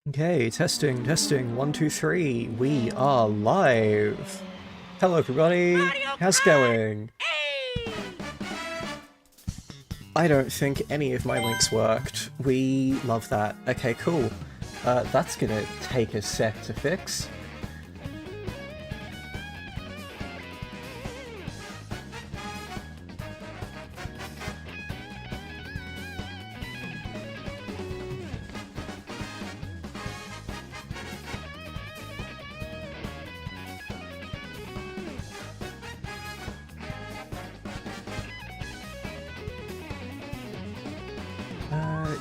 Okay, testing, testing, 1, 2, 3. We are live. Hello, everybody. Mario How's it Kart! going? Hey! I don't think any of my links worked. We love that. Okay, cool. That's gonna take a sec to fix.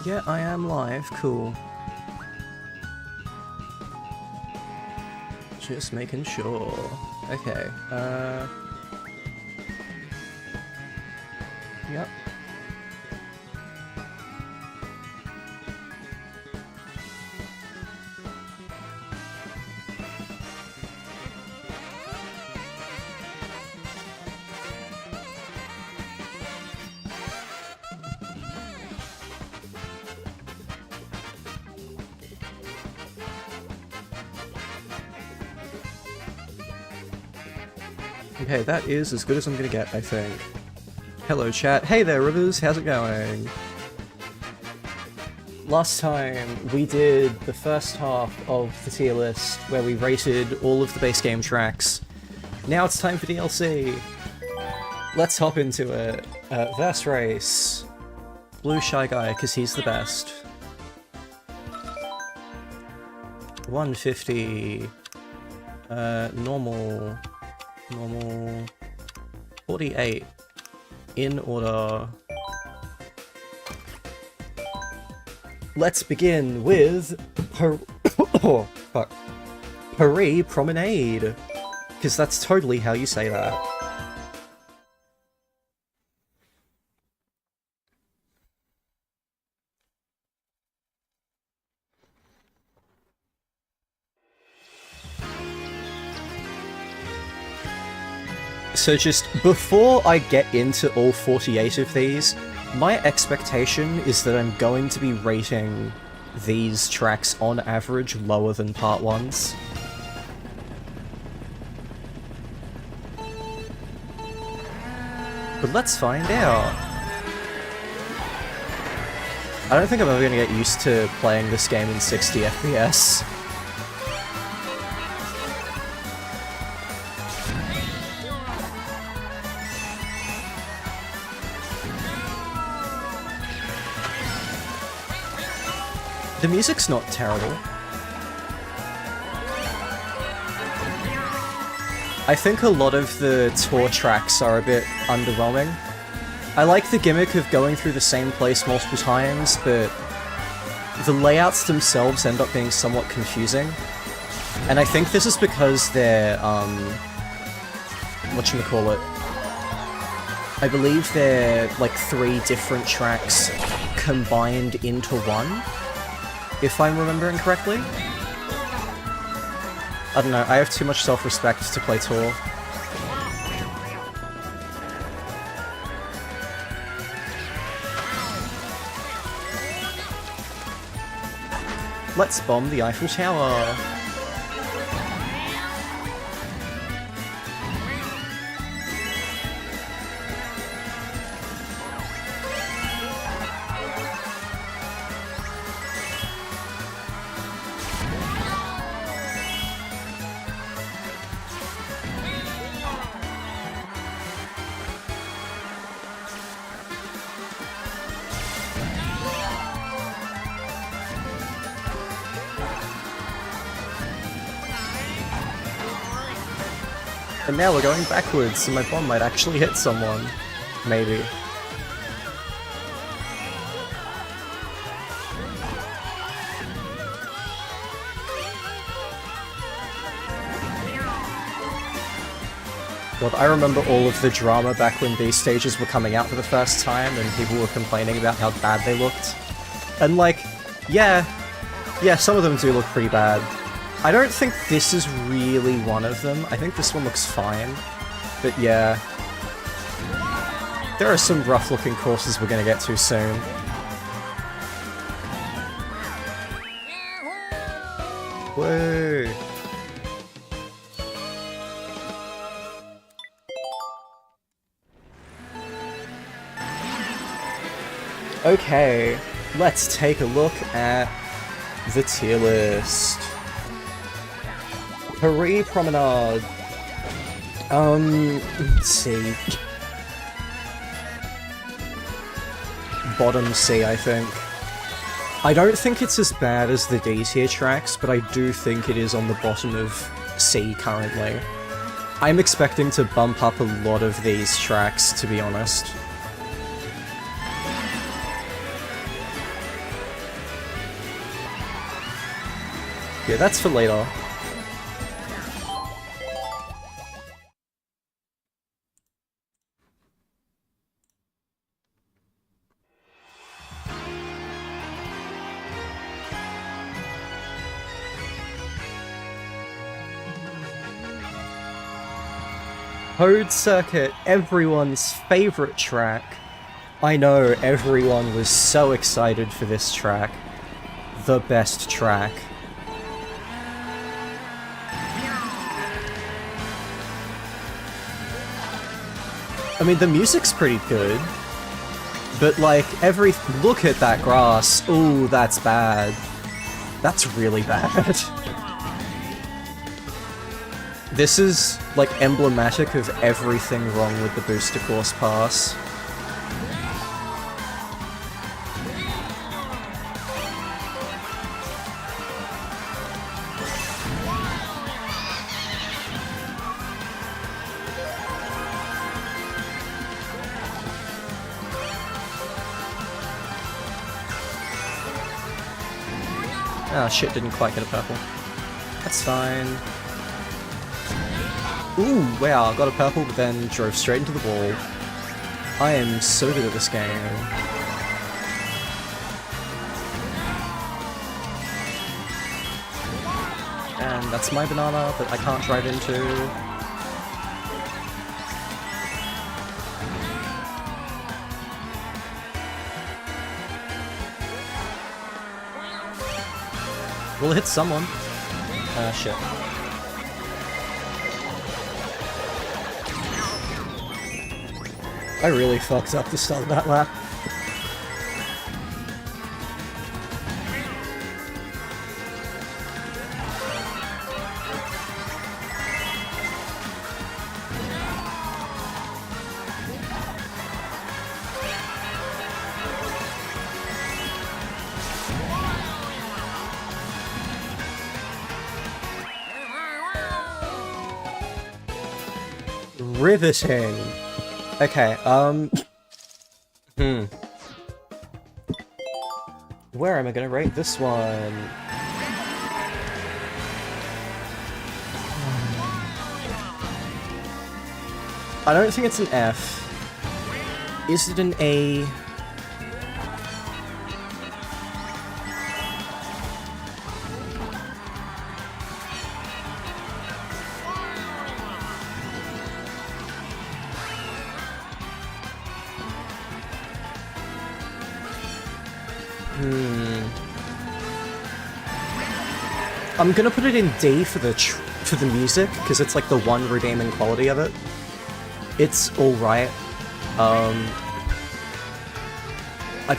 Yeah, I am live. Cool. Just making sure. Okay, Yep. Okay, that is as good as I'm gonna get, I think. Hello, chat. Hey there, Rivers. How's it going? Last time, we did the first half of the tier list, where we rated all of the base game tracks. Now it's time for DLC! Let's hop into it. Verse Race. Blue Shy Guy, because he's the best. 150. Normal. 48. In order. Let's begin with oh, fuck. Paris Promenade. Because that's totally how you say that. So just before I get into all 48 of these, my expectation is that I'm going to be rating these tracks on average lower than part 1's. But let's find out. I don't think I'm ever going to get used to playing this game in 60 FPS. The music's not terrible. I think a lot of the tour tracks are a bit underwhelming. I like the gimmick of going through the same place multiple times, but the layouts themselves end up being somewhat confusing. And I think this is because they're, whatchamacallit, I believe they're like 3 different tracks combined into one, if I'm remembering correctly. I don't know, I have too much self-respect to play Tour. Let's bomb the Eiffel Tower! And now we're going backwards, so my bomb might actually hit someone. Maybe. God, I remember all of the drama back when these stages were coming out for the first time and people were complaining about how bad they looked. And like, yeah, some of them do look pretty bad. I don't think this is really one of them. I think this one looks fine. But yeah. There are some rough-looking courses we're gonna get to soon. Woo! Okay, let's take a look at the tier list. Paris Promenade. Let's see. Bottom C, I think. I don't think it's as bad as the D tier tracks, but I do think it is on the bottom of C currently. I'm expecting to bump up a lot of these tracks, to be honest. Yeah, that's for later. Code Circuit, everyone's favorite track. I know everyone was so excited for this track. The best track. I mean, the music's pretty good, but like, look at that grass. Ooh, that's bad. That's really bad. This is, like, emblematic of everything wrong with the booster course pass. Ah, shit, didn't quite get a purple. That's fine. Ooh, wow, got a purple, but then drove straight into the wall. I am so good at this game. And that's my banana that I can't drive into. We'll hit someone. Ah, shit. I really fucked up the start of that lap. Riveting. Okay, where am I gonna rate this one? I don't think it's an F. Is it an A? I'm gonna put it in D for the music, because it's like the one redeeming quality of it. It's alright. I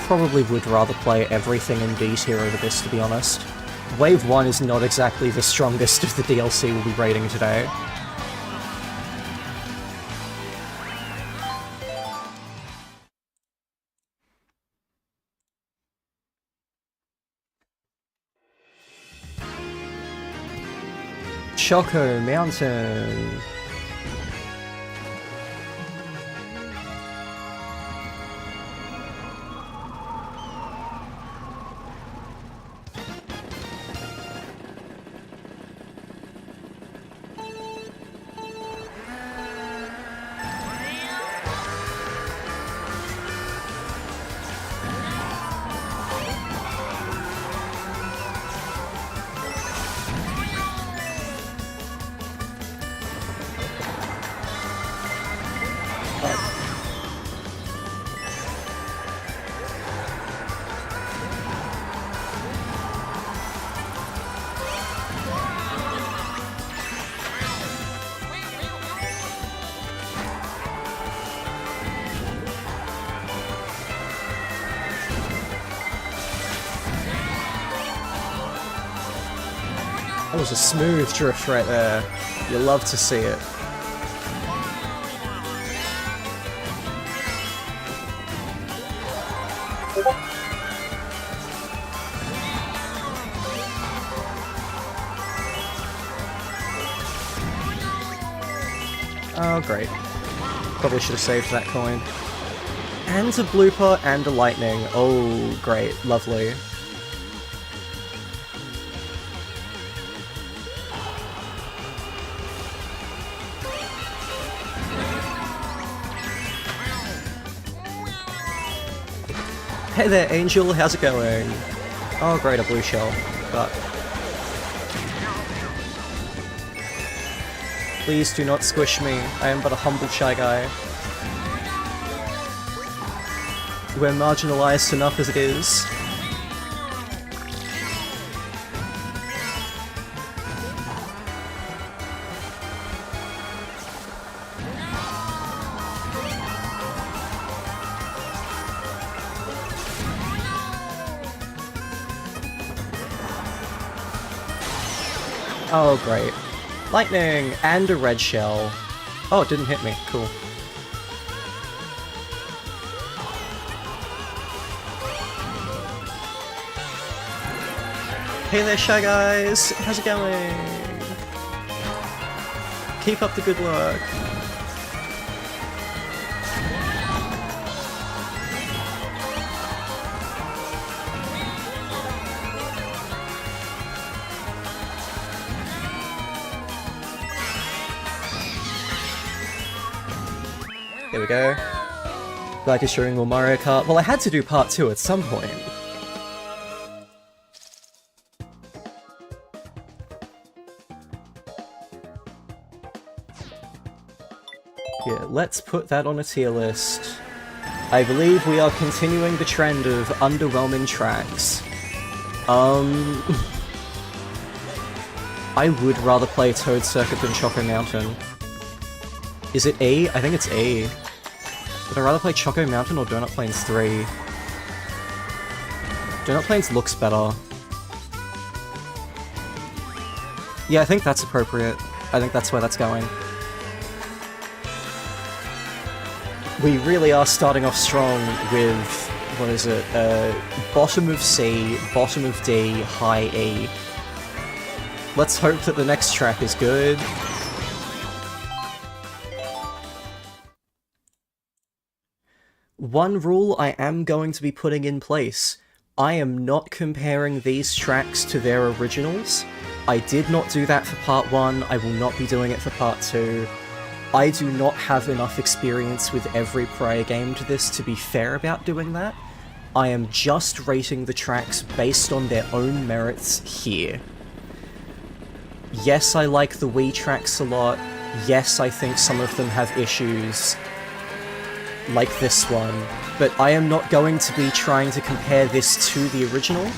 probably would rather play everything in D tier over this, to be honest. Wave 1 is not exactly the strongest of the DLC we'll be rating today. Choco Mountain. That was a smooth drift right there. You love to see it. Oh, great. Probably should have saved that coin. And a blooper and a lightning. Oh, great. Lovely. Hey there, Angel. How's it going? Oh, great. A blue shell. But please do not squish me. I am but a humble shy guy. We're marginalized enough as it is. Oh, great. Lightning! And a red shell. Oh, it didn't hit me. Cool. Hey there, Shy Guys! How's it going? Keep up the good work. There we go. Like it's showing more Mario Kart. Well, I had to do part 2 at some point. Yeah, let's put that on a tier list. I believe we are continuing the trend of underwhelming tracks. I would rather play Toad Circuit than Choco Mountain. Is it A? I think it's A. Would I rather play Choco Mountain or Donut Plains 3? Donut Plains looks better. Yeah, I think that's appropriate. I think that's where that's going. We really are starting off strong with, what is it, bottom of C, bottom of D, high E. Let's hope that the next track is good. One rule I am going to be putting in place. I am not comparing these tracks to their originals. I did not do that for part 1, I will not be doing it for part 2. I do not have enough experience with every prior game to this to be fair about doing that. I am just rating the tracks based on their own merits here. Yes, I like the Wii tracks a lot. Yes, I think some of them have issues, like this one, but I am not going to be trying to compare this to the original.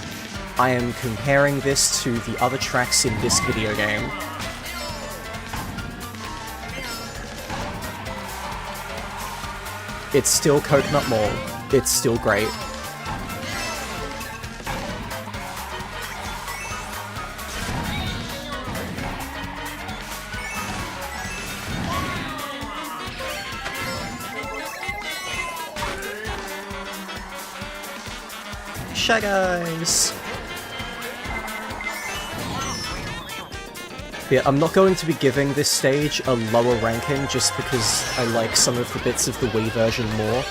I am comparing this to the other tracks in this video game. It's still Coconut Mall. It's still great. Shy Guys! Yeah, I'm not going to be giving this stage a lower ranking just because I like some of the bits of the Wii version more.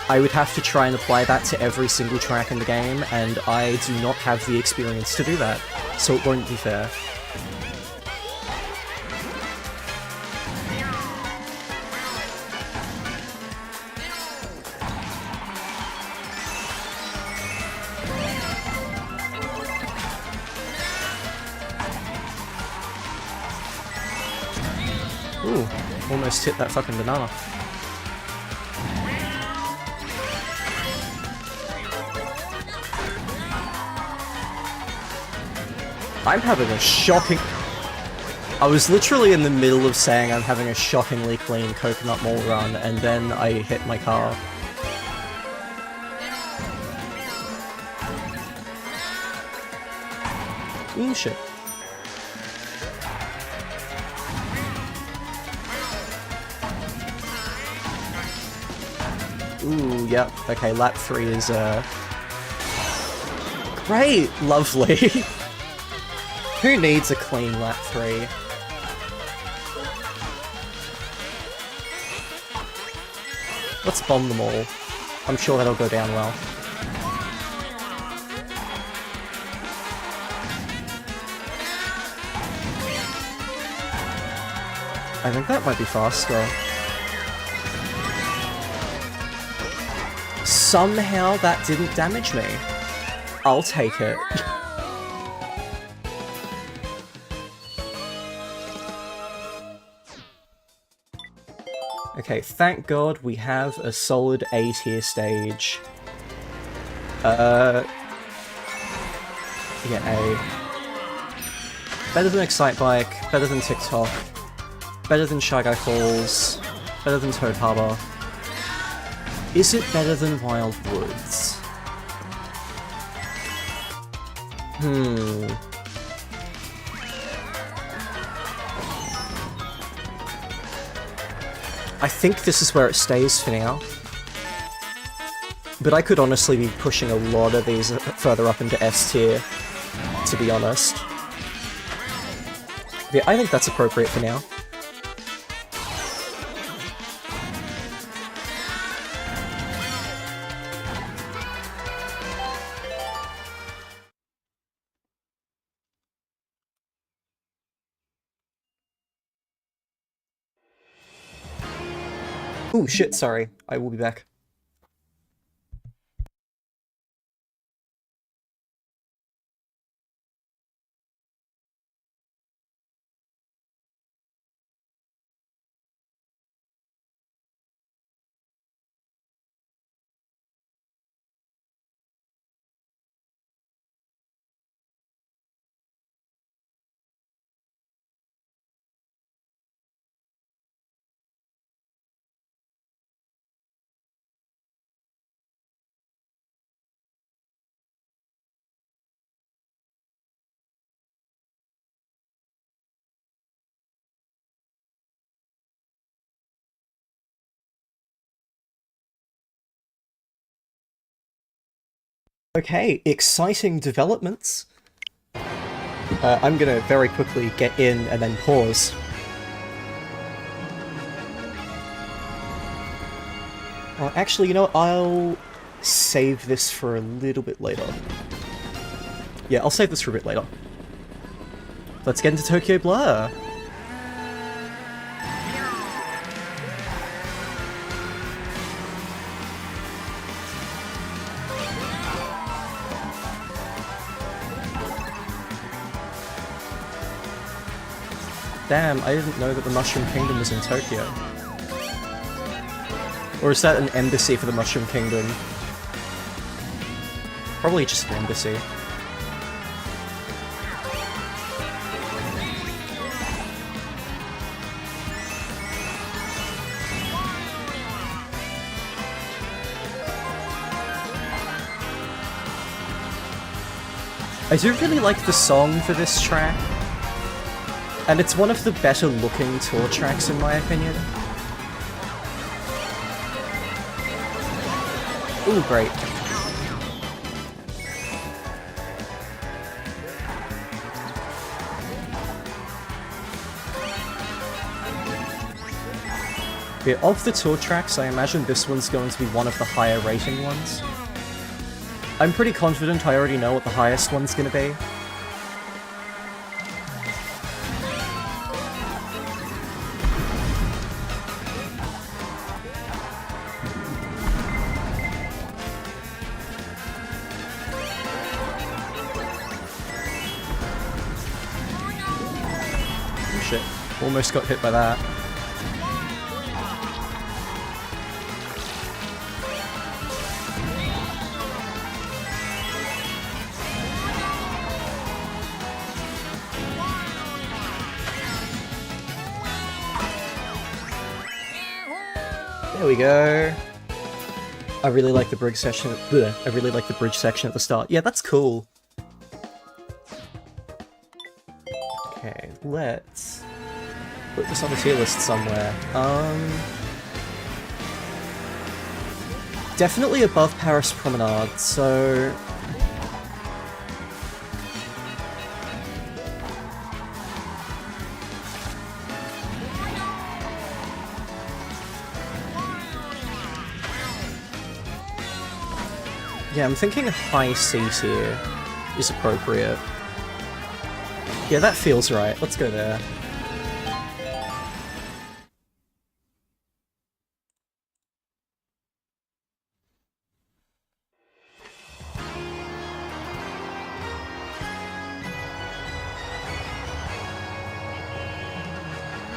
I would have to try and apply that to every single track in the game, and I do not have the experience to do that, so it won't be fair. Ooh, almost hit that fucking banana. I'm having a shocking... I was literally in the middle of saying I'm having a shockingly clean Coconut Mall run, and then I hit my car. Ooh, shit. Ooh, yep. Okay, lap 3 is, great! Lovely. Who needs a clean lap 3? Let's bomb them all. I'm sure that'll go down well. I think that might be faster. Somehow that didn't damage me. I'll take it. Okay, thank God we have a solid A tier stage. Yeah, A. Better than Excitebike, better than TikTok, better than Shy Guy Falls, better than Toad Harbor. Is it better than Wild Woods? I think this is where it stays for now. But I could honestly be pushing a lot of these further up into S tier, to be honest. Yeah, I think that's appropriate for now. Ooh, shit, sorry. I will be back. Okay, exciting developments. I'm gonna very quickly get in and then pause. Well, actually, you know what? I'll save this for a little bit later. Yeah, I'll save this for a bit later. Let's get into Tokyo Blur! Damn, I didn't know that the Mushroom Kingdom was in Tokyo. Or is that an embassy for the Mushroom Kingdom? Probably just an embassy. I do really like the song for this track. And it's one of the better looking tour tracks in my opinion. Ooh, great. Yeah, of the tour tracks, I imagine this one's going to be one of the higher rating ones. I'm pretty confident I already know what the highest one's gonna be. Shit, almost got hit by that. There we go. I really like the bridge section. I really like the bridge section at the start. Yeah, that's cool. Okay, let's put this on the tier list somewhere. Definitely above Paris Promenade, so... Yeah, I'm thinking a high C tier is appropriate. Yeah, that feels right. Let's go there.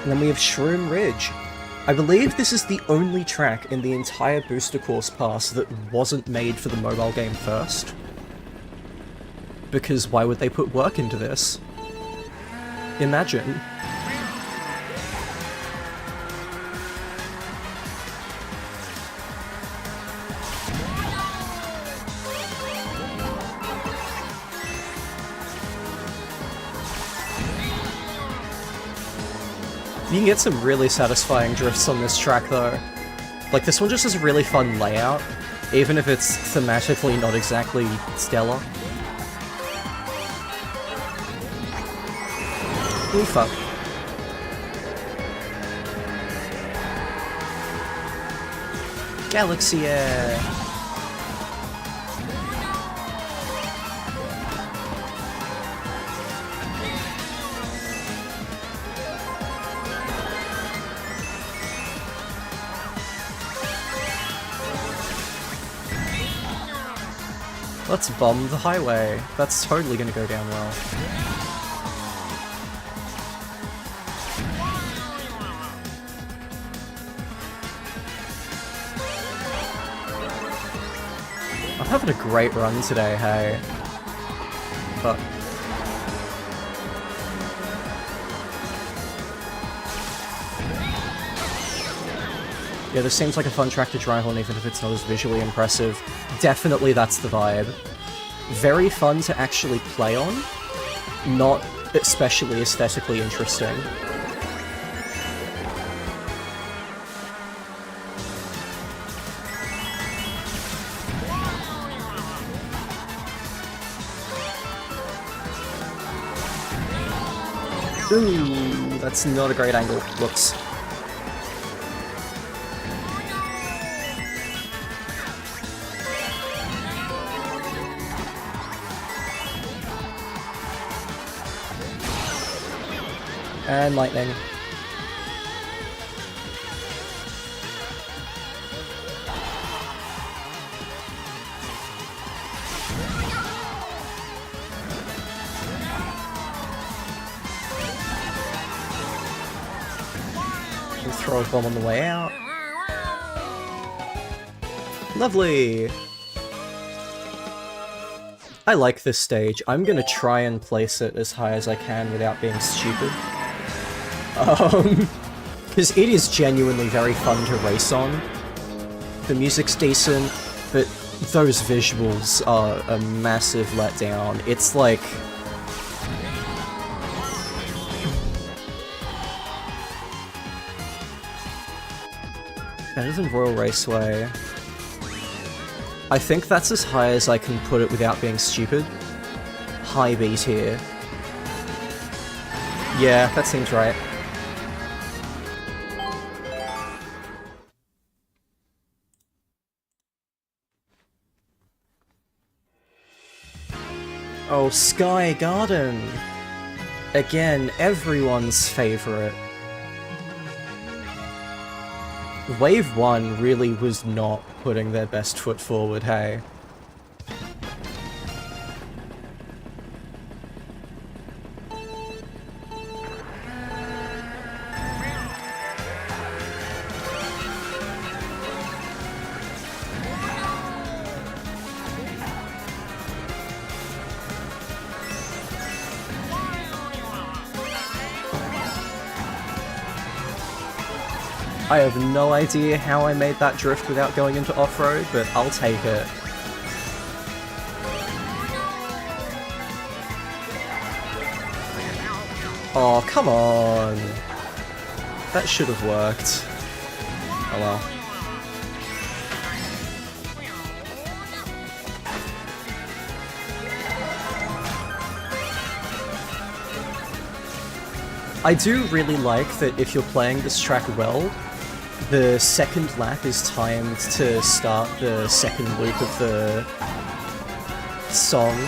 And then we have Shroom Ridge. I believe this is the only track in the entire Booster Course Pass that wasn't made for the mobile game first. Because why would they put work into this? Imagine. You can get some really satisfying drifts on this track though. Like, this one just has a really fun layout, even if it's thematically not exactly stellar. Ooh, fuck. Galaxy Air! Let's bomb the highway. That's totally gonna go down well. I'm having a great run today, hey. But... yeah, this seems like a fun track to drive on even if it's not as visually impressive. Definitely that's the vibe. Very fun to actually play on, not especially aesthetically interesting. Ooh, that's not a great angle. Whoops. And lightning. We'll throw a bomb on the way out. Lovely! I like this stage. I'm gonna try and place it as high as I can without being stupid. Because it is genuinely very fun to race on. The music's decent, but those visuals are a massive letdown. It's like... better than Royal Raceway. I think that's as high as I can put it without being stupid. High B tier. Yeah, that seems right. Oh, Sky Garden! Again, everyone's favourite. Wave 1 really was not putting their best foot forward, hey? I have no idea how I made that drift without going into off-road, but I'll take it. Oh, come on! That should have worked. Oh well. I do really like that if you're playing this track well, the second lap is timed to start the second loop of the song.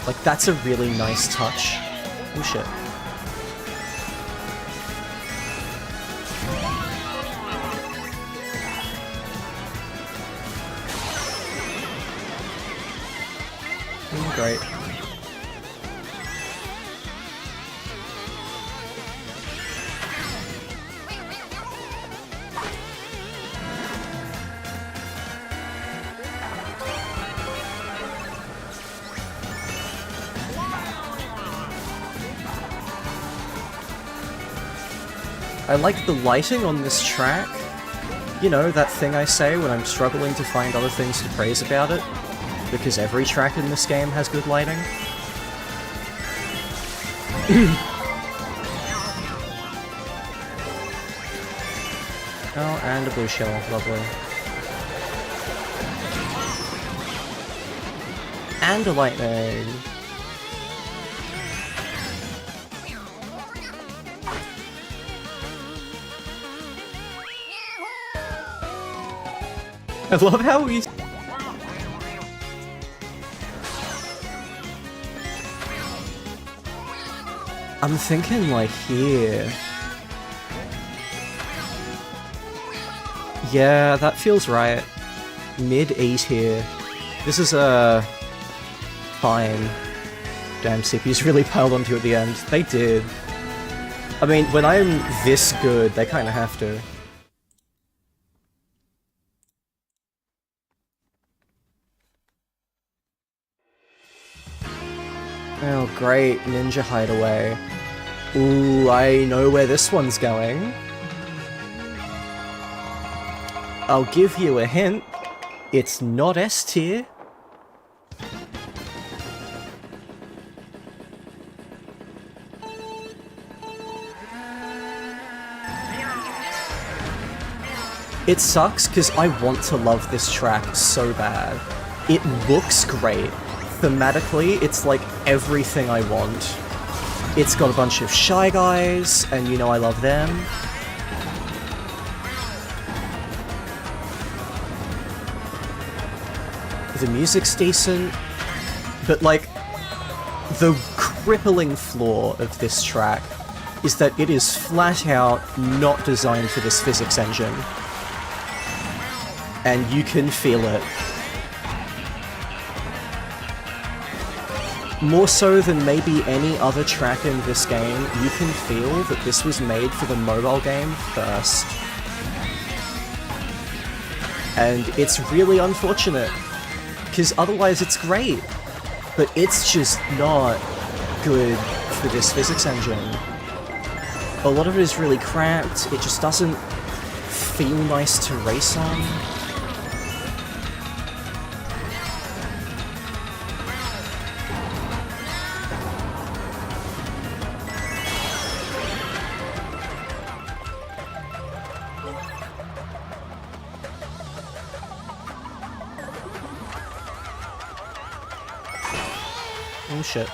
Like, that's a really nice touch. Oh shit. Great. I like the lighting on this track. You know, that thing I say when I'm struggling to find other things to praise about it. Because every track in this game has good lighting. Oh, and a blue shell. Lovely. And a lightning. I love how we... I'm thinking, like, here. Yeah, that feels right. Mid-E tier. This is, fine. Damn, CPUs really piled onto you at the end. They did. I mean, when I'm this good, they kinda have to. Oh great, Ninja Hideaway. Ooh, I know where this one's going. I'll give you a hint. It's not S tier. It sucks because I want to love this track so bad. It looks great. Thematically, it's like everything I want. It's got a bunch of Shy Guys, and you know I love them. The music's decent, but like, the crippling flaw of this track is that it is flat out not designed for this physics engine. And you can feel it. More so than maybe any other track in this game, you can feel that this was made for the mobile game first. And it's really unfortunate, because otherwise it's great, but it's just not good for this physics engine. A lot of it is really cramped, it just doesn't feel nice to race on. Oh shit.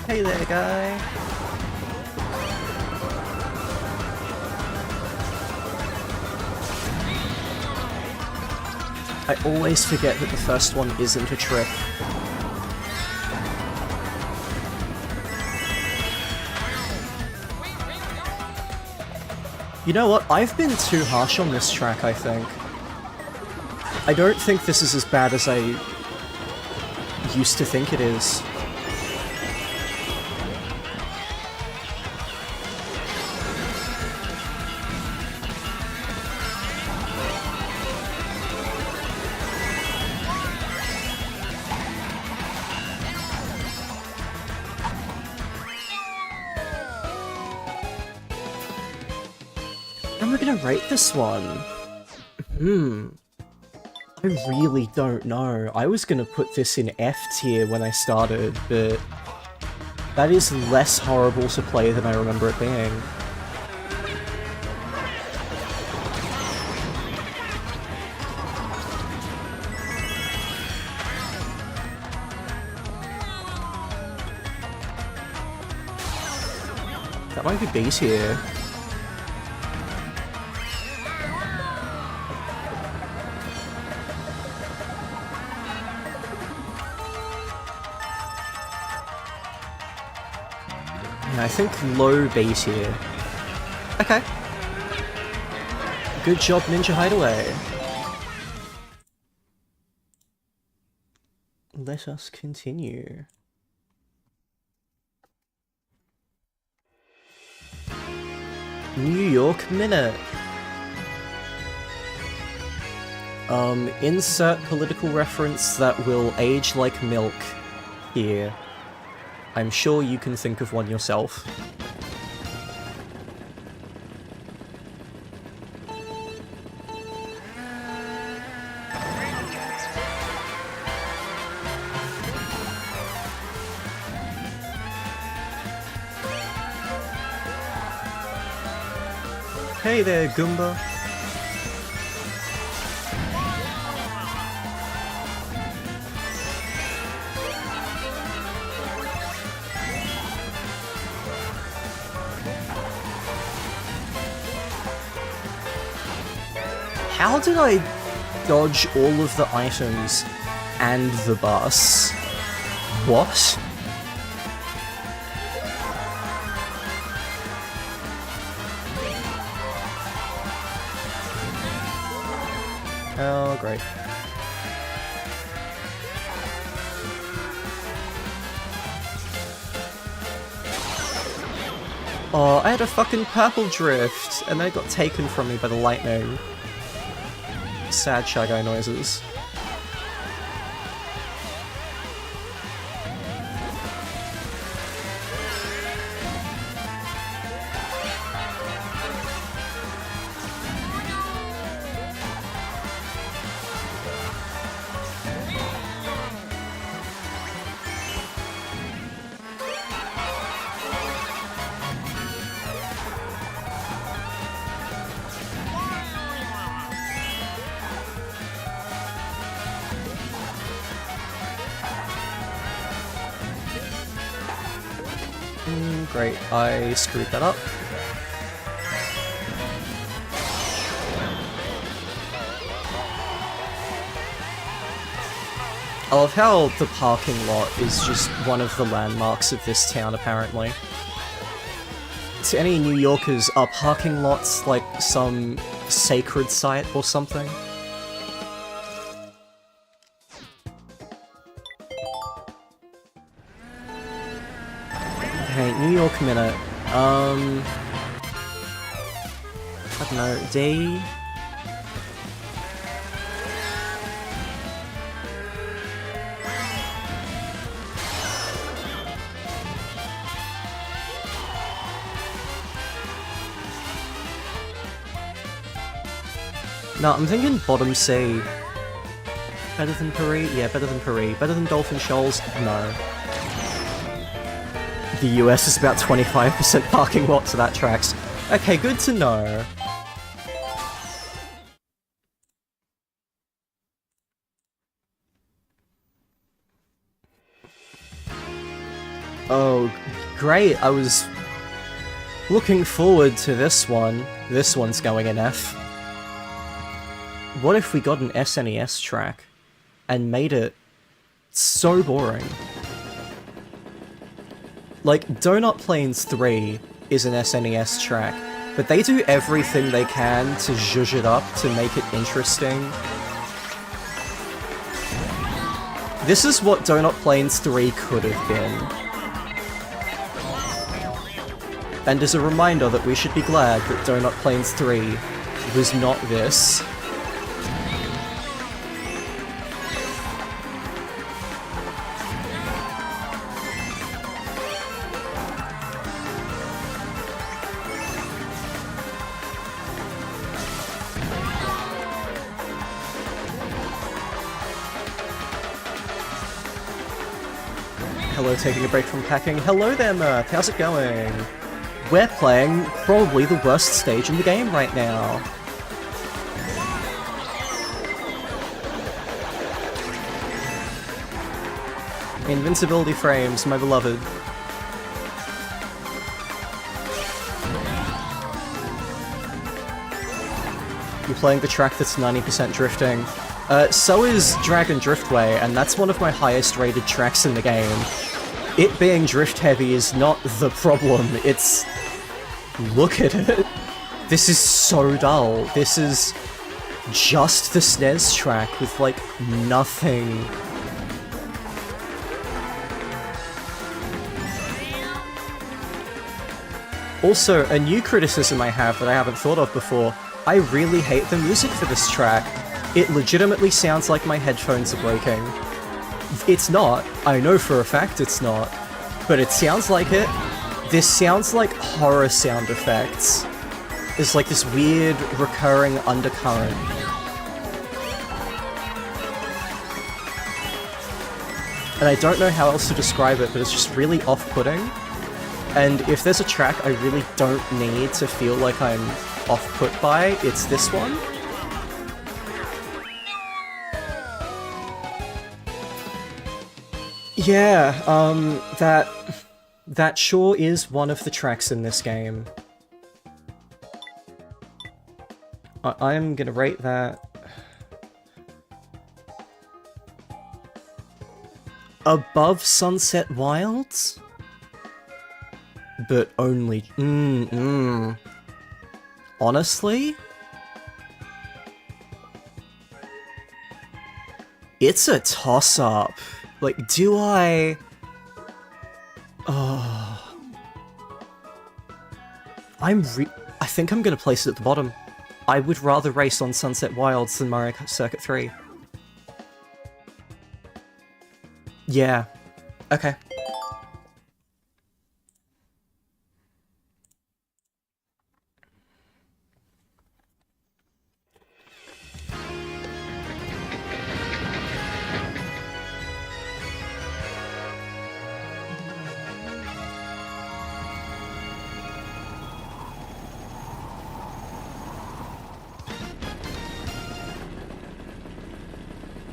Hey there, guy. I always forget that the first one isn't a trick. You know what? I've been too harsh on this track, I think. I don't think this is as bad as I used to think it is. I'm gonna rate this one. I really don't know. I was gonna put this in F tier when I started, but that is less horrible to play than I remember it being. That might be B tier. I think low B tier. Okay. Good job, Ninja Hideaway. Let us continue. New York Minute. Insert political reference that will age like milk here. I'm sure you can think of one yourself. Hey there, Goomba. How did I dodge all of the items and the bus? What? Oh, great. Oh, I had a fucking purple drift, and then it got taken from me by the lightning. Sad Shy Guy noises. Great, I screwed that up. I love how the parking lot is just one of the landmarks of this town, apparently. To any New Yorkers, are parking lots like some sacred site or something? Okay, New York Minute. I don't know, D? No, I'm thinking bottom C. Better than Paris? Yeah, better than Paris. Better than Dolphin Shoals? No. The US is about 25% parking lot, so that tracks. Okay, good to know. Oh, great, I was looking forward to this one. This one's going in F. What if we got an SNES track and made it so boring? Like, Donut Plains 3 is an SNES track, but they do everything they can to zhuzh it up to make it interesting. This is what Donut Plains 3 could have been. And as a reminder that we should be glad that Donut Plains 3 was not this. hello, taking a break from packing. Hello there, Mirth. How's it going? We're playing probably the worst stage in the game right now. Invincibility frames, my beloved. You're playing the track that's 90% drifting. So is Dragon Driftway, and that's one of my highest rated tracks in the game. It being drift heavy is not the problem, it's... Look at it! This is so dull. This is just the SNES track with, like, nothing. Also, a new criticism I have that I haven't thought of before, I really hate the music for this track. It legitimately sounds like my headphones are breaking. It's not, I know for a fact it's not, but it sounds like it. This sounds like horror sound effects. There's like this weird recurring undercurrent. And I don't know how else to describe it, but it's just really off-putting. And if there's a track I really don't need to feel like I'm off-put by, it's this one. Yeah, that sure is one of the tracks in this game. I'm gonna rate that... above Sunset Wilds? But only... Honestly? It's a toss-up. Like, do I... I think I'm gonna place it at the bottom. I would rather race on Sunset Wilds than Mario Circuit 3. Yeah. Okay.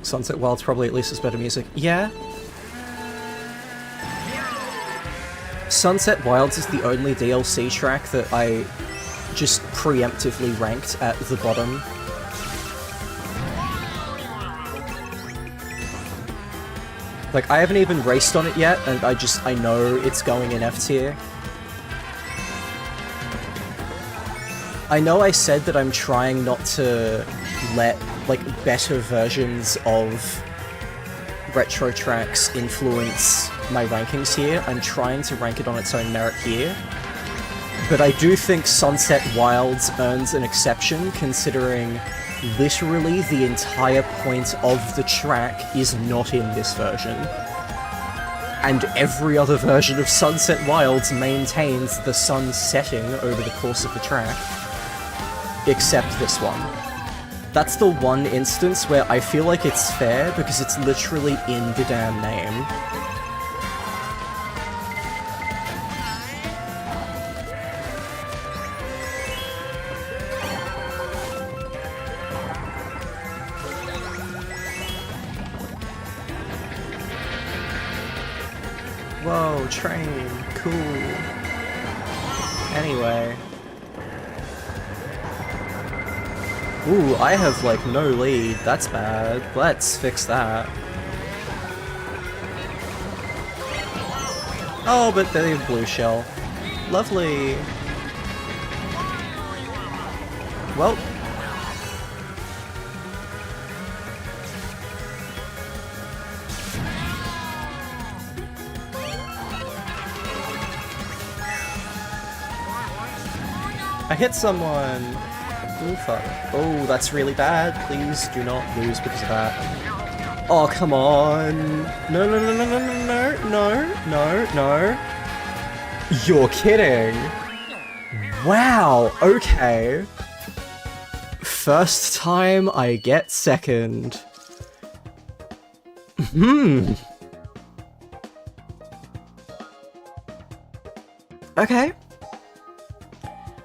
Sunset Wild's probably at least as better music. Yeah. Sunset Wilds is the only DLC track that I just preemptively ranked at the bottom. Like, I haven't even raced on it yet, and I know it's going in F tier. I know I said that I'm trying not to let, like, better versions of retro tracks influence my rankings here. I'm trying to rank it on its own merit here. But I do think Sunset Wilds earns an exception, considering literally the entire point of the track is not in this version. And every other version of Sunset Wilds maintains the sun setting over the course of the track. Except this one. That's the one instance where I feel like it's fair, because it's literally in the damn name. Whoa, train, cool. Anyway. Ooh, I have, like, no lead. That's bad. Let's fix that. Oh, but they have blue shell. Lovely. Well. I hit someone! Oh, fuck. Oh, that's really bad. Please do not lose because of that. Oh, come on. No, no, no, no, no, no, no, no, no. You're kidding. Wow, okay. First time I get second. Okay.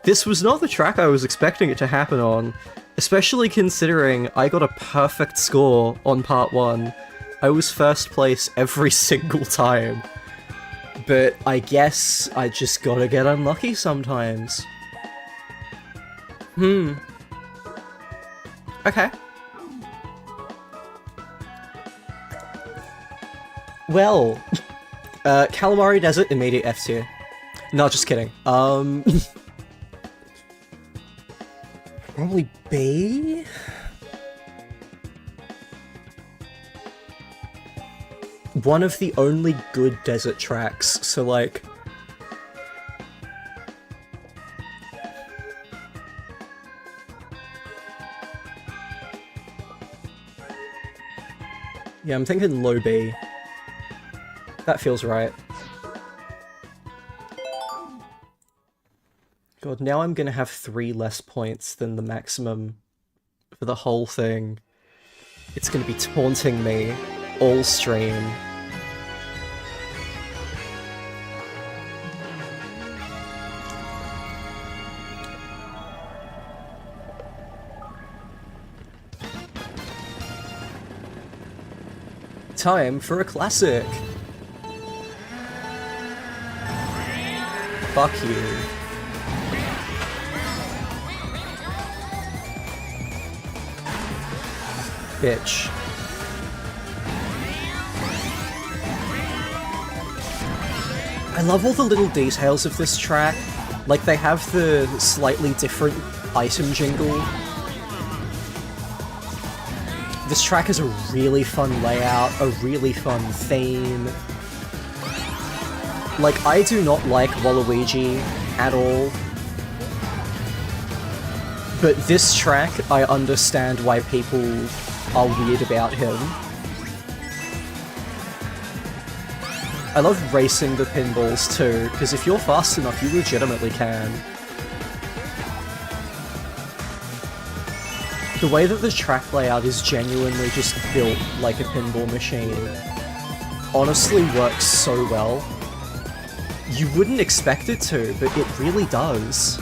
This was not the track I was expecting it to happen on, especially considering I got a perfect score on part 1. I was first place every single time. But I guess I just gotta get unlucky sometimes. Okay. Well, Calamari Desert, immediate F tier. No, just kidding. Probably B? One of the only good desert tracks, so like... Yeah, I'm thinking low B. That feels right. God, now I'm gonna have 3 less points than the maximum for the whole thing. It's gonna be taunting me all stream. Time for a classic! Fuck you. Bitch. I love all the little details of this track. Like, they have the slightly different item jingle. This track has a really fun layout, a really fun theme. Like, I do not like Waluigi at all. But this track, I understand why people are weird about him. I love racing the pinballs too, because if you're fast enough, you legitimately can. The way that the track layout is genuinely just built like a pinball machine honestly works so well. You wouldn't expect it to, but it really does.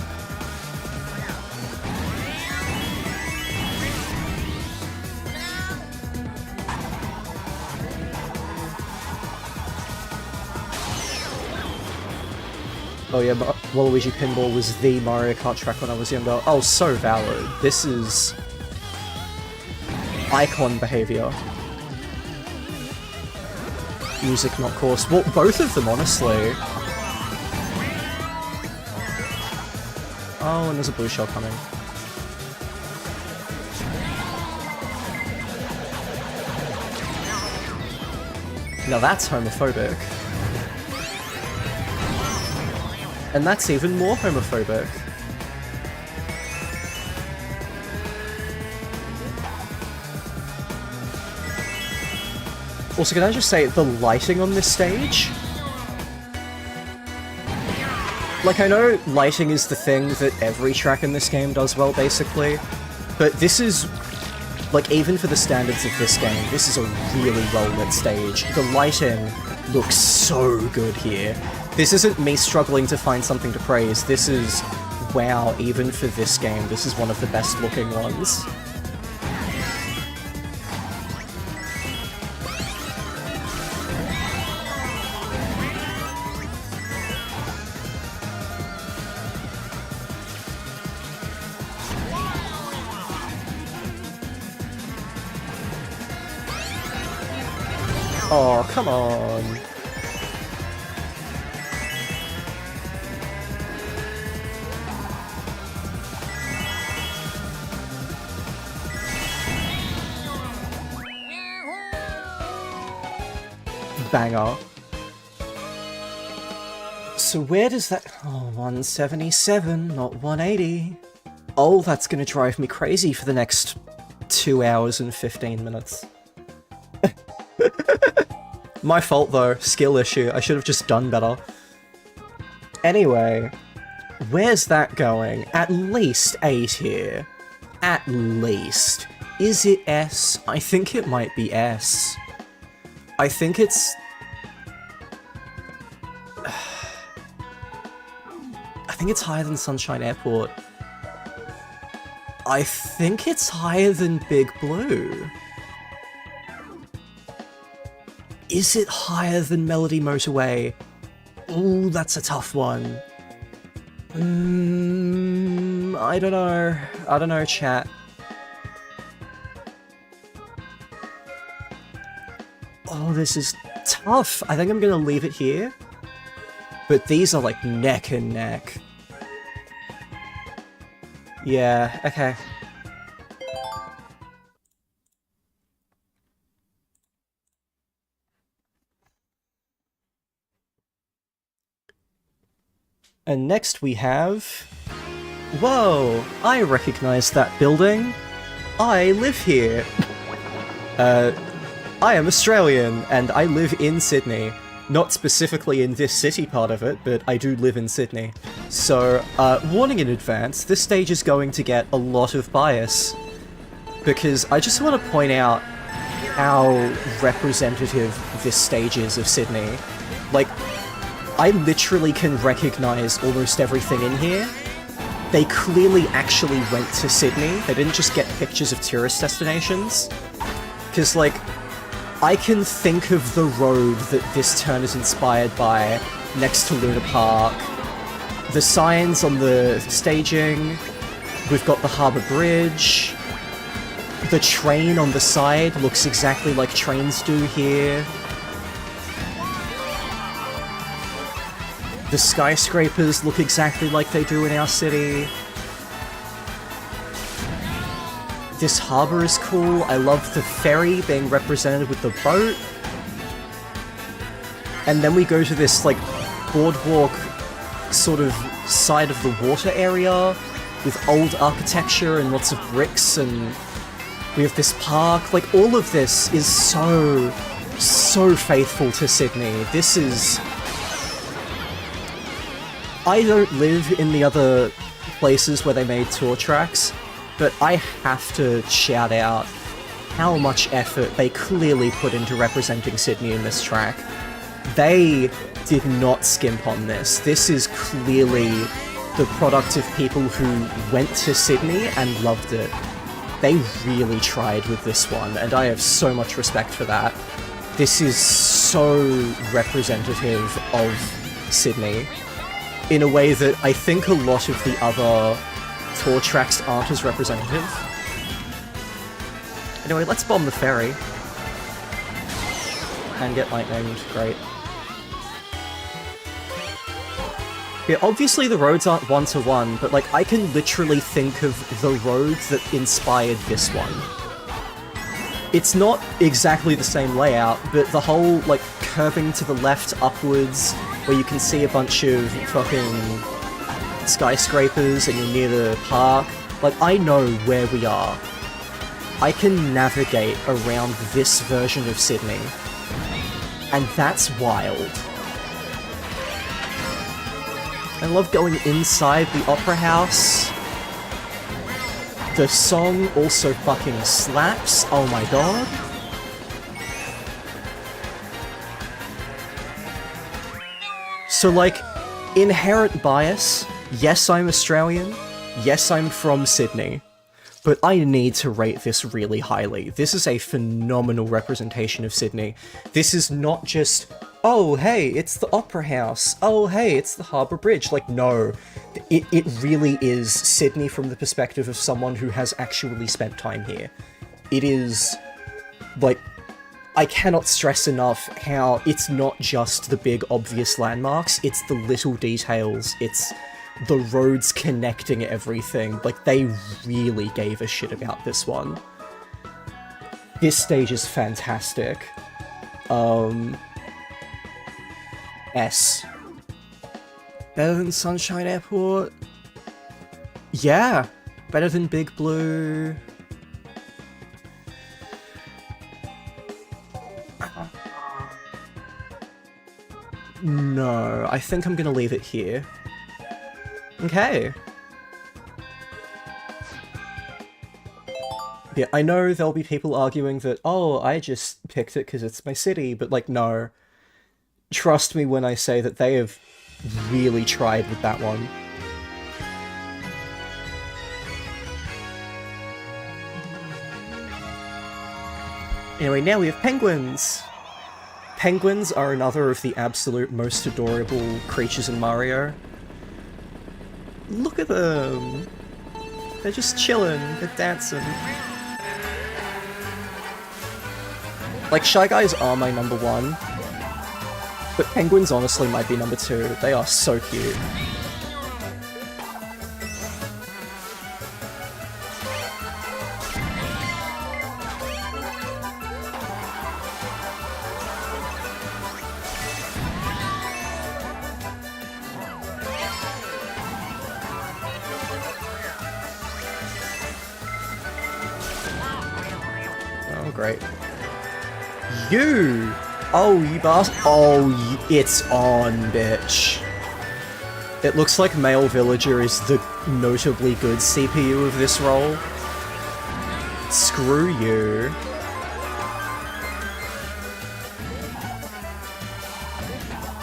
Oh yeah, Waluigi Pinball was the Mario Kart track when I was younger. Oh, so valid. This is... icon behavior. Music, not course. Well, both of them, honestly. Oh, and there's a blue shell coming. Now that's homophobic. And that's even more homophobic. Also, can I just say, the lighting on this stage? Like, I know lighting is the thing that every track in this game does well, basically, but this is, like, even for the standards of this game, this is a really well-lit stage. The lighting looks so good here. This isn't me struggling to find something to praise, this is, wow, even for this game, this is one of the best-looking ones. Oh, come on. Banger. So where does that... Oh, 177, not 180. Oh, that's gonna drive me crazy for the next 2 hours and 15 minutes. My fault though, skill issue, I should have just done better. Anyway, where's that going? At least A tier. At least. Is it S? I think it might be S. I think it's... think it's higher than Sunshine Airport. I think it's higher than Big Blue. Is it higher than Melody Motorway? Ooh, that's a tough one. I don't know. I don't know, chat. Oh, this is tough. I think I'm gonna leave it here. But these are like neck and neck. Yeah, okay. And next we have... Whoa! I recognize that building. I live here. I am Australian, and I live in Sydney. Not specifically in this city part of it, but I do live in Sydney. So, warning in advance, this stage is going to get a lot of bias. Because I just want to point out how representative this stage is of Sydney. Like, I literally can recognize almost everything in here. They clearly actually went to Sydney. They didn't just get pictures of tourist destinations. Because, like, I can think of the road that this turn is inspired by next to Luna Park. The signs on the staging. We've got the Harbour Bridge. The train on the side looks exactly like trains do here. The skyscrapers look exactly like they do in our city. This harbour is cool. I love the ferry being represented with the boat. And then we go to this, like, boardwalk sort of side of the water area with old architecture and lots of bricks, and we have this park. Like, all of this is so faithful to Sydney. This is... I don't live in the other places where they made tour tracks, but I have to shout out how much effort they clearly put into representing Sydney in this track. They did not skimp on this. This is clearly the product of people who went to Sydney and loved it. They really tried with this one, and I have so much respect for that. This is so representative of Sydney in a way that I think a lot of the other tour tracks aren't as representative. Anyway, let's bomb the ferry. And get lightninged, great. Yeah, obviously the roads aren't one-to-one, but like I can literally think of the road that inspired this one. It's not exactly the same layout, but the whole like curving to the left upwards, where you can see a bunch of fucking skyscrapers and you're near the park. Like, I know where we are. I can navigate around this version of Sydney. And that's wild. I love going inside the Opera House. The song also fucking slaps, oh my god. So like, inherent bias, yes I'm Australian, yes I'm from Sydney, but I need to rate this really highly. This is a phenomenal representation of Sydney. This is not just, oh hey, it's the Opera House, oh hey, it's the Harbour Bridge. Like, no, it really is Sydney from the perspective of someone who has actually spent time here. It is, like, I cannot stress enough how it's not just the big obvious landmarks, it's the little details, it's the roads connecting everything. Like, they really gave a shit about this one. This stage is fantastic. S. Better than Sunshine Airport? Yeah, better than Big Blue. No, I think I'm gonna leave it here. Okay. Yeah, I know there'll be people arguing that, oh, I just picked it because it's my city, but like, no. Trust me when I say that they have really tried with that one. Anyway, now we have penguins! Penguins are another of the absolute most adorable creatures in Mario. Look at them! They're just chilling, they're dancing. Like, Shy Guys are my number one, but penguins honestly might be number two. They are so cute. Oh, great. You! Oh, you bastard. Oh, it's on, bitch. It looks like Male Villager is the notably good CPU of this role. Screw you.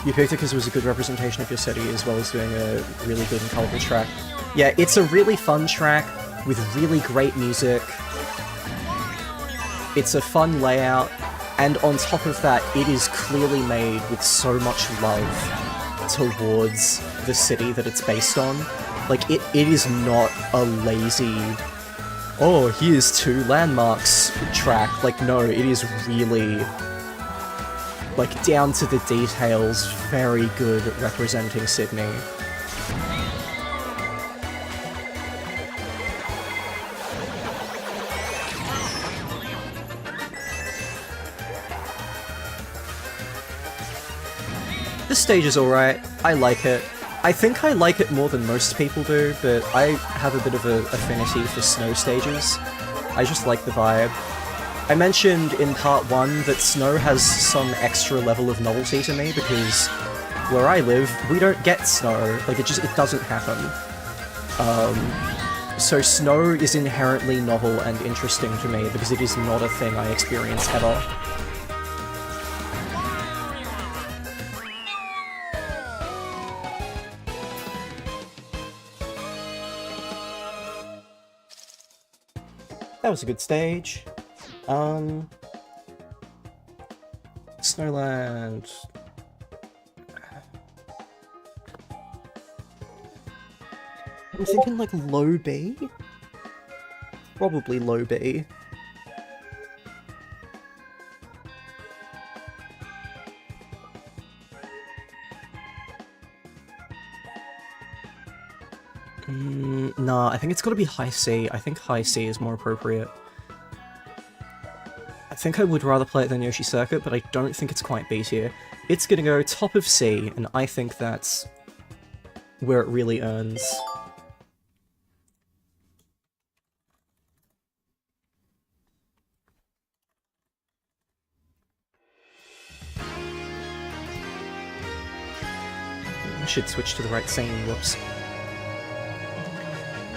You picked it because it was a good representation of your city, as well as doing a really good and colourful track. Yeah, it's a really fun track, with really great music. It's a fun layout, and on top of that, it is clearly made with so much love towards the city that it's based on. Like, it is not a lazy, oh, here's 2 landmarks track. Like, no, it is really, like, down to the details, very good at representing Sydney. This stage is alright, I like it. I think I like it more than most people do, but I have a bit of an affinity for snow stages. I just like the vibe. I mentioned in part 1 that snow has some extra level of novelty to me because where I live, we don't get snow. Like, it doesn't happen. So snow is inherently novel and interesting to me because it is not a thing I experience ever. That was a good stage. Snowland. I'm thinking like low B? Probably low B. Nah, I think it's gotta be high C. I think high C is more appropriate. I think I would rather play it than Yoshi Circuit, but I don't think it's quite B tier. It's gonna go top of C, and I think that's where it really earns. I should switch to the right scene, whoops.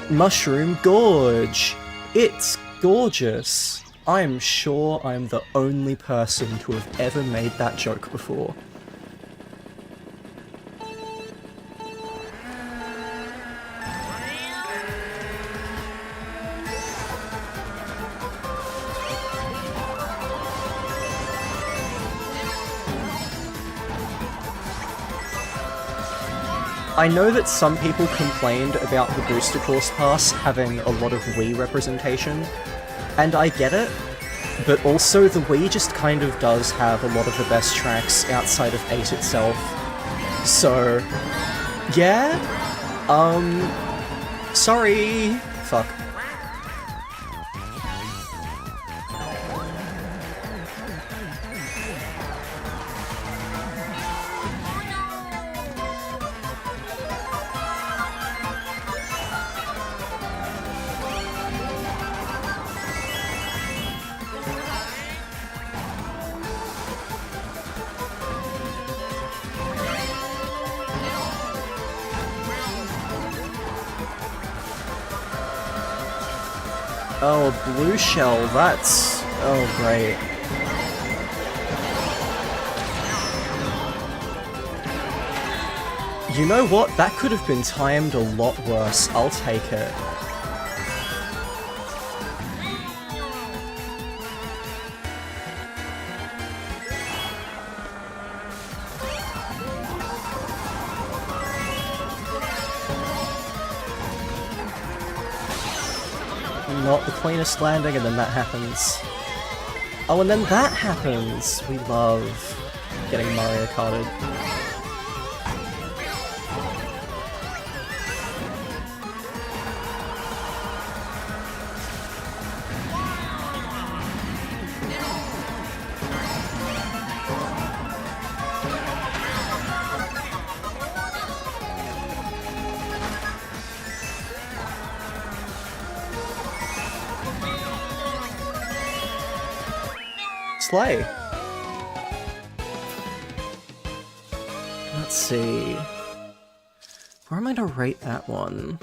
Mushroom Gorge! It's gorgeous! I'm sure I'm the only person to have ever made that joke before. I know that some people complained about the Booster Course Pass having a lot of Wii representation, and I get it, but also the Wii just kind of does have a lot of the best tracks outside of 8 itself. So, yeah? Sorry. Fuck. Oh, a blue shell, that's... oh, great. You know what? That could have been timed a lot worse. I'll take it. not the cleanest landing, and then that happens. Oh, and then that happens! We love getting Mario Karted. Slay. Let's see. Where am I gonna rate that one?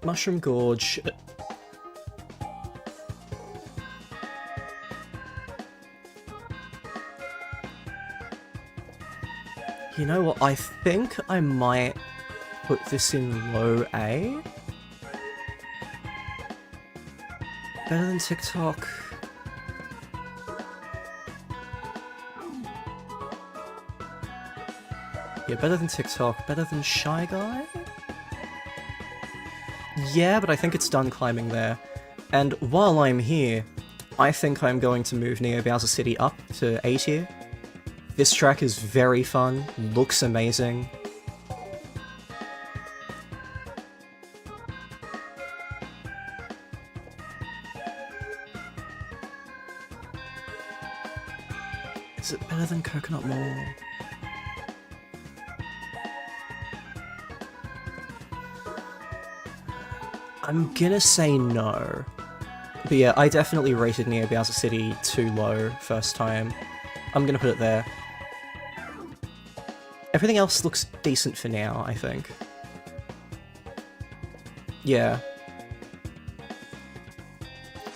Mushroom Gorge. You know what? I think I might put this in low A. Better than TikTok. Yeah, better than TikTok. Better than Shy Guy? Yeah, but I think it's done climbing there. And while I'm here, I think I'm going to move Neo Bowser City up to A tier. This track is very fun, looks amazing. Is it better than Coconut Mall? I'm gonna say no. But yeah, I definitely rated Neo Bowser City too low first time. I'm gonna put it there. Everything else looks decent for now, I think. Yeah.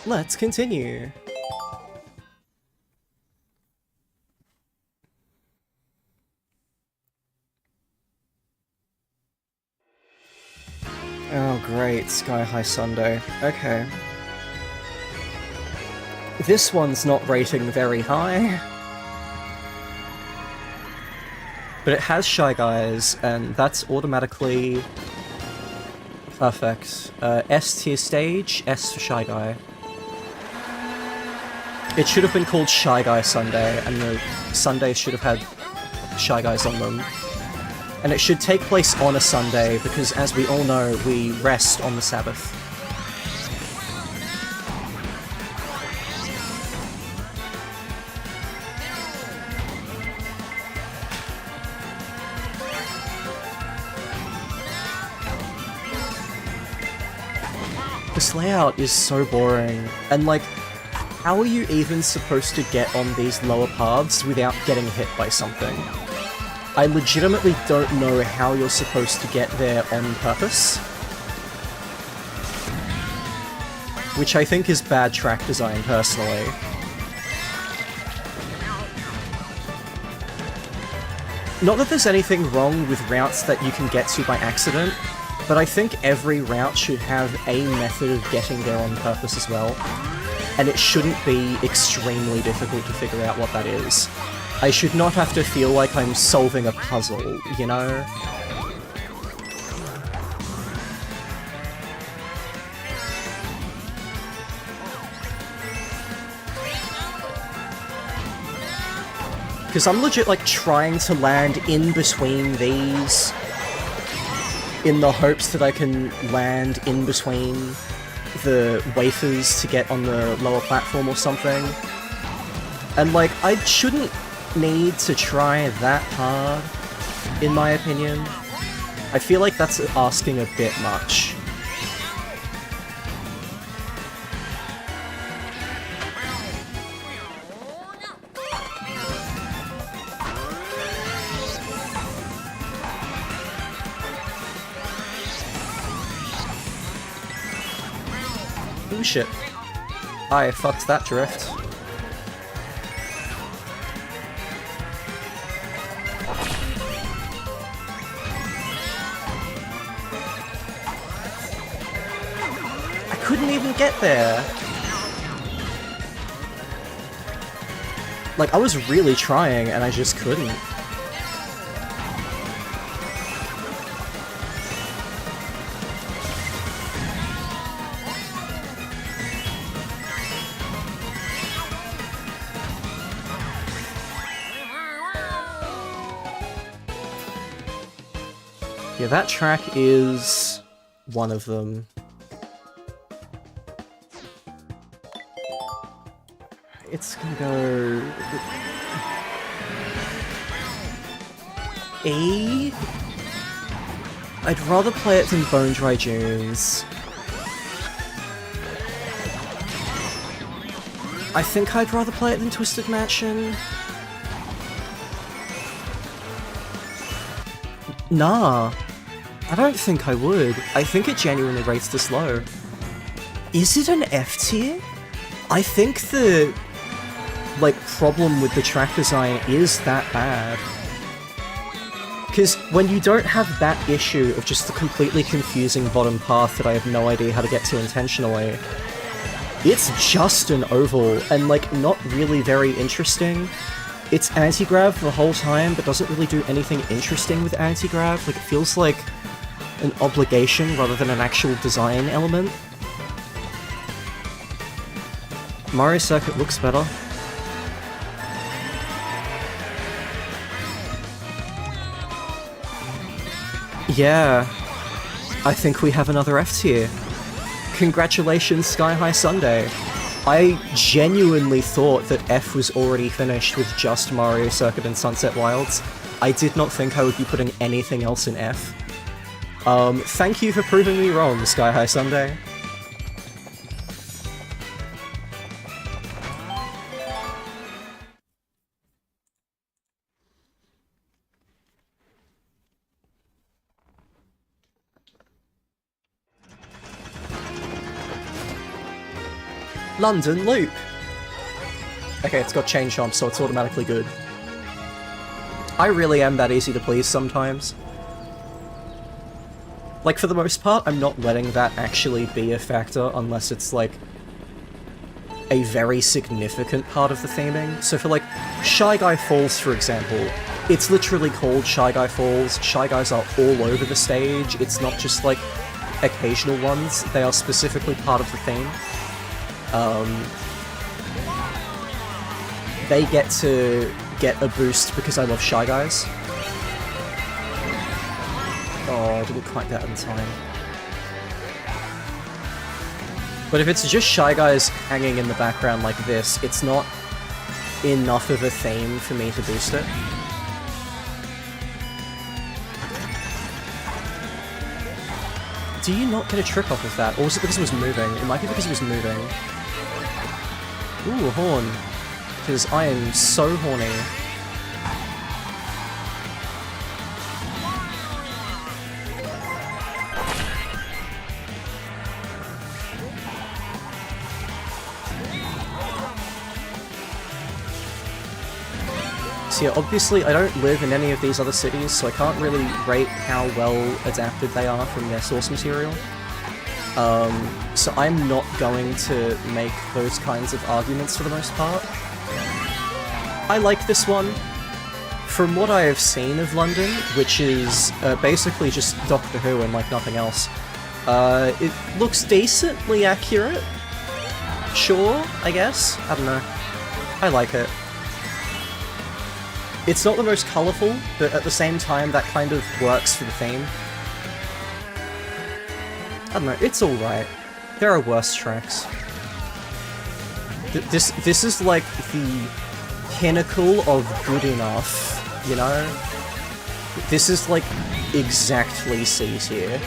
Let's continue. Oh great, Sky High Sunday. Okay. This one's not rating very high. But it has Shy Guys, and that's automatically perfect. S tier stage, S for Shy Guy. It should have been called Shy Guy Sunday, and the Sundays should have had Shy Guys on them. And it should take place on a Sunday, because as we all know, we rest on the Sabbath. This layout is so boring, and like, how are you even supposed to get on these lower paths without getting hit by something? I legitimately don't know how you're supposed to get there on purpose. Which I think is bad track design, personally. Not that there's anything wrong with routes that you can get to by accident, but I think every route should have a method of getting there on purpose as well. And it shouldn't be extremely difficult to figure out what that is. I should not have to feel like I'm solving a puzzle, you know? Because I'm legit like trying to land in between these in the hopes that I can land in between the wafers to get on the lower platform or something. And like, I shouldn't need to try that hard, in my opinion. I feel like that's asking a bit much. Oh shit. I fucked that drift. Couldn't even get there. Like, I was really trying and I just couldn't. Yeah, that track is one of them. It's gonna go... E? I'd rather play it than Bone Dry Dunes. I think I'd rather play it than Twisted Mansion. Nah, I don't think I would. I think it genuinely rates this low. Is it an F tier? I think the, like, problem with the track design is that bad. Because when you don't have that issue of just the completely confusing bottom path that I have no idea how to get to intentionally, it's just an oval, and, like, not really very interesting. It's anti-grav the whole time, but doesn't really do anything interesting with anti-grav. Like, it feels like an obligation rather than an actual design element. Mario Circuit looks better. Yeah, I think we have another F tier. Congratulations, Sky High Sunday. I genuinely thought that F was already finished with just Mario Circuit and Sunset Wilds. I did not think I would be putting anything else in F. Thank you for proving me wrong, Sky High Sunday. London Loop. Okay, it's got chain jump, so it's automatically good. I really am that easy to please sometimes. Like, for the most part, I'm not letting that actually be a factor unless it's, like, a very significant part of the theming. So for, like, Shy Guy Falls, for example, it's literally called Shy Guy Falls. Shy Guys are all over the stage. It's not just, like, occasional ones. They are specifically part of the theme. They get to get a boost because I love Shy Guys. Oh, I didn't quite get that in time. But if it's just Shy Guys hanging in the background like this, it's not enough of a theme for me to boost it. Do you not get a trick off of that? Or was it because it was moving? It might be because it was moving. Ooh, a horn. Because I am so horny. So yeah, obviously I don't live in any of these other cities, so I can't really rate how well adapted they are from their source material. So I'm not going to make those kinds of arguments for the most part. I like this one. From what I have seen of London, which is basically just Doctor Who and like nothing else, it looks decently accurate. Sure, I guess? I don't know. I like it. It's not the most colourful, but at the same time that kind of works for the theme. I don't know, it's alright. There are worse tracks. This is like the pinnacle of good enough, you know? This is like exactly C tier.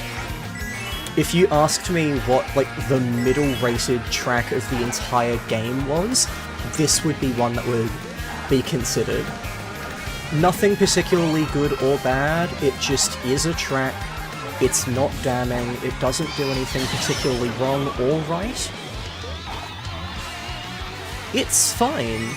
If you asked me what like the middle-rated track of the entire game was, this would be one that would be considered. Nothing particularly good or bad, it just is a track. It's not damning, it doesn't do anything particularly wrong or right. It's fine.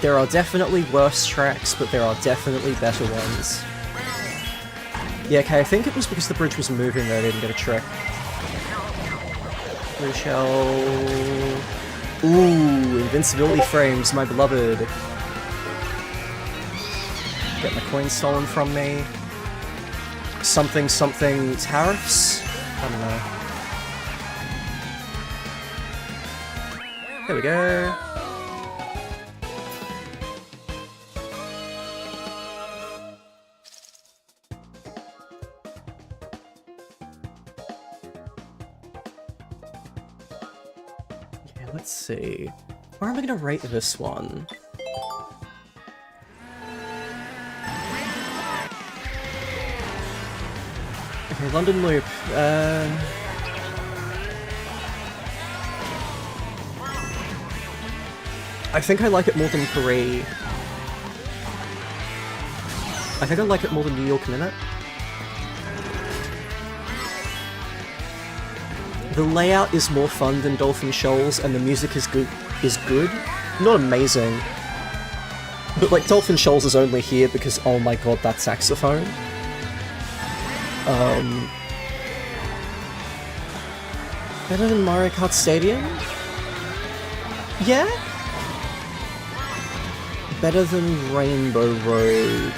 There are definitely worse tracks, but there are definitely better ones. Yeah, okay, I think it was because the bridge was moving that I didn't get a trick. Blue shell... Ooh, invincibility frames, my beloved. Get my coin stolen from me. Something something tariffs? I don't know. There we go. let's see. Where am I gonna rate this one? Okay, London Loop. I think I like it more than Paris. I think I like it more than New York Minute. The layout is more fun than Dolphin Shoals, and the music is good. Not amazing. But like, Dolphin Shoals is only here because, oh my god, that saxophone. Better than Mario Kart Stadium? Yeah? Better than Rainbow Road?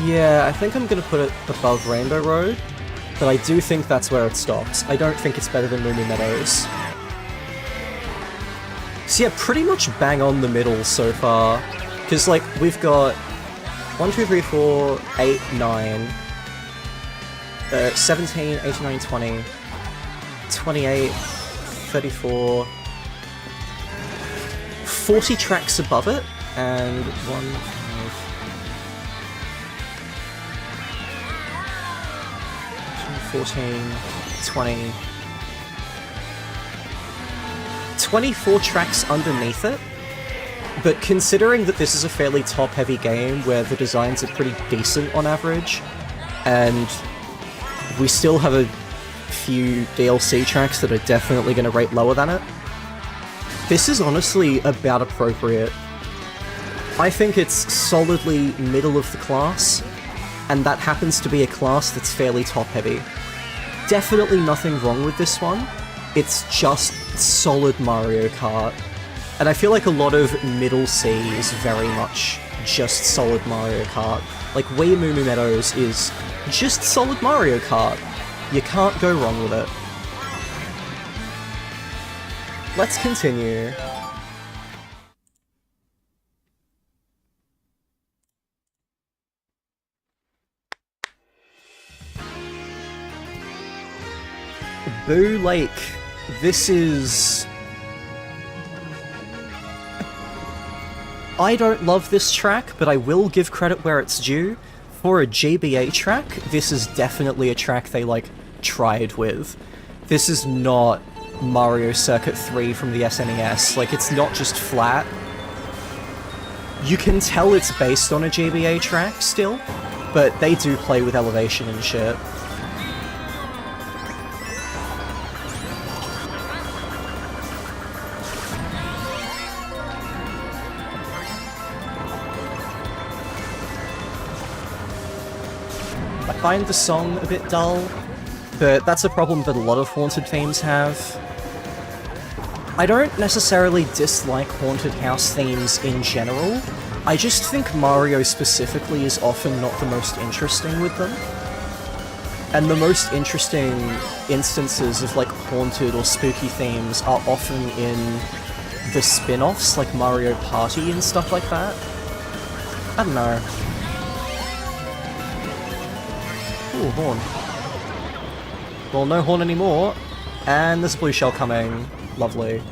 Yeah, I think I'm gonna put it above Rainbow Road, but I do think that's where it stops. I don't think it's better than Moo Moo Meadows. So yeah, pretty much bang on the middle so far. Because, like, we've got 1, 2, 3, 4, 8, 9, 17, 18, 19, 20, 28, 34, 40 tracks above it, and 1, 5, 14, 20, 24 tracks underneath it. But considering that this is a fairly top-heavy game where the designs are pretty decent on average, and we still have a few DLC tracks that are definitely going to rate lower than it, this is honestly about appropriate. I think it's solidly middle of the class, and that happens to be a class that's fairly top-heavy. Definitely nothing wrong with this one, it's just solid Mario Kart. And I feel like a lot of middle C is very much just solid Mario Kart. Like, Wii Moo Moo Meadows is just solid Mario Kart. You can't go wrong with it. Let's continue. Boo Lake. This is... I don't love this track, but I will give credit where it's due. For a GBA track, this is definitely a track they, like, tried with. This is not Mario Circuit 3 from the SNES. Like, it's not just flat. You can tell it's based on a GBA track still, but they do play with elevation and shit. I find the song a bit dull, but that's a problem that a lot of Haunted themes have. I don't necessarily dislike Haunted House themes in general, I just think Mario specifically is often not the most interesting with them. And the most interesting instances of like haunted or spooky themes are often in the spin-offs, like Mario Party and stuff like that. I don't know. Ooh, horn. Well, no horn anymore. And there's a blue shell coming. Lovely.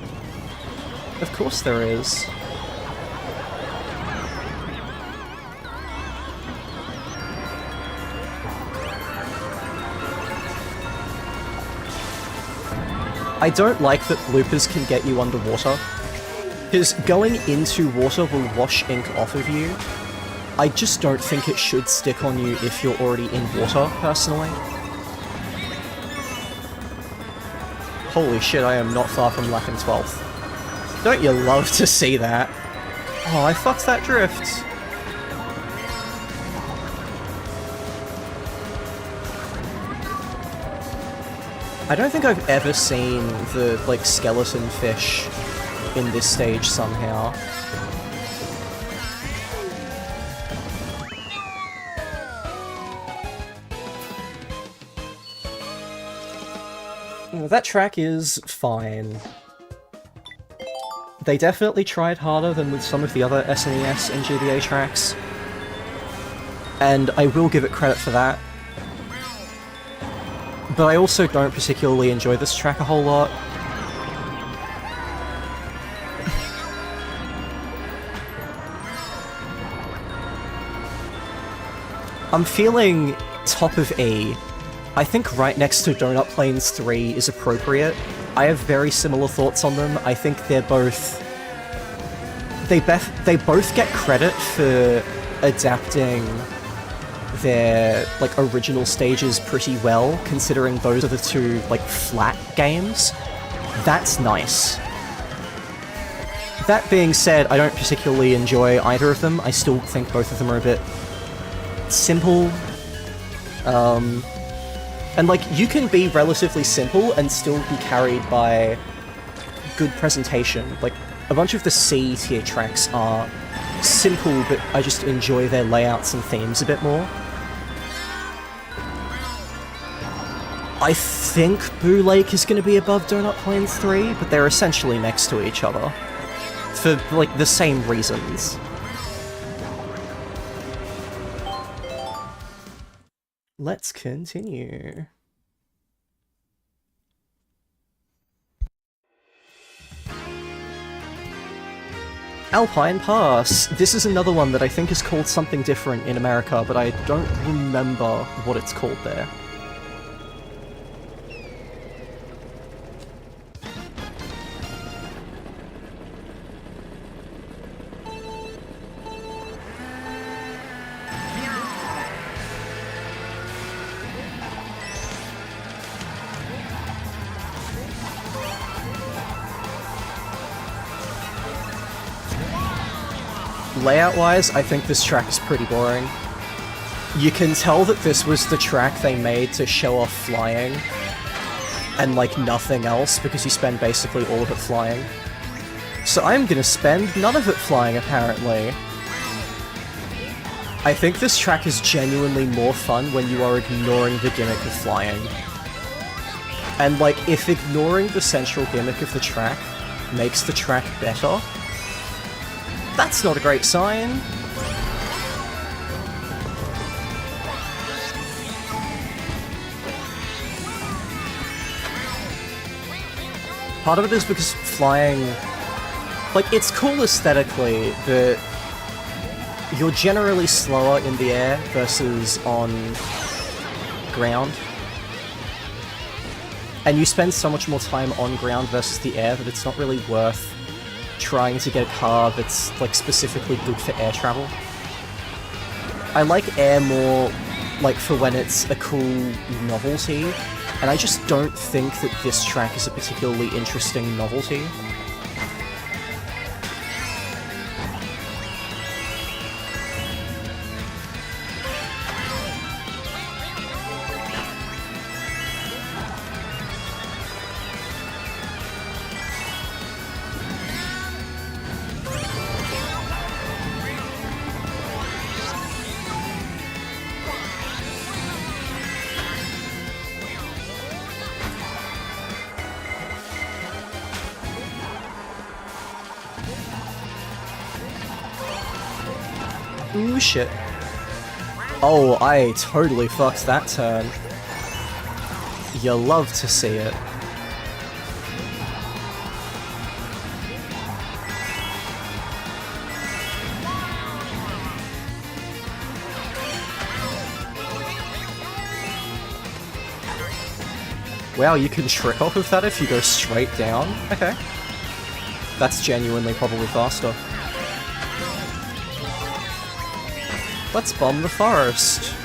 Of course there is. I don't like that bloopers can get you underwater, because going into water will wash ink off of you. I just don't think it should stick on you if you're already in water, personally. Holy shit, I am not far from Lack and 12th. Don't you love to see that? Oh, I fucked that drift. I don't think I've ever seen the, like, skeleton fish in this stage somehow. That track is fine. They definitely tried harder than with some of the other SNES and GBA tracks, and I will give it credit for that. But I also don't particularly enjoy this track a whole lot. I'm feeling top of E. I think right next to Donut Plains 3 is appropriate. I have very similar thoughts on them. I think they're both... They both get credit for adapting their, like, original stages pretty well, considering those are the two, like, flat games. That's nice. That being said, I don't particularly enjoy either of them. I still think both of them are a bit simple. And, like, you can be relatively simple and still be carried by good presentation. Like, a bunch of the C tier tracks are simple, but I just enjoy their layouts and themes a bit more. I think Boo Lake is going to be above Donut Plains 3, but they're essentially next to each other. For, like, the same reasons. Let's continue. Alpine Pass. This is another one that I think is called something different in America, but I don't remember what it's called there. Layout-wise, I think this track is pretty boring. You can tell that this was the track they made to show off flying, and like nothing else, because you spend basically all of it flying. So I'm gonna spend none of it flying, apparently. I think this track is genuinely more fun when you are ignoring the gimmick of flying. And like, if ignoring the central gimmick of the track makes the track better, that's not a great sign. Part of it is because flying... Like, it's cool aesthetically, but you're generally slower in the air versus on ground. And you spend so much more time on ground versus the air that it's not really worth trying to get a car that's, like, specifically good for air travel. I like air more, like, for when it's a cool novelty, and I just don't think that this track is a particularly interesting novelty. Ooh, shit. Oh, I totally fucked that turn. You love to see it. Wow, you can trick off of that if you go straight down? Okay. That's genuinely probably faster. Let's bomb the forest.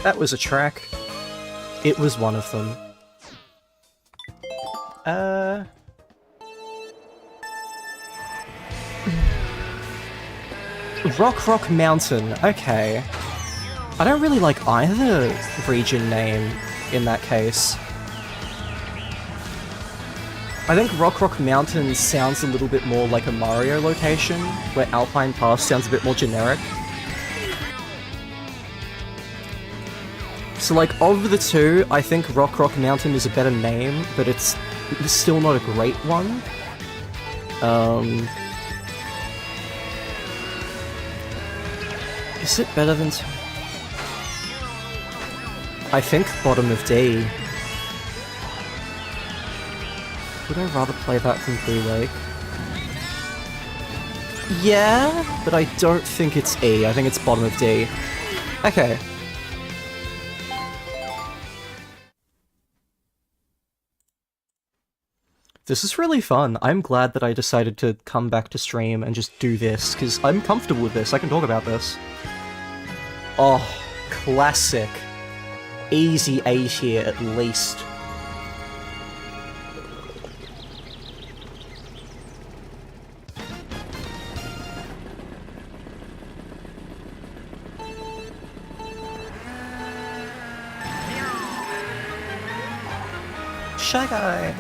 That was a track. It was one of them. Rock Mountain, okay. I don't really like either region name in that case. I think Rock Rock Mountain sounds a little bit more like a Mario location, where Alpine Pass sounds a bit more generic. So like, of the two, I think Rock Rock Mountain is a better name, but it's still not a great one. Is it better than... I think bottom of D. Would I rather play that than Blue Lake? Yeah, but I don't think it's E. I think it's bottom of D. Okay. This is really fun. I'm glad that I decided to come back to stream and just do this, because I'm comfortable with this. I can talk about this. Oh, classic. Easy A tier, at least. Shy Guy!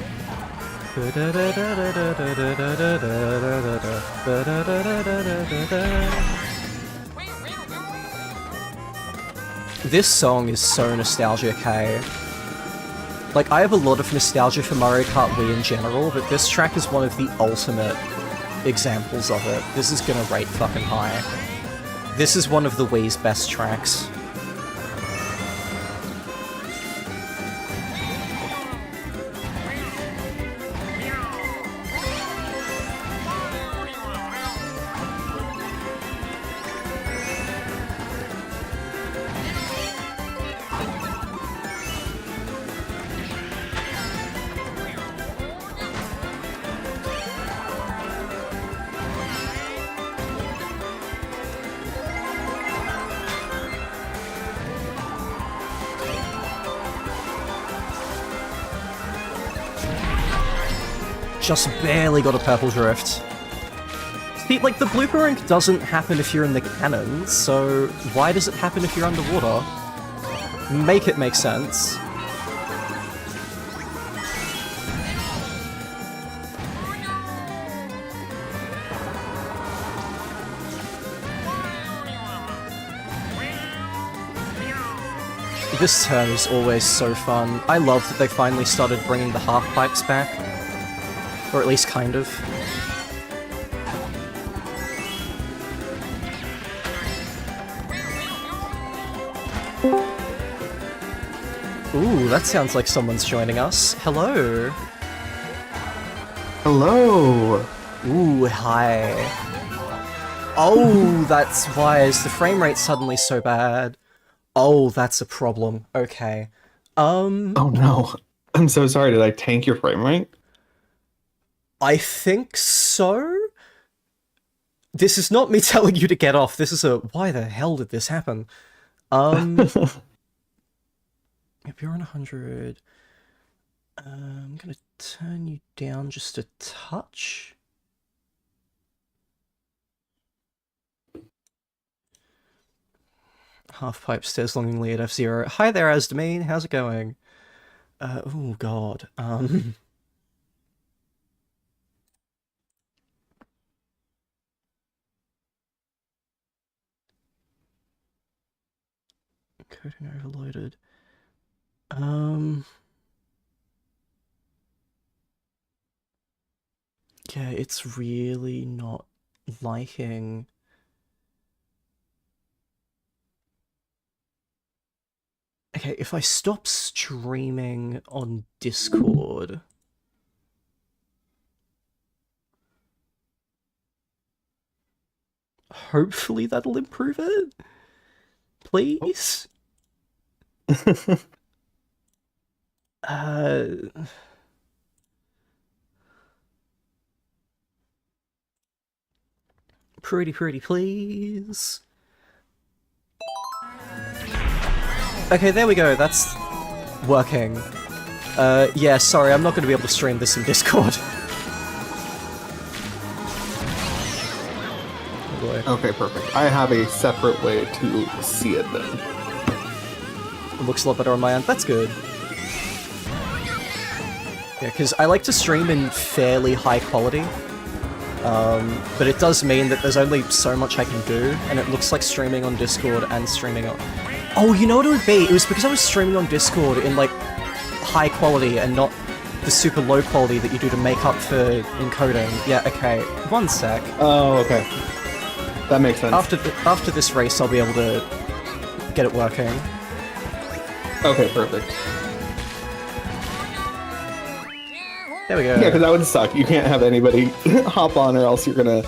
This song is so nostalgic, hey? Like, I have a lot of nostalgia for Mario Kart Wii in general, but this track is one of the ultimate examples of it. This is gonna rate fucking high. This is one of the Wii's best tracks. Just barely got a purple drift. See, like, the blooper ink doesn't happen if you're in the cannon, so why does it happen if you're underwater? Make it make sense. This turn is always so fun. I love that they finally started bringing the half pipes back. Or at least kind of. Ooh, that sounds like someone's joining us. Hello. Hello. Ooh, hi. Oh, that's why is the frame rate suddenly so bad? Oh, that's a problem. Okay. Oh no. I'm so sorry. Did I tank your frame rate? I think so? This is not me telling you to get off, this is a why the hell did this happen? If you're on 100... I'm gonna turn you down just a touch. Half-pipe stares longingly at F-Zero. Hi there, Asdamine, how's it going? Oh god, Coding overloaded. Yeah, it's really not liking... Okay, if I stop streaming on Discord... Hopefully that'll improve it? Please? Pretty please. Okay, there we go, that's working. Yeah, sorry, I'm not gonna be able to stream this in Discord. Oh boy. Okay, perfect. I have a separate way to see it then. It looks a lot better on my end, that's good. Yeah, because I like to stream in fairly high quality, but it does mean that there's only so much I can do, and it looks like streaming on Discord and streaming on... Oh, you know what it would be? It was because I was streaming on Discord in, like, high quality and not the super low quality that you do to make up for encoding. Yeah, okay. One sec. Oh, okay. That makes sense. After this race, I'll be able to get it working. Okay, perfect. There we go. Yeah, because that would suck. You can't have anybody hop on or else you're gonna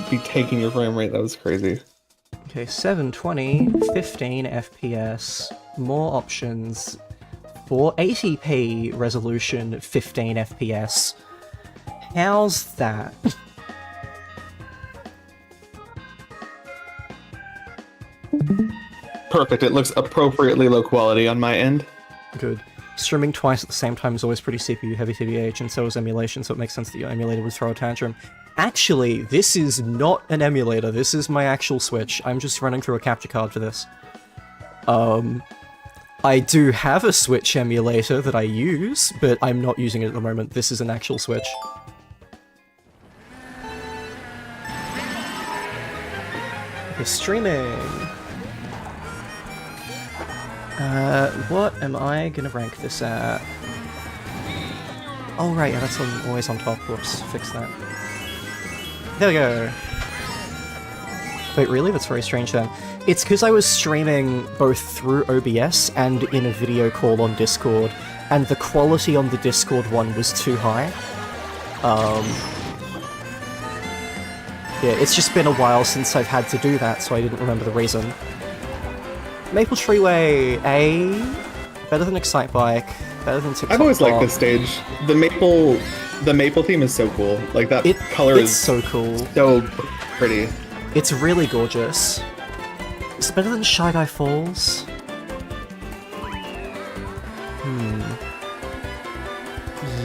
be taking your frame rate. That was crazy. Okay, 720, 15 FPS, more options, 480p resolution, 15 FPS. How's that? Perfect. It looks appropriately low quality on my end. Good. Streaming twice at the same time is always pretty CPU heavy TBH, and so is emulation, so it makes sense that your emulator would throw a tantrum. Actually, this is not an emulator, this is my actual Switch. I'm just running through a capture card for this. I do have a Switch emulator that I use, but I'm not using it at the moment. This is an actual Switch. Okay, streaming. What am I gonna rank this at? Oh right, yeah, that's always on top. Whoops, fix that. There we go. Wait, really? That's very strange then. It's because I was streaming both through OBS and in a video call on Discord, and the quality on the Discord one was too high. Yeah, it's just been a while since I've had to do that, so I didn't remember the reason. Maple Treeway A, better than Excitebike, better than TikTok. I've always liked this stage. The maple theme is so cool. Like that color is so cool, so pretty. It's really gorgeous. It's better than Shy Guy Falls.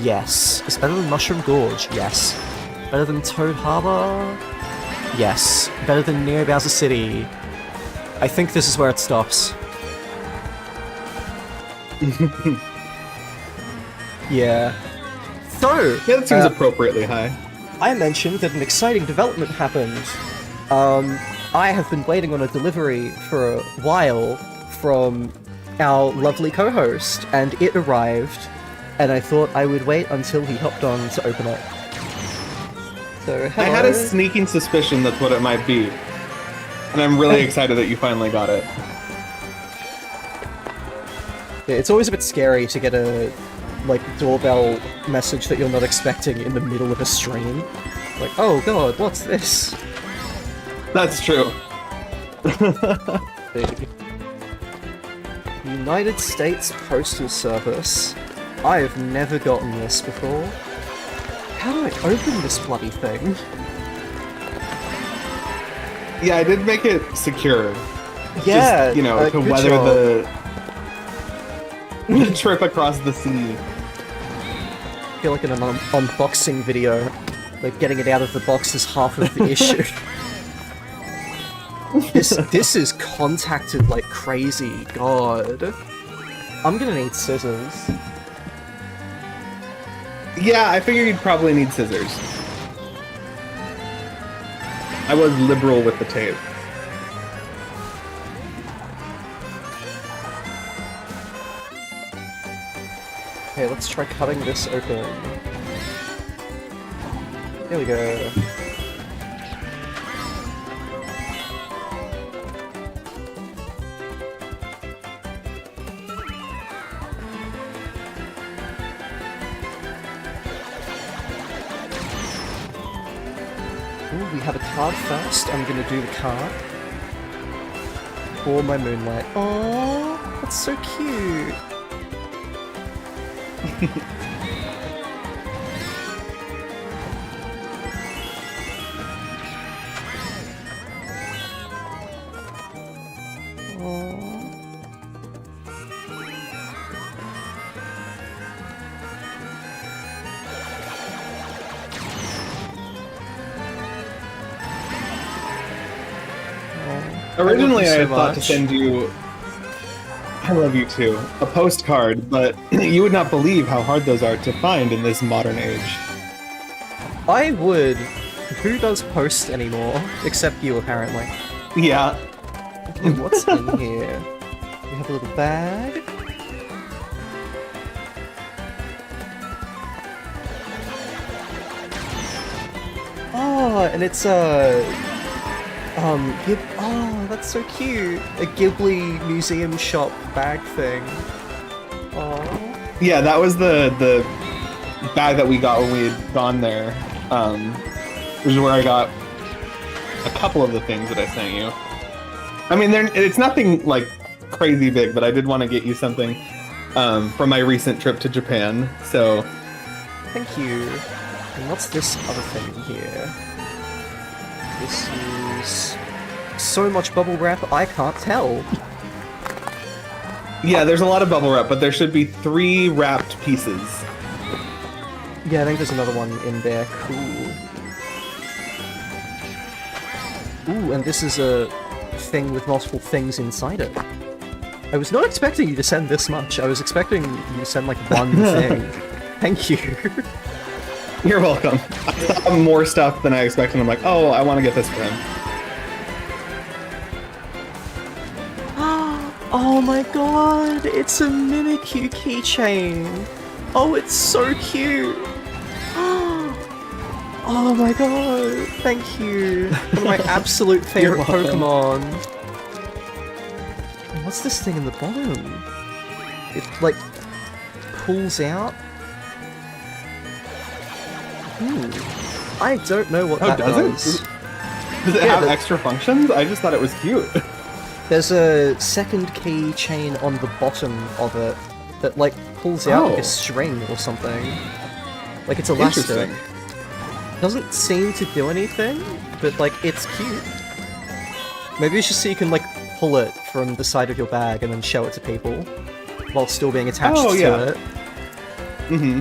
Yes. It's better than Mushroom Gorge. Yes. Better than Toad Harbor. Yes. Better than Neo Bowser City. I think this is where it stops. Yeah. So, yeah, that seems appropriately high. I mentioned that an exciting development happened. I have been waiting on a delivery for a while from our lovely co-host, and it arrived, and I thought I would wait until he hopped on to open it. So, hello. I had a sneaking suspicion that's what it might be. And I'm really excited that you finally got it. Yeah, it's always a bit scary to get a, like, doorbell message that you're not expecting in the middle of a stream. Like, oh god, what's this? That's true. United States Postal Service. I have never gotten this before. How do I open this bloody thing? Yeah, I did make it secure. Yeah, just, you know, to weather the trip across the sea. I feel like in an unboxing video, like getting it out of the box is half of the issue. This is contacted like crazy. God, I'm gonna need scissors. Yeah, I figured you'd probably need scissors. I was liberal with the tape. Okay, let's try cutting this open. There we go. Ooh, we have a card first. I'm gonna do the card. For my Moonlight. Oh, that's so cute. Originally, I had thought to send you I love you too. A postcard, but you would not believe how hard those are to find in this modern age. I would. Who does post anymore? Except you, apparently. Yeah. Okay, what's in here? We have a little bag. Oh, and it's oh, that's so cute. A Ghibli museum shop bag thing. Oh. Yeah, that was the bag that we got when we had gone there. Which is where I got a couple of the things that I sent you. I mean, it's nothing like crazy big, but I did want to get you something from my recent trip to Japan. So, Thank you. And what's this other thing here? This is so much bubble wrap, I can't tell. yeah, there's a lot of bubble wrap, but there should be 3 wrapped pieces. Yeah, I think there's another one in there. Cool. Ooh, and this is a thing with multiple things inside it. I was not expecting you to send this much. I was expecting you to send like one thing. Thank you. You're welcome. I saw more stuff than I expected. I'm like, oh, I want to get this for him. Oh my god, it's a Mimikyu keychain. Oh, it's so cute. Oh my god, thank you. One of my absolute favorite welcome. Pokemon. And what's this thing in the bottom? It like pulls out. I don't know what that does it? does. Does it have extra functions? I just thought it was cute. There's a second keychain on the bottom of it that like pulls out like a string or something. Like it's elastic. Interesting. Doesn't seem to do anything, but like it's cute. Maybe it's just so you can like pull it from the side of your bag and then show it to people while still being attached to it. Mm-hmm.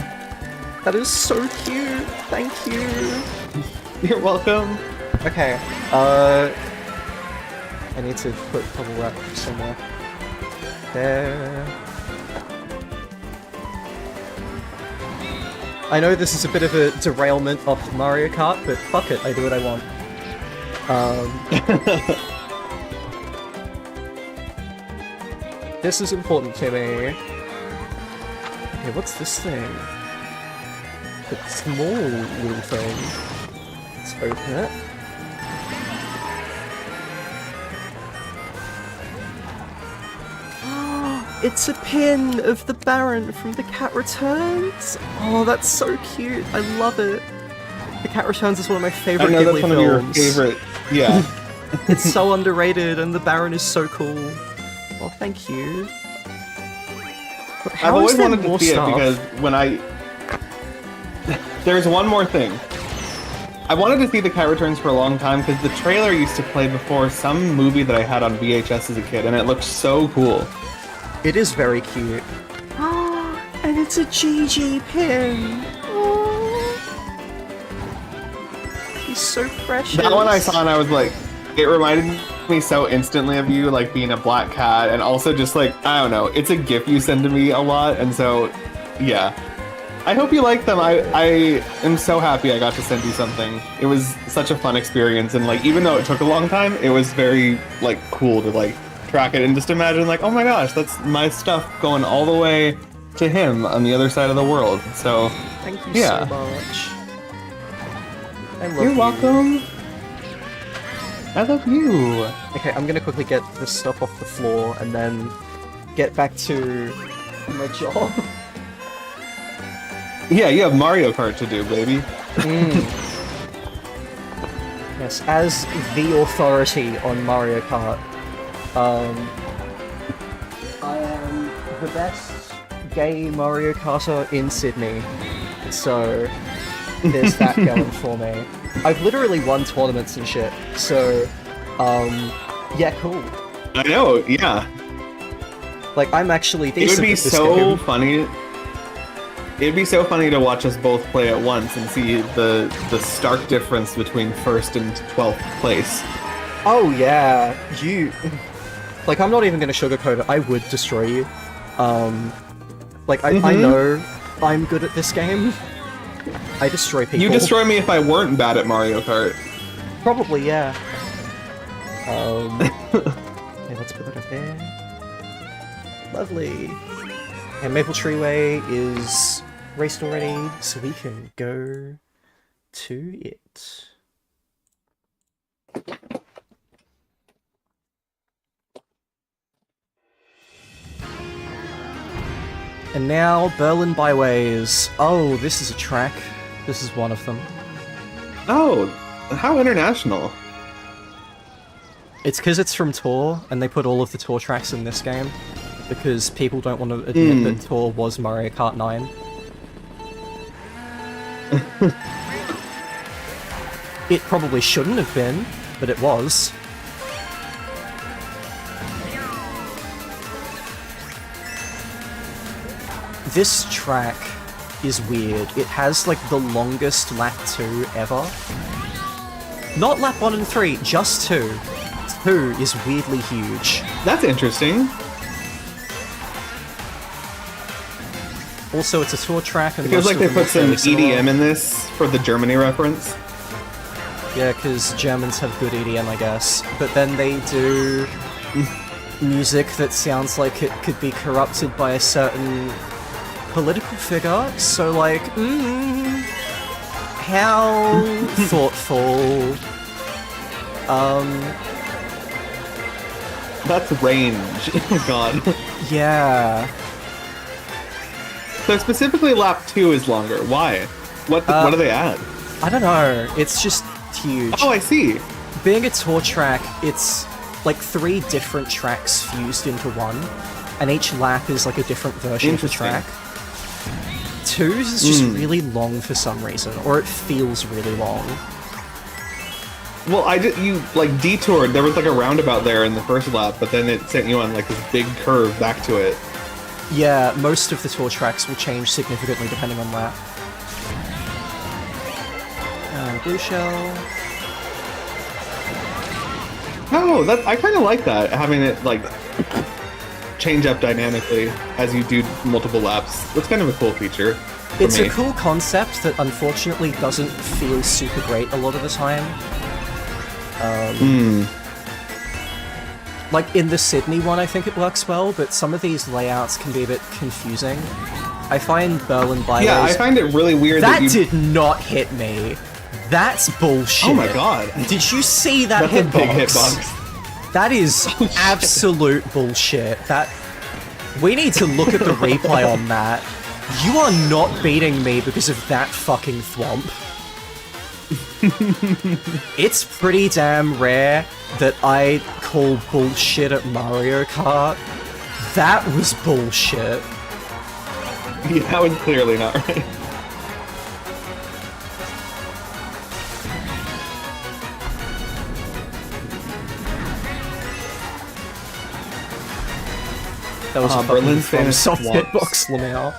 That is so cute. Thank you. You're welcome. Okay. I need to put bubble wrap somewhere. There. I know this is a bit of a derailment off Mario Kart, but fuck it, I do what I want. This is important to me. Okay, what's this thing? The small little thing. Let's open it. It's a pin of the Baron from The Cat Returns. Oh, that's so cute. I love it. The Cat Returns is one of my favorite I know Ghibli that's one films. of your favorite. Yeah. It's so underrated, and the Baron is so cool. Well, thank you. But I've how always is there wanted to more see stuff? it because when there's one more thing. I wanted to see The Cat Returns for a long time because the trailer used to play before some movie that I had on VHS as a kid, and it looked so cool. It is very cute. And it's a GG pin. Oh. He's so precious. That one I saw and I was like, it reminded me so instantly of you, like being a black cat, and also just like, I don't know, it's a GIF you send to me a lot, and so, yeah. I hope you like them. I am so happy I got to send you something. It was such a fun experience, and like, even though it took a long time, it was very, like, cool to like, track it and just imagine like, oh my gosh, that's my stuff going all the way to him on the other side of the world. So thank you yeah. so much. I love You're welcome. I love you. Okay, I'm gonna quickly get this stuff off the floor and then get back to my job. Yeah, you have Mario Kart to do, baby. Yes, as the authority on Mario Kart, I am the best gay Mario Karter in Sydney, so there's that going for me. I've literally won tournaments and shit, so, yeah, cool. I know, yeah. Like, I'm actually It decent would be at this so game. funny. It'd be so funny to watch us both play at once and see the stark difference between first and 12th place. Oh yeah, Like, I'm not even gonna sugarcoat it, I would destroy you. Like, I know I'm good at this game. I destroy people. You destroy me if I weren't bad at Mario Kart. Probably, yeah. Okay, let's put that up there. Lovely. And Maple Tree Way is raced already, so we can go to it. And now, Berlin Byways. Oh, this is a track. This is one of them. Oh, how international. It's because it's from Tour, and they put all of the Tour tracks in this game, because people don't want to admit that Tour was Mario Kart 9. It probably shouldn't have been, but it was. This track is weird. It has, like, the longest lap 2 ever. Not lap 1 and 3, just 2. 2 is weirdly huge. That's interesting. Also, it's a Tour track, and It feels most like they of them put are some fairly similar. EDM in this for the Germany reference. Yeah, because Germans have good EDM, I guess. But then they do music that sounds like it could be corrupted by a certain political figure, so like, how thoughtful. That's range. Oh god. Yeah. So specifically lap 2 is longer. Why? What do they add? I don't know, it's just huge. Oh, I see. Being a Tour track, it's like 3 different tracks fused into one, and each lap is like a different version of the track. 2's is just really long for some reason, or it feels really long. Well, you like detoured. There was like a roundabout there in the first lap, but then it sent you on like this big curve back to it. Yeah, most of the Tour tracks will change significantly depending on lap. Blue shell. Oh, I kind of like that, having it like change up dynamically as you do multiple laps. That's kind of a cool feature. It's a cool concept that unfortunately doesn't feel super great a lot of the time. Like in the Sydney one, I think it works well, but some of these layouts can be a bit confusing. I find Berlin Byways... Yeah, I find it really weird that you... did not hit me. That's bullshit. Oh my god. Did you see that That's hitbox? a big hitbox. That is absolute bullshit. We need to look at the replay on that. You are not beating me because of that fucking thwomp. It's pretty damn rare that I call bullshit at Mario Kart. That was bullshit. Yeah, that was clearly not right. That was a Berlin's famous soft swamps. hitbox, Lamau.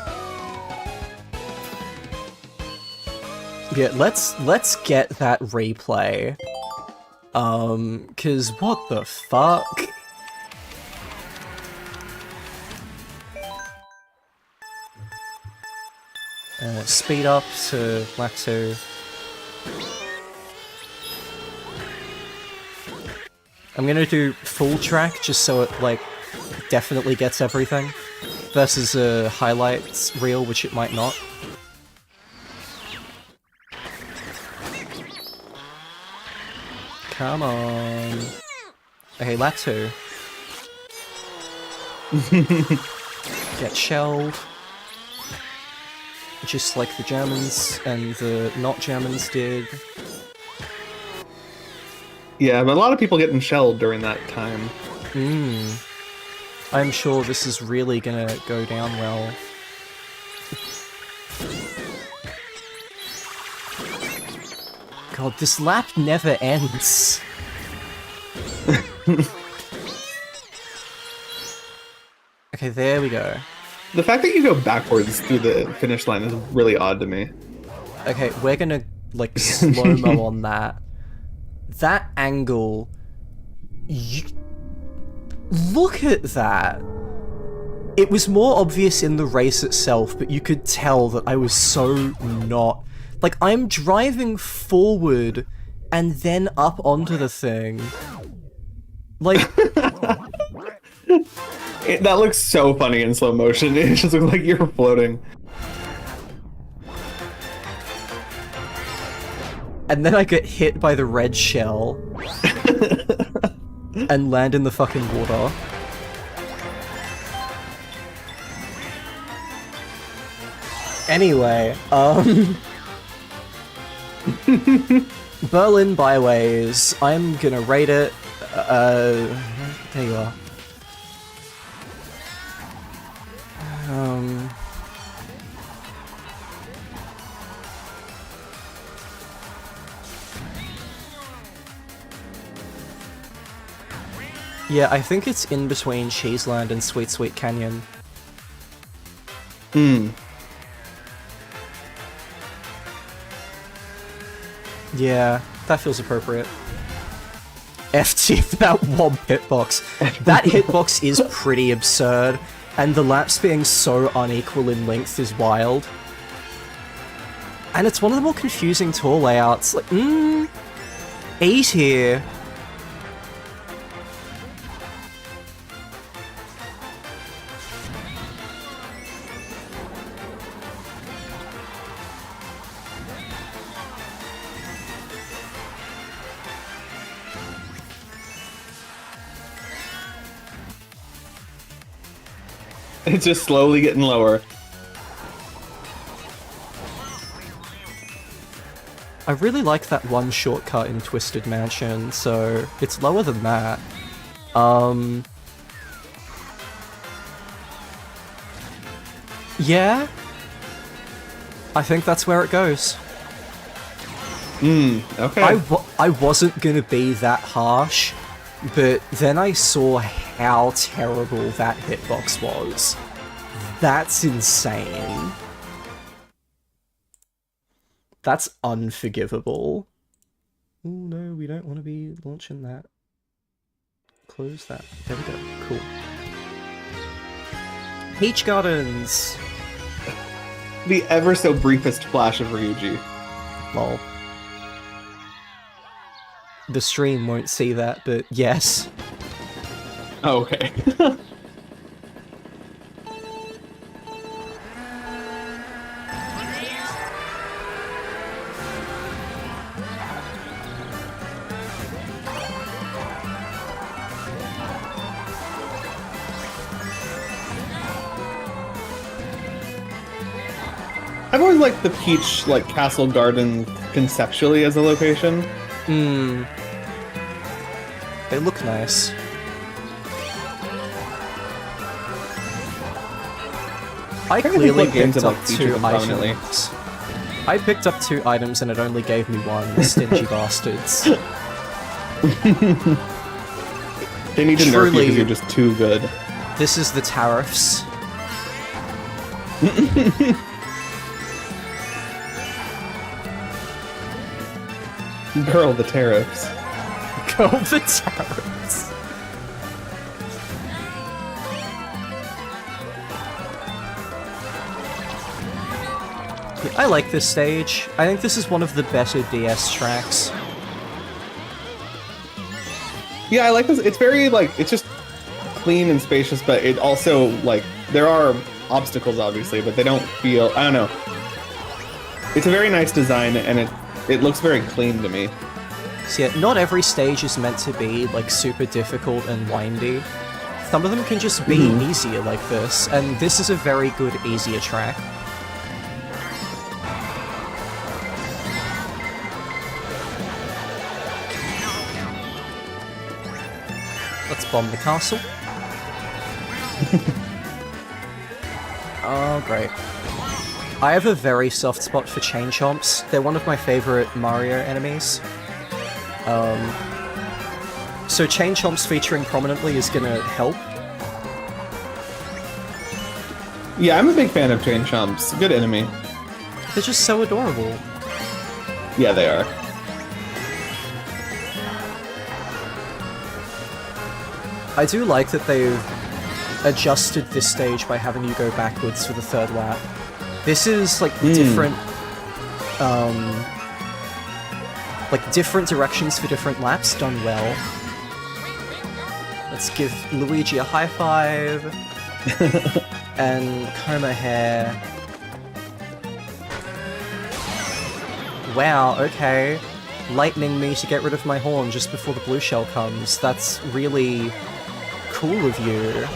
Yeah, let's get that replay. Cause what the fuck? Speed up to lap 2. I'm gonna do full track just so it, like, definitely gets everything, versus a highlights reel, which it might not. Come on. Okay, lap 2. Get shelled. Just like the Germans and the not Germans did. Yeah, but a lot of people getting shelled during that time. I'm sure this is really gonna go down well. God, this lap never ends. Okay, there we go. The fact that you go backwards through the finish line is really odd to me. Okay, we're gonna, like, slow-mo on that. That angle... Look at that! It was more obvious in the race itself, but you could tell that I was so not... Like, I'm driving forward and then up onto the thing. Like... That looks so funny in slow motion. It just looks like you're floating. And then I get hit by the red shell. And land in the fucking water. Anyway, Berlin Byways. I'm gonna rate it, there you are. Yeah, I think it's in between Cheeseland and Sweet Sweet Canyon. Yeah, that feels appropriate. FT for that one hitbox. That hitbox is pretty absurd, and the laps being so unequal in length is wild. And it's one of the more confusing tour layouts. Like, A tier. It's just slowly getting lower. I really like that one shortcut in Twisted Mansion, so it's lower than that. Yeah. I think that's where it goes. Okay. I wasn't gonna be that harsh, but then I saw how terrible that hitbox was. That's insane. That's unforgivable. Oh no, we don't want to be launching that. Close that. There we go. Cool. Peach Gardens! The ever so briefest flash of Ryuji. Lol. The stream won't see that, but yes. Oh, okay. I've always liked the Peach, like, Castle Garden conceptually as a location. They look nice. I clearly picked up 2 items. I picked up 2 items and it only gave me 1, the stingy bastards. They need to nerf you because you're just too good. This is the tariffs. Girl, the tariffs. Girl, the tariffs. I like this stage. I think this is one of the better DS tracks. Yeah, I like this. It's very, like, it's just clean and spacious, but it also, like, there are obstacles, obviously, but they don't feel, I don't know. It's a very nice design, and it looks very clean to me. So yeah, not every stage is meant to be, like, super difficult and windy. Some of them can just be easier like this, and this is a very good, easier track. Let's bomb the castle. Oh, great. I have a very soft spot for Chain Chomps. They're one of my favorite Mario enemies. So Chain Chomps featuring prominently is gonna help. Yeah, I'm a big fan of Chain Chomps. Good enemy. They're just so adorable. Yeah, they are. I do like that they've adjusted this stage by having you go backwards for the third lap. This is like different directions for different laps done well. Let's give Luigi a high five and comb her hair. Wow, okay. Lightning me to get rid of my horn just before the blue shell comes. That's really cool of you.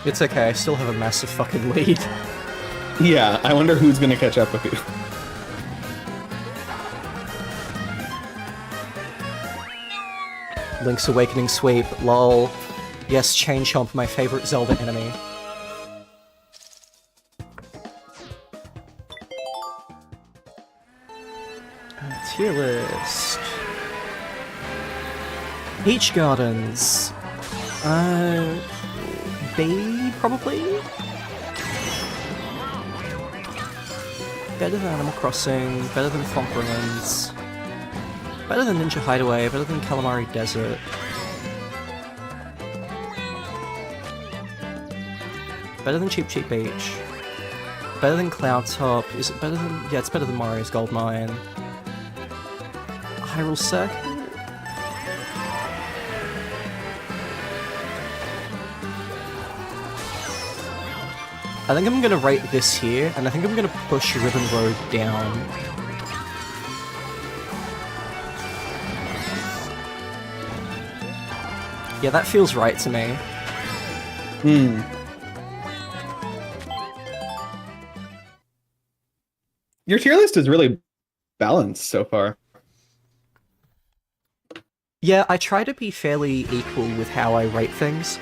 It's okay, I still have a massive fucking lead. Yeah, I wonder who's gonna catch up with you. Link's Awakening sweep, lol. Yes, Chain Chomp, my favorite Zelda enemy. Tier list. Peach Gardens. B, probably? Better than Animal Crossing, better than Thomp Ruins, better than Ninja Hideaway, better than Calamari Desert. Better than Cheap Cheap Beach. Better than Cloud Top. Is it better than... yeah, it's better than Mario's Gold Mine. Hyrule Circuit? I think I'm gonna rate this here, and I think I'm gonna push Ribbon Road down. Yeah, that feels right to me. Your tier list is really balanced so far. Yeah, I try to be fairly equal with how I rate things.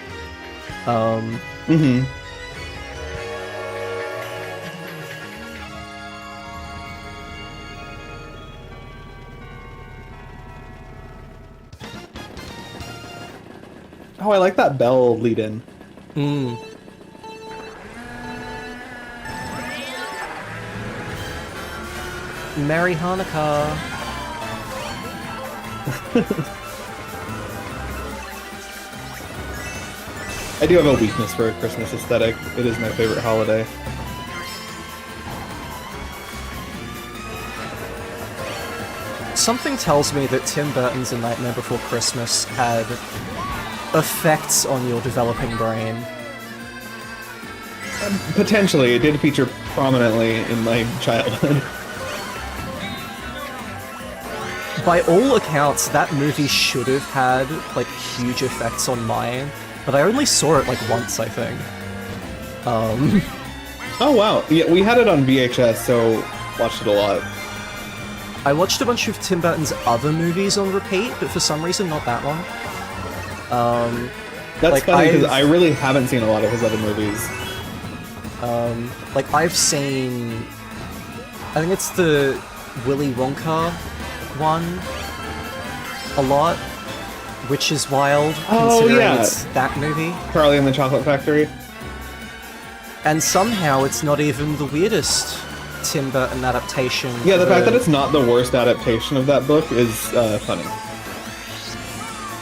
Oh, I like that bell lead-in. Merry Hanukkah! I do have a weakness for a Christmas aesthetic. It is my favorite holiday. Something tells me that Tim Burton's A Nightmare Before Christmas had effects on your developing brain. Potentially, it did feature prominently in my childhood. By all accounts, that movie should have had, like, huge effects on mine, but I only saw it, like, once, I think. Oh, wow. Yeah, we had it on VHS, so watched it a lot. I watched a bunch of Tim Burton's other movies on repeat, but for some reason not that one. That's like, funny, because I really haven't seen a lot of his other movies. Like, I've seen... I think it's the Willy Wonka one a lot, which is wild, considering it's that movie. Charlie and the Chocolate Factory. And somehow it's not even the weirdest Tim Burton adaptation. Yeah, the fact that it's not the worst adaptation of that book is funny.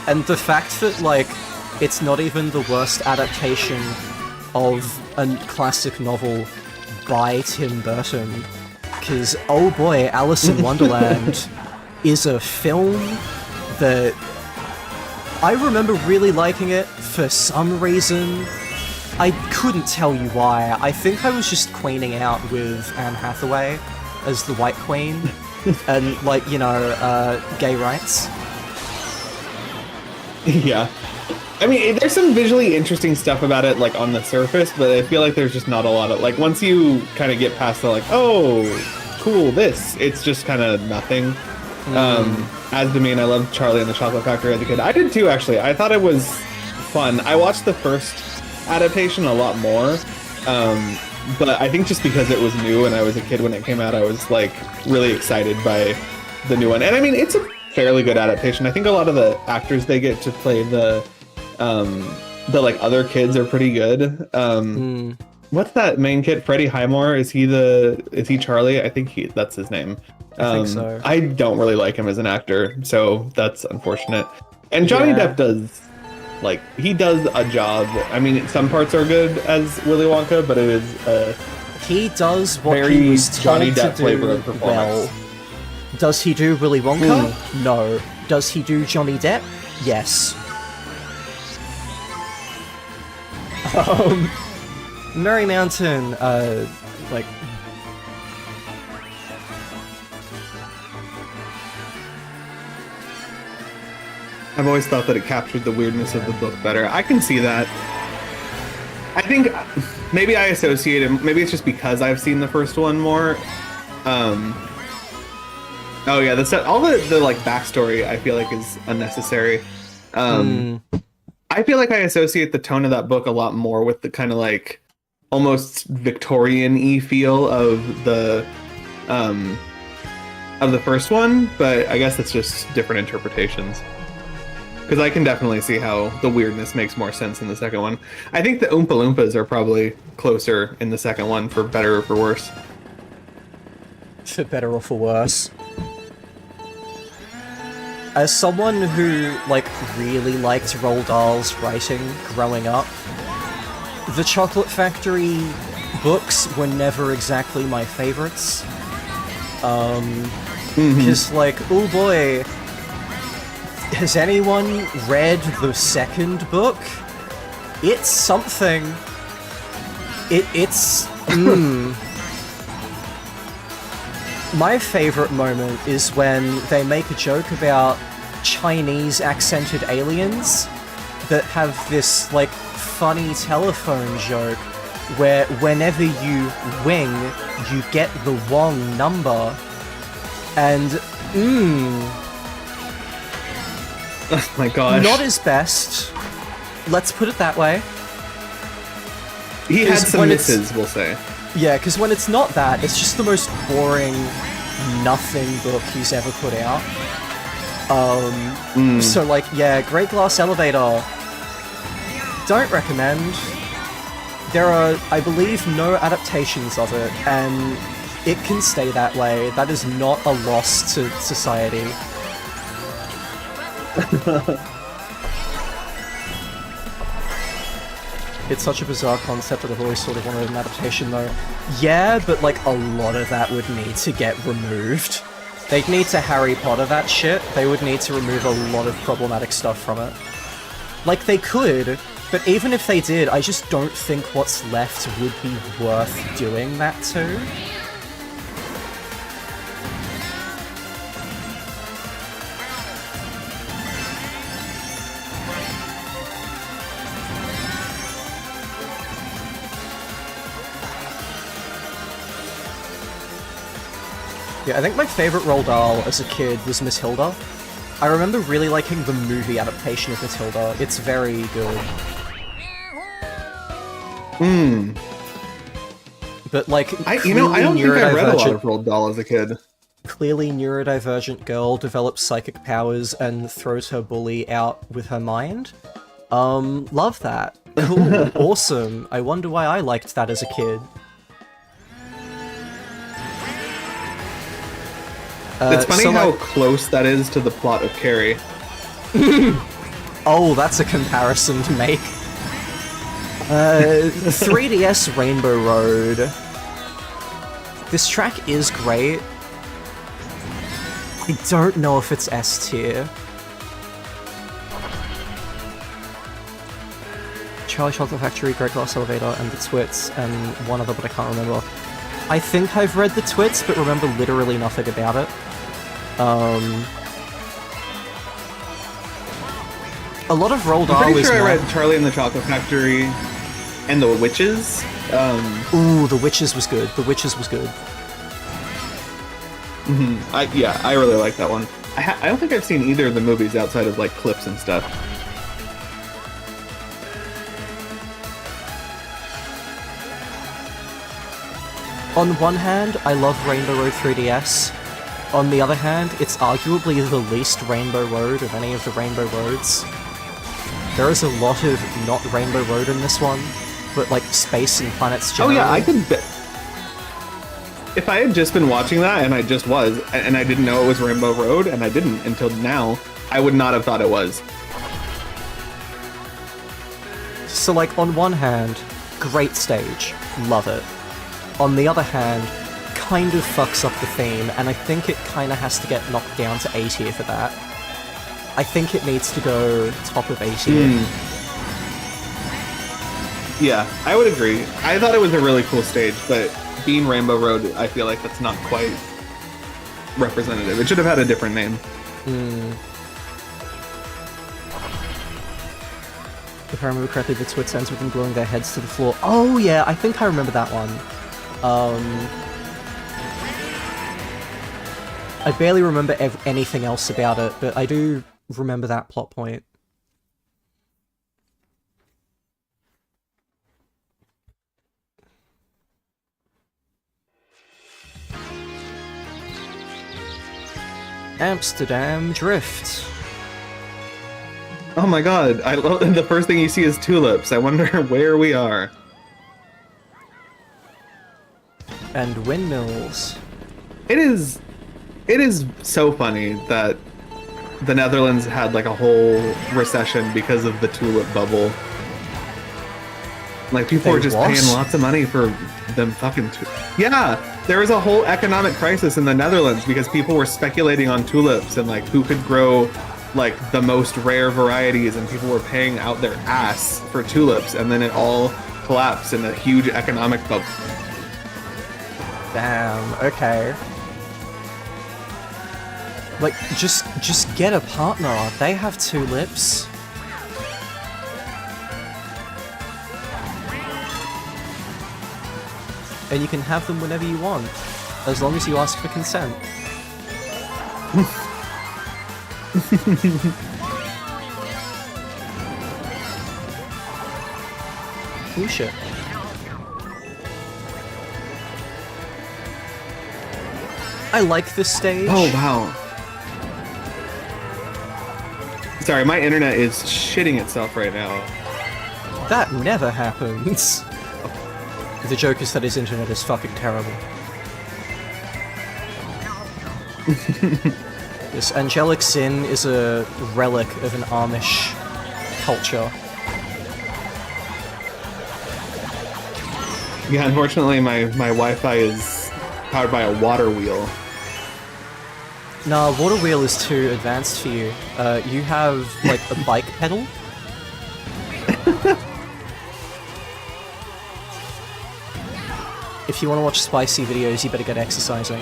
And the fact that, like, it's not even the worst adaptation of a classic novel by Tim Burton. Because, oh boy, Alice in Wonderland is a film that I remember really liking it for some reason. I couldn't tell you why. I think I was just queening out with Anne Hathaway as the White Queen. And, like, you know, gay rights. Yeah. I mean, there's some visually interesting stuff about it, like, on the surface, but I feel like there's just not a lot of, like, once you kind of get past the, like, oh, cool, it's just kind of nothing. As to me, and I loved Charlie and the Chocolate Factory as a kid. I did too, actually. I thought it was fun. I watched the first adaptation a lot more, but I think just because it was new and I was a kid when it came out, I was, like, really excited by the new one. And I mean, it's a fairly good adaptation. I think a lot of the actors they get to play the like other kids are pretty good. What's that main kid? Freddie Highmore? Is he Charlie? I think that's his name. I think so. I don't really like him as an actor, so that's unfortunate. And Johnny Yeah. Depp does, like, he does a job. I mean, some parts are good as Willy Wonka, but it is He does what very he was told Johnny to Depp flavor do of performance. well. Does he do Willy Wonka? No. Does he do Johnny Depp? Yes. Merry Mountain, like... I've always thought that it captured the weirdness of the book better. I can see that. I think maybe I associate him. Maybe it's just because I've seen the first one more. Oh yeah, all the like backstory I feel like is unnecessary. I feel like I associate the tone of that book a lot more with the kind of like almost Victorian-y feel of the first one, but I guess it's just different interpretations. Because I can definitely see how the weirdness makes more sense in the second one. I think the Oompa Loompas are probably closer in the second one, for better or for worse. For better or for worse. As someone who, like, really liked Roald Dahl's writing growing up, the Chocolate Factory books were never exactly my favorites. Because, like, oh boy, has anyone read the second book? It's something. It's... My favorite moment is when they make a joke about Chinese accented aliens that have this, like, funny telephone joke where whenever you wing, you get the Wong number. And, Oh my gosh. not his best. Let's put it that way. He had 'Cause some when it's- misses, we'll say. Yeah, because when it's not that, it's just the most boring, nothing book he's ever put out. So, like, yeah, Great Glass Elevator. Don't recommend. There are, I believe, no adaptations of it, and it can stay that way. That is not a loss to society. It's such a bizarre concept that I've always sort of wanted an adaptation, though. Yeah, but, like, a lot of that would need to get removed. They'd need to Harry Potter that shit. They would need to remove a lot of problematic stuff from it. Like, they could, but even if they did, I just don't think what's left would be worth doing that to. Yeah, I think my favorite Roald Dahl as a kid was Miss Hilda. I remember really liking the movie adaptation of Miss Hilda. It's very good. But, like, I don't think I read a lot of Roald Dahl as a kid. Clearly neurodivergent girl develops psychic powers and throws her bully out with her mind. Love that. Cool, awesome. I wonder why I liked that as a kid. It's funny so, how like, close that is to the plot of Carrie. oh, that's a comparison to make. 3DS Rainbow Road. This track is great. I don't know if it's S tier. Charlie Chocolate Factory, Great Glass Elevator, and The Twits, and one other, but I can't remember. I think I've read The Twits, but remember literally nothing about it. A lot of Roald Dahl I'm pretty is sure I not... read Charlie and the Chocolate Factory and The Witches. Ooh, The Witches was good. The Witches was good. Yeah, I really like that one. I don't think I've seen either of the movies outside of, like, clips and stuff. On one hand, I love Rainbow Road 3DS. On the other hand, it's arguably the least Rainbow Road of any of the Rainbow Roads. There is a lot of not Rainbow Road in this one, but like space and planets Oh generally. yeah, if I had just been watching that and I just was, and I didn't know it was Rainbow Road, and I didn't until now, I would not have thought it was. So, like, on one hand, great stage, love it. On the other hand, kind of fucks up the theme, and I think it kind of has to get knocked down to A tier for that. I think it needs to go top of A tier. Yeah, I would agree. I thought it was a really cool stage, but being Rainbow Road, I feel like that's not quite representative. It should have had a different name. If I remember correctly, the twits ends with them gluing their heads to the floor. Oh yeah, I think I remember that one. I barely remember anything else about it, but I do remember that plot point. Amsterdam Drift. Oh my god, I love the first thing you see is tulips. I wonder where we are. And windmills. It is so funny that the Netherlands had like a whole recession because of the tulip bubble. Like people were just paying lots of money for them fucking yeah, there was a whole economic crisis in the Netherlands because people were speculating on tulips and like who could grow like the most rare varieties, and people were paying out their ass for tulips, and then it all collapsed in a huge economic bubble. Damn, okay. Like, just get a partner. They have tulips. And you can have them whenever you want, as long as you ask for consent. Oh shit. I like this stage. Oh wow. Sorry, my internet is shitting itself right now. That never happens. The joke is that his internet is fucking terrible. This angelic sin is a relic of an Amish culture. Yeah, unfortunately my Wi-Fi is powered by a water wheel. Nah, water wheel is too advanced for you. You have, like, a bike pedal? If you want to watch spicy videos, you better get exercising.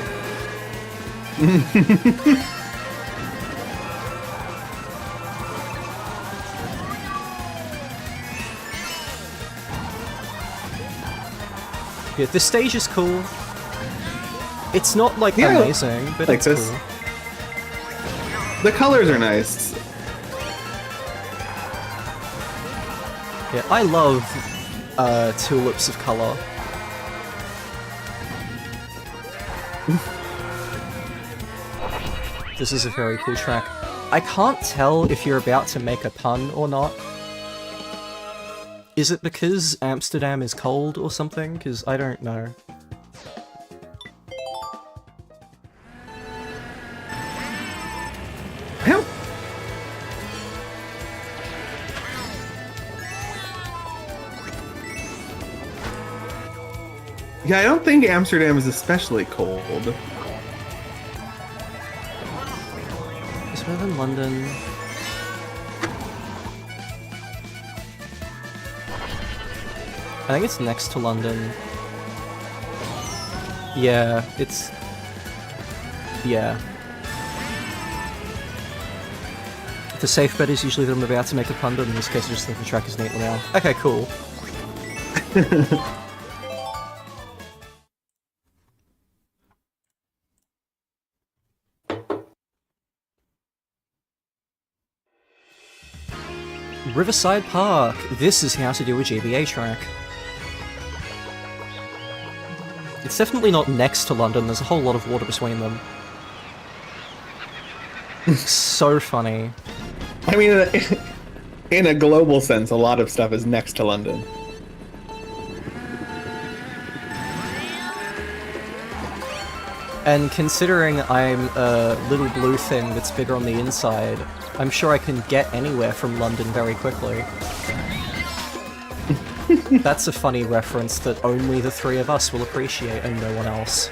Yeah, this stage is cool. It's not, like, amazing, but like it's this. cool. The colors are nice. Yeah, I love tulips of color. This is a very cool track. I can't tell if you're about to make a pun or not. Is it because Amsterdam is cold or something? Because I don't know. Yeah, I don't think Amsterdam is especially cold. It's better than London. I think it's next to London. Yeah, it's... yeah. The safe bet is usually that I'm about to make a pun, but in this case I just think the track is neatly now. Okay, cool. Riverside Park. This is how to do a GBA track. It's definitely not next to London, there's a whole lot of water between them. So funny. I mean, in a global sense, a lot of stuff is next to London. And considering I'm a little blue thing that's bigger on the inside, I'm sure I can get anywhere from London very quickly. That's a funny reference that only the three of us will appreciate and no one else.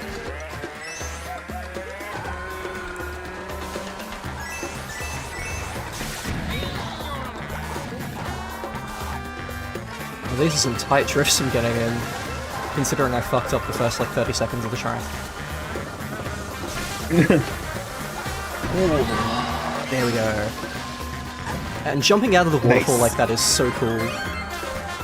Well, these are some tight drifts I'm getting in, considering I fucked up the first like 30 seconds of the track. Oh, there we go. And jumping out of the waterfall like that is so cool.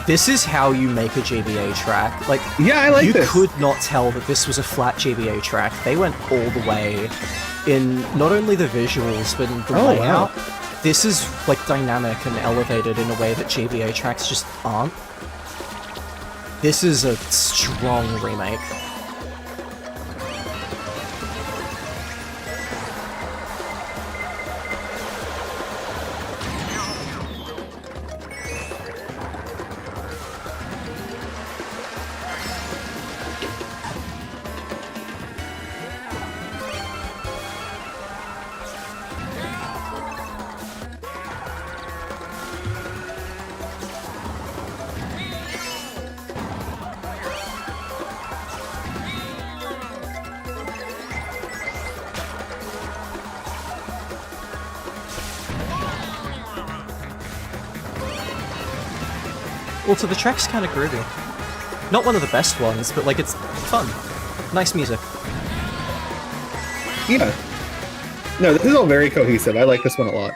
This is how you make a GBA track. Like, yeah, I like you this. could not tell that this was a flat GBA track. They went all the way in not only the visuals, but in the layout. Wow. This is, like, dynamic and elevated in a way that GBA tracks just aren't. This is a strong remake. Also, the track's kinda groovy. Not one of the best ones, but like, it's fun. Nice music. Yeah. No, this is all very cohesive. I like this one a lot.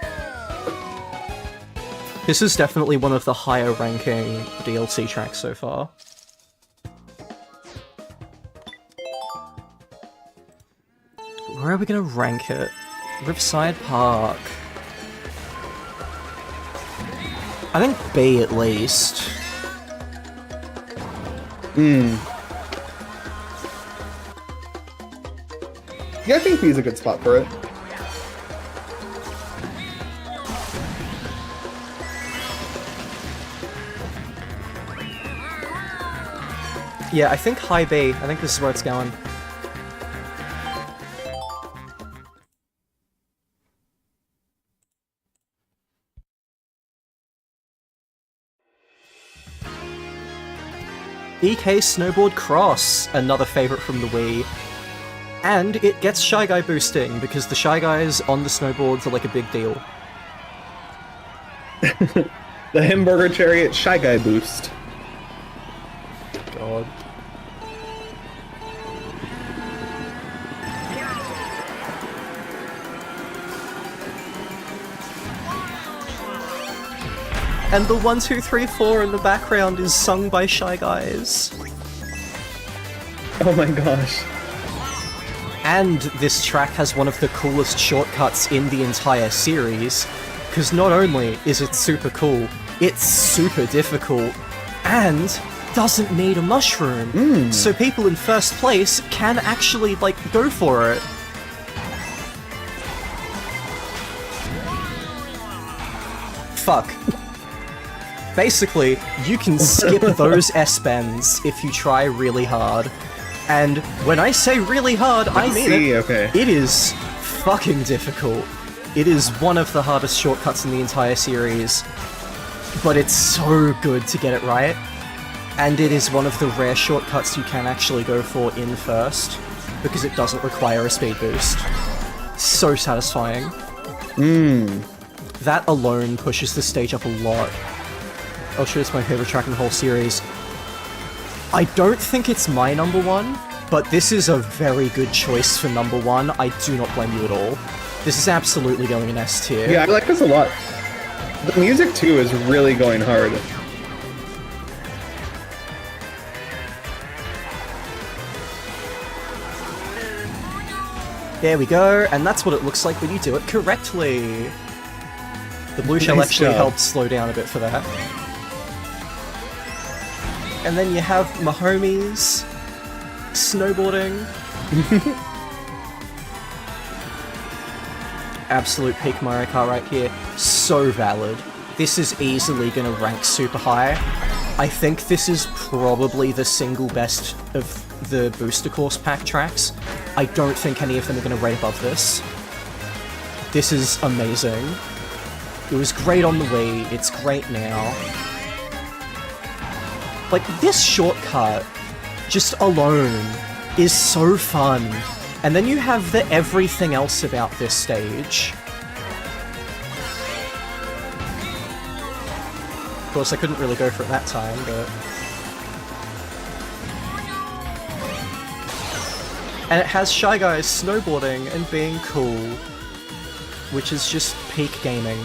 This is definitely one of the higher ranking DLC tracks so far. Where are we gonna rank it? Riverside Park. I think B at least. Yeah, I think B is a good spot for it. Yeah, I think high B. I think this is where it's going. EK Snowboard Cross, another favourite from the Wii. And it gets Shy Guy boosting, because the Shy Guys on the snowboards are like a big deal. The Hamburger Chariot Shy Guy boost. God. And the 1, 2, 3, 4 in the background is sung by Shy Guys. Oh my gosh. And this track has one of the coolest shortcuts in the entire series, because not only is it super cool, it's super difficult, and doesn't need a mushroom. So people in first place can actually, like, go for it. Fuck. Basically, you can skip those S-bends if you try really hard. And when I say really hard, I mean it. Okay. It is fucking difficult. It is one of the hardest shortcuts in the entire series, but it's so good to get it right. And it is one of the rare shortcuts you can actually go for in first, because it doesn't require a speed boost. So satisfying. That alone pushes the stage up a lot. I'll show it's my favorite track in the whole series. I don't think it's my number one, but this is a very good choice for number one. I do not blame you at all. This is absolutely going in S tier. Yeah, I like this a lot. The music, too, is really going hard. There we go, and that's what it looks like when you do it correctly. The blue shell actually helps slow down a bit for that. And then you have my homies snowboarding. Absolute peak Mario Kart right here. So valid. This is easily gonna rank super high. I think this is probably the single best of the booster course pack tracks. I don't think any of them are going to rate above this. This is amazing. It was great on the Wii, it's great now. Like, this shortcut, just alone, is so fun. And then you have the everything else about this stage. Of course, I couldn't really go for it that time, but... And it has Shy Guys snowboarding and being cool, which is just peak gaming.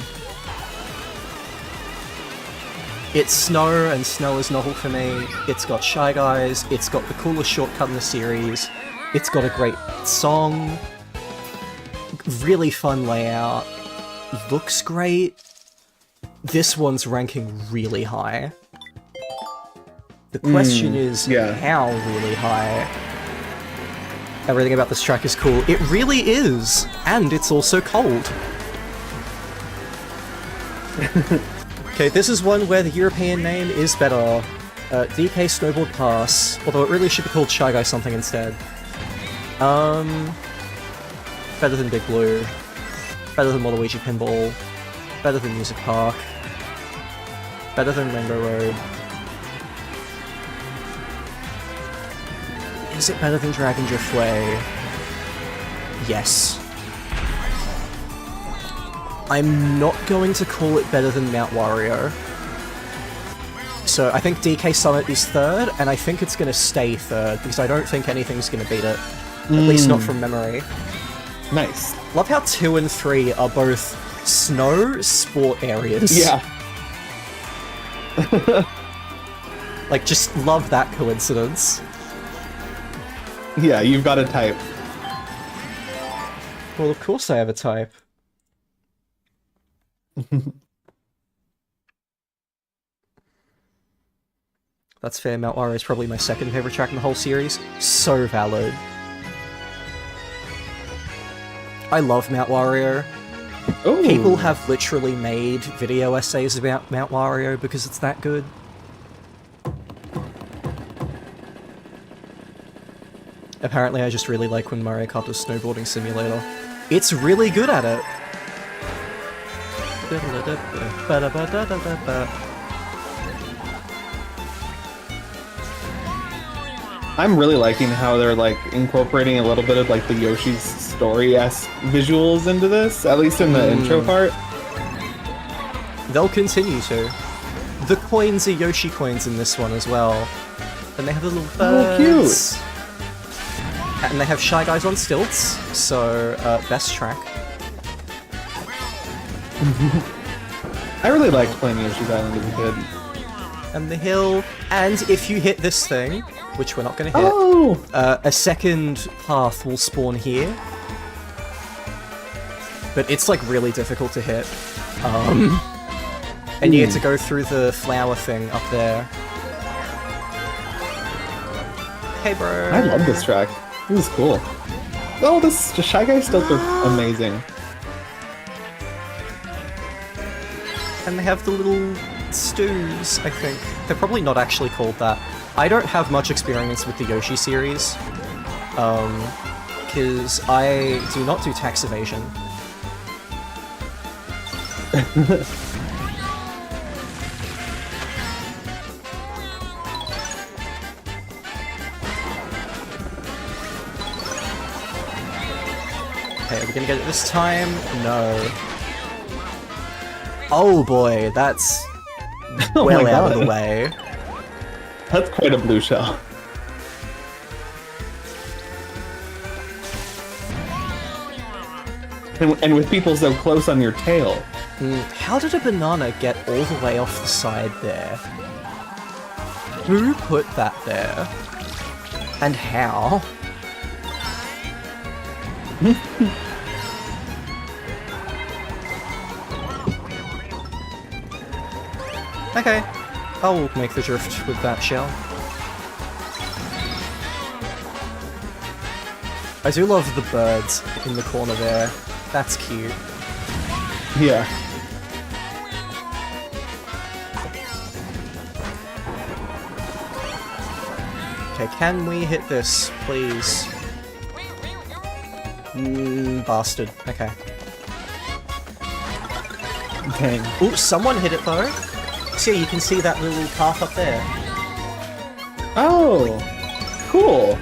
It's snow, and snow is novel for me. It's got Shy Guys, it's got the coolest shortcut in the series, it's got a great song, really fun layout, looks great. This one's ranking really high. The question is, how really high? Everything about this track is cool. It really is! And it's also cold. Okay, this is one where the European name is better. DK Snowboard Pass, although it really should be called Shy Guy something instead. Better than Big Blue. Better than Waluigi Pinball. Better than Music Park. Better than Rainbow Road. Is it better than Dragon Driftway? Yes. I'm not going to call it better than Mount Wario. So I think DK Summit is third, and I think it's going to stay third, because I don't think anything's going to beat it. At least not from memory. Nice. Love how 2 and 3 are both snow sport areas. Yeah. Like, just love that coincidence. Yeah, you've got a type. Well, of course I have a type. That's fair, Mount Wario is probably my second favorite track in the whole series. So valid. I love Mount Wario. Ooh. People have literally made video essays about Mount Wario because it's that good. Apparently I just really like when Mario Kart does Snowboarding Simulator. It's really good at it! I'm really liking how they're like incorporating a little bit of like the Yoshi's Story-esque visuals into this, at least in the intro part. They'll continue to. The coins are Yoshi coins in this one as well. And they have the little birds. Oh, cute! And they have Shy Guys on stilts, so best track. I really liked playing Yoshi's Island as a kid. And the hill, and if you hit this thing, which we're not going to hit, a second path will spawn here. But it's like really difficult to hit. And you get to go through the flower thing up there. Hey bro! I love this track. This is cool. Oh, this Shy Guy stilts are amazing. And they have the little stews, I think. They're probably not actually called that. I don't have much experience with the Yoshi series, because I do not do tax evasion. Okay, are we gonna get it this time? No. Oh boy, that's well out of the way. That's quite a blue shell. And with people so close on your tail. How did a banana get all the way off the side there? Who put that there? And how? Okay, I'll make the drift with that shell. I do love the birds in the corner there. That's cute. Yeah. Okay, can we hit this, please? Bastard. Okay. Dang. Oops, someone hit it though. So yeah, you can see that little path up there. Oh, cool.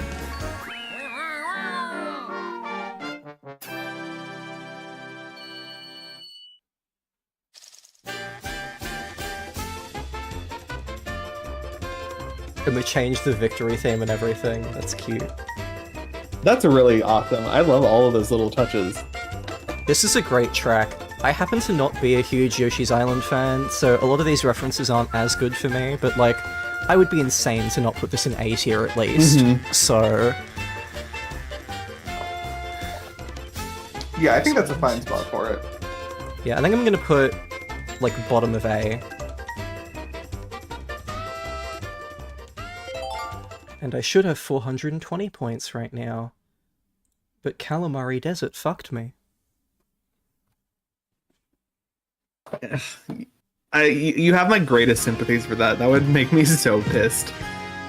And we changed the victory theme and everything. That's cute. That's really awesome. I love all of those little touches. This is a great track. I happen to not be a huge Yoshi's Island fan, so a lot of these references aren't as good for me, but like, I would be insane to not put this in A tier at least. So... Yeah, I think that's a fine spot for it. yeah, I think I'm gonna put, like, bottom of A. And I should have 420 points right now. But Calamari Desert fucked me. You have my greatest sympathies for that. That would make me so pissed.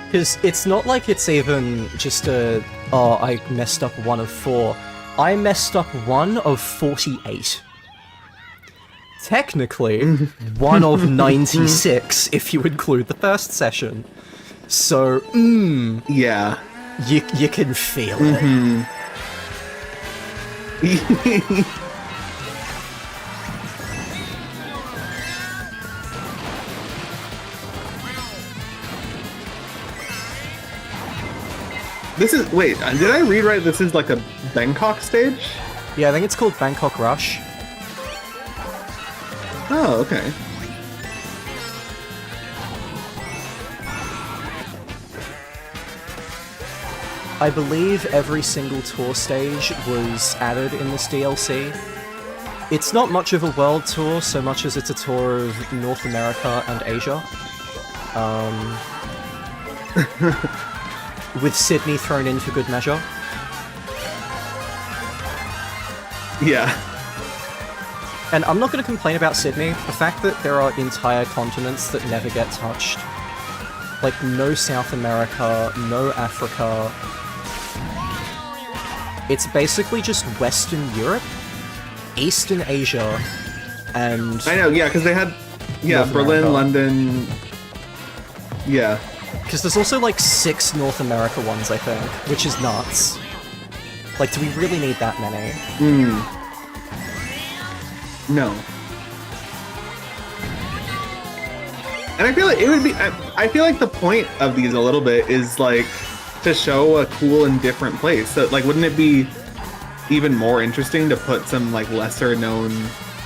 Because it's not like it's even just a, oh, I messed up 1 of 4. I messed up 1 of 48. Technically, 1 of 96 if you include the first session. So, Yeah. you can feel it. This is, wait, did I read right? This is like a Bangkok stage? Yeah, I think it's called Bangkok Rush. Oh, okay. I believe every single tour stage was added in this DLC. It's not much of a world tour so much as it's a tour of North America and Asia. With Sydney thrown in for good measure. Yeah. And I'm not going to complain about Sydney. The fact that there are entire continents that never get touched. Like, no South America, no Africa. It's basically just Western Europe, Eastern Asia, and... I know, yeah, because they had... Yeah, North Berlin, America. London... Yeah. Because there's also like 6 North America ones, I think, which is nuts. Like, do we really need that many? No. And I feel like it would be... I feel like the point of these a little bit is, like, to show a cool and different place. So, like, wouldn't it be even more interesting to put some, like, lesser-known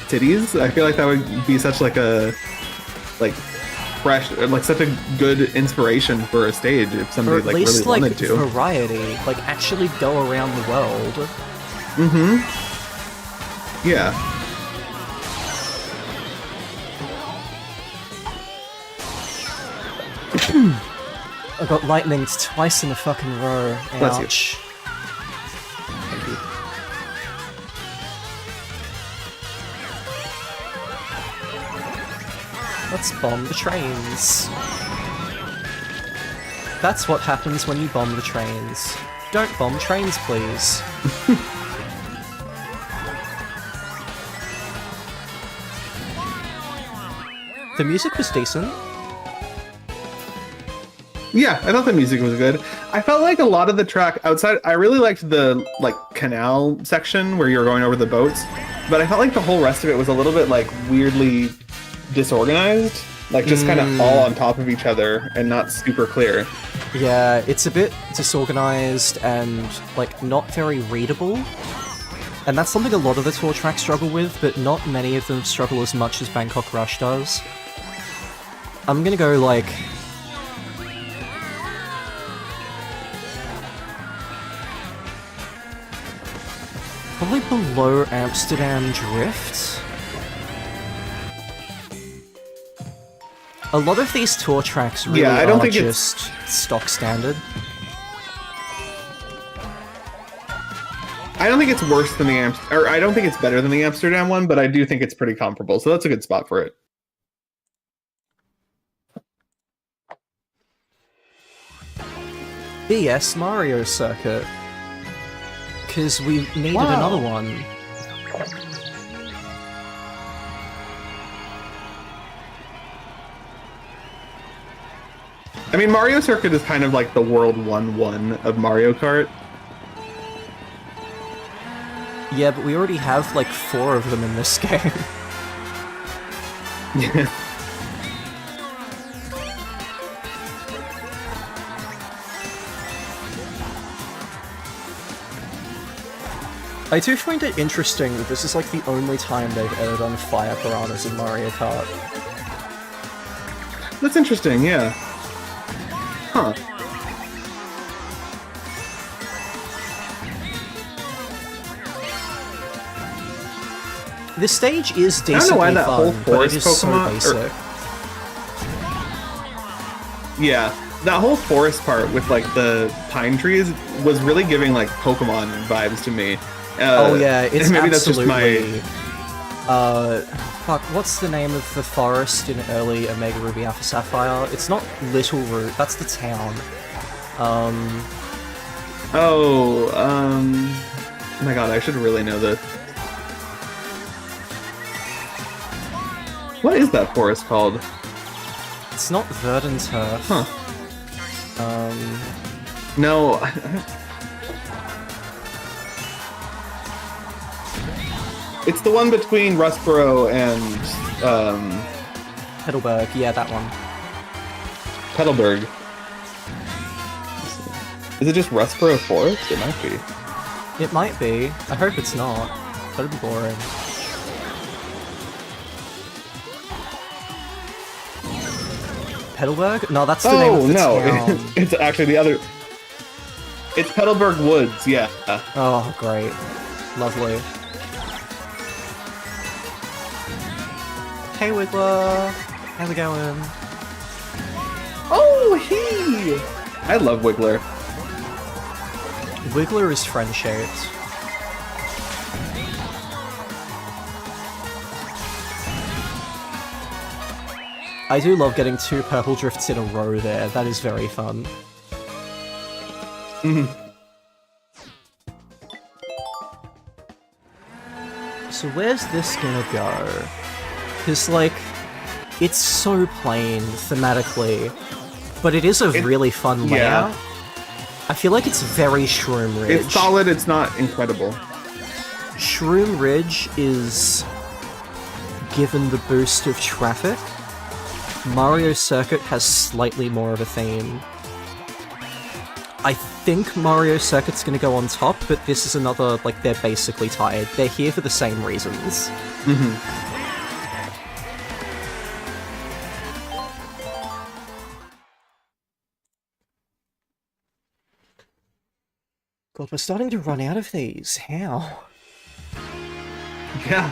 cities? I feel like that would be such, like, a... Like, fresh... Like, such a good inspiration for a stage if somebody, Or at like, least, really wanted like, to. variety. Like, actually go around the world. Yeah. I got lightninged twice in a fucking row. Bless you. Ouch. Thank you. Let's bomb the trains. That's what happens when you bomb the trains. Don't bomb trains, please. The music was decent. Yeah, I thought the music was good. I felt like a lot of the track outside, I really liked the, like, canal section where you're going over the boats, but I felt like the whole rest of it was a little bit, like, weirdly disorganized. Like, just kind of all on top of each other and not super clear. Yeah, it's a bit disorganized and, like, not very readable. And that's something a lot of the tour tracks struggle with, but not many of them struggle as much as Bangkok Rush does. I'm gonna go, like... probably below Amsterdam Drift? A lot of these tour tracks really Yeah, I don't are think just stock standard. I don't think it's worse than the or I don't think it's better than the Amsterdam one, but I do think it's pretty comparable, so that's a good spot for it. BS Mario Circuit. Because we needed another one. I mean, Mario Circuit is kind of like the World 1-1 of Mario Kart. Yeah, but we already have like 4 of them in this game. I do find it interesting that this is like the only time they've ever done fire piranhas in Mario Kart. That's interesting, yeah. Huh. This stage is decently I don't know why that fun, whole but it forest is Pokemon, so basic. Yeah, that whole forest part with like the pine trees was really giving like Pokemon vibes to me. Oh yeah, it's maybe absolutely... that's just my... fuck, what's the name of the forest in early Omega Ruby Alpha Sapphire? It's not Little Root, that's the town. Oh my god, I should really know this. What is that forest called? It's not Verdant Turf. Huh. No. It's the one between Rustboro and, Heidelberg, yeah, that one. Petalburg. Is it just Rustboro Forest? It might be. It might be. I hope it's not. That'd be boring. Petalburg? No, that's the name of the town. It's actually the other... It's Petalburg Woods, yeah. Oh, great. Lovely. Hey, Wiggler! How's it going? Oh, he! I love Wiggler. Wiggler is friend-shaped. I do love getting 2 purple drifts in a row there. That is very fun. So where's this gonna go? Because, like, it's so plain thematically, but it is a really fun layout. I feel like it's very Shroom Ridge. It's solid, it's not incredible. Shroom Ridge is given the boost of traffic. Mario Circuit has slightly more of a theme. I think Mario Circuit's gonna go on top, but this is another, like, they're basically tied. They're here for the same reasons. God, we're starting to run out of these. How? Yeah.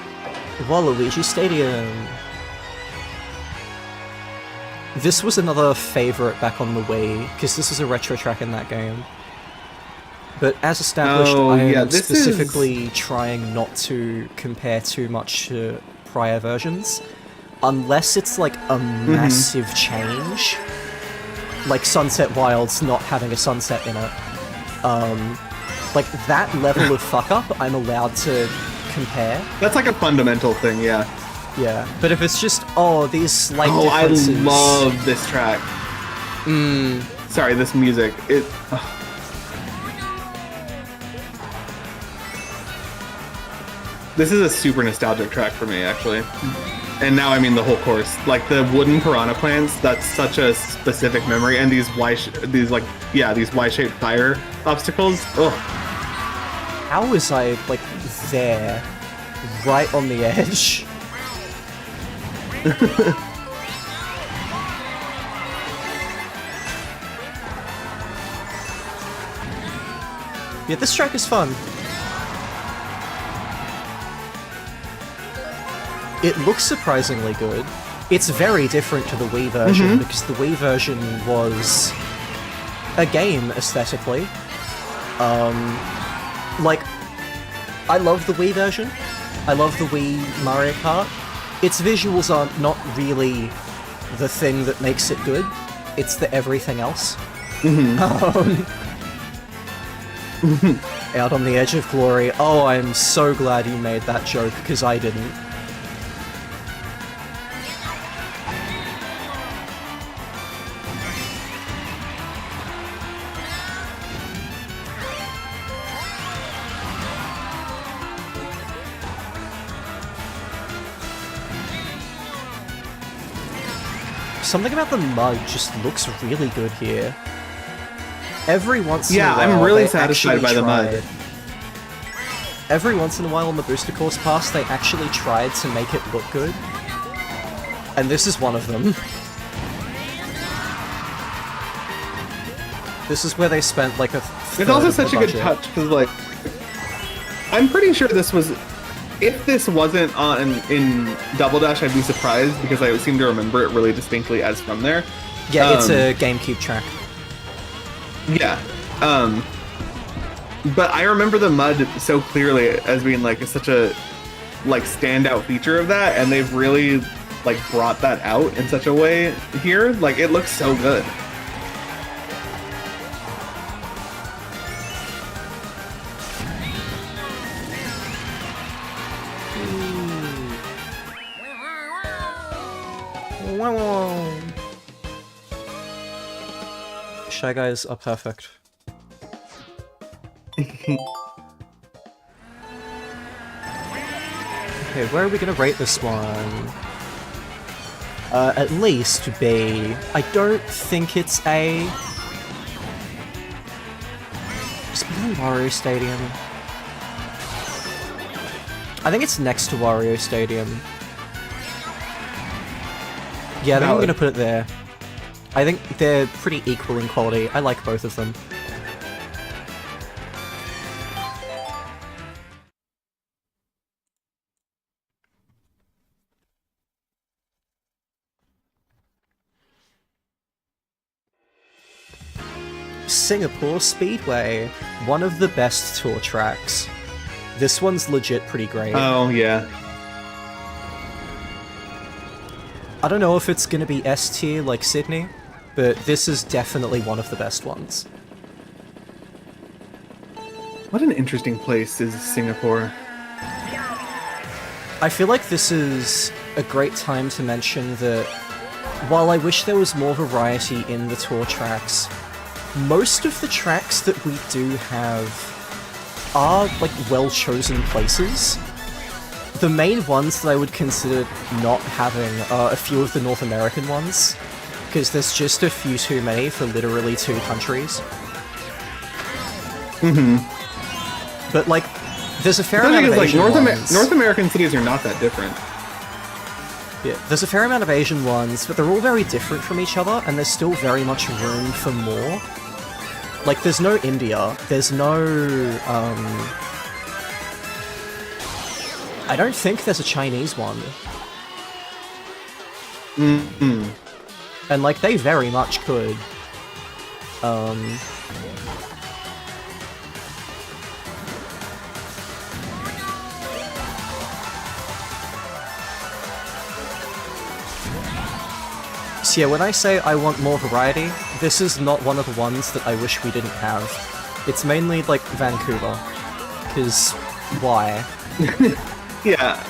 Waluigi Stadium. This was another favourite back on the Wii, because this was a retro track in that game. But as established, I am specifically trying not to compare too much to prior versions, unless it's like a massive change, like Sunset Wilds not having a sunset in it. Like that level of fuck up, I'm allowed to compare. That's like a fundamental thing, yeah. Yeah, but if it's just, oh, these slight differences... I love this track. Sorry, this music. This is a super nostalgic track for me, actually. And now I mean the whole course. Like the wooden piranha plants, that's such a specific memory. And these Y-shaped fire obstacles. Ugh. How was I, like, there? Right on the edge? Yeah, this track is fun. It looks surprisingly good. It's very different to the Wii version, because the Wii version was a game, aesthetically. Like, I love the Wii version. I love the Wii Mario Kart. Its visuals are not really the thing that makes it good. It's the everything else. Out on the edge of glory. Oh, I'm so glad you made that joke, because I didn't. Something about the mud just looks really good here. Every once in a while, I'm really they satisfied by the mud. tried- Every once in a while on the booster course pass, they actually tried to make it look good. And this is one of them. This is where they spent like a third It's also of the such a good budget. touch because, like, I'm pretty sure this was. If this wasn't on in Double Dash, I'd be surprised because I seem to remember it really distinctly as from there. Yeah, it's a GameCube track. Yeah. But I remember the mud so clearly as being like such a like standout feature of that, and they've really like brought that out in such a way here. Like it looks so good. Shy Guys are perfect. Okay, where are we gonna rate this one? At least B. I don't think it's A. Just below Wario Stadium. I think it's next to Wario Stadium. Yeah, I think I'm gonna put it there. I think they're pretty equal in quality. I like both of them. Singapore Speedway, one of the best tour tracks. This one's legit pretty great. Oh yeah. I don't know if it's gonna be S tier like Sydney, but this is definitely one of the best ones. What an interesting place is Singapore. I feel like this is a great time to mention that while I wish there was more variety in the tour tracks, most of the tracks that we do have are like well-chosen places. The main ones that I would consider not having are a few of the North American ones, because there's just a few too many for literally 2 countries. But like, there's a fair The thing amount of is, like, Asian ones. North American cities are not that different. Yeah, there's a fair amount of Asian ones, but they're all very different from each other, and there's still very much room for more. Like, there's no India, there's no, I don't think there's a Chinese one. And, like, they very much could. So yeah, when I say I want more variety, this is not one of the ones that I wish we didn't have. It's mainly, like, Vancouver. Because, why? Yeah.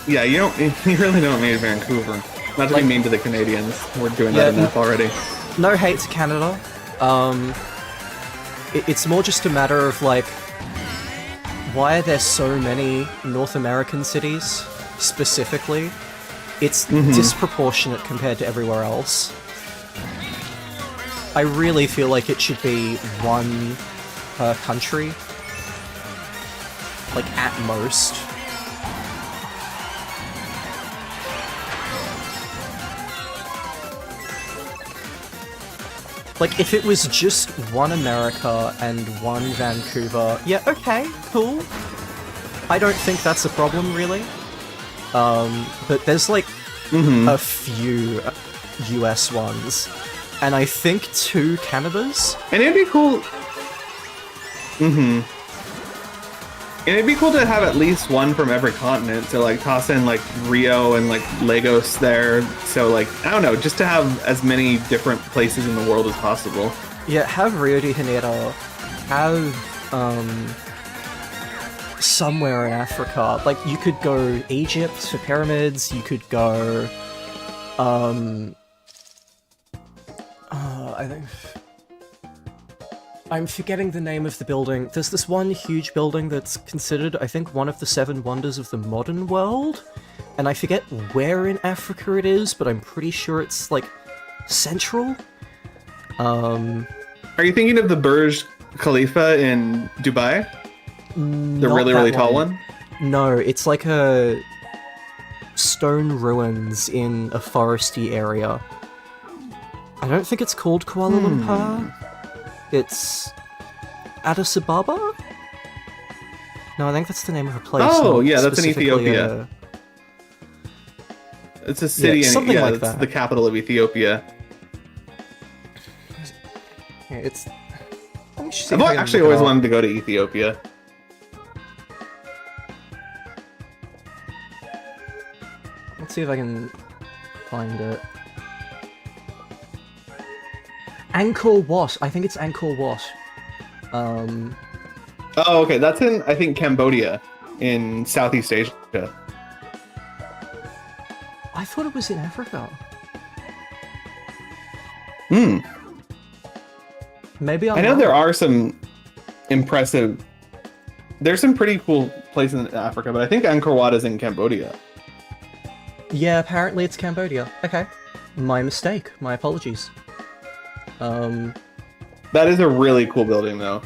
Yeah, you really don't need Vancouver. Not to be mean to the Canadians. We're doing that enough already. No hate to Canada. It's more just a matter of, like, why are there so many North American cities, specifically? It's disproportionate compared to everywhere else. I really feel like it should be 1 per country. Like, at most. Like, if it was just 1 America and 1 Vancouver, yeah, okay, cool. I don't think that's a problem, really. But there's, like, a few US ones, and I think 2 Canadas. And it'd be cool... And it'd be cool to have at least 1 from every continent, so, like, toss in, like, Rio and, like, Lagos there, so, like, I don't know, just to have as many different places in the world as possible. Yeah, have Rio de Janeiro. have somewhere in Africa. Like, you could go Egypt for pyramids, you could go I think I'm forgetting the name of the building. There's this one huge building that's considered, I think, one of the 7 wonders of the modern world, and I forget where in Africa it is, but I'm pretty sure it's, like, central. Are you thinking of the Burj Khalifa in Dubai? The really, really tall one? No, it's like a stone ruins in a foresty area. I don't think it's called Kuala Lumpur. It's Addis Ababa? No, I think that's the name of a place. Oh, yeah, that's in Ethiopia. It's a city, something like it's that. the capital of Ethiopia. Yeah, it's... I've actually always wanted to go to Ethiopia. Let's see if I can find it. Angkor Wat. I think it's Angkor Wat. Oh, okay. That's in, I think, Cambodia, in Southeast Asia. I thought it was in Africa. Maybe I know there are some impressive... There's some pretty cool places in Africa, but I think Angkor Wat is in Cambodia. Yeah, apparently it's Cambodia. Okay. My mistake. My apologies. That is a really cool building, though.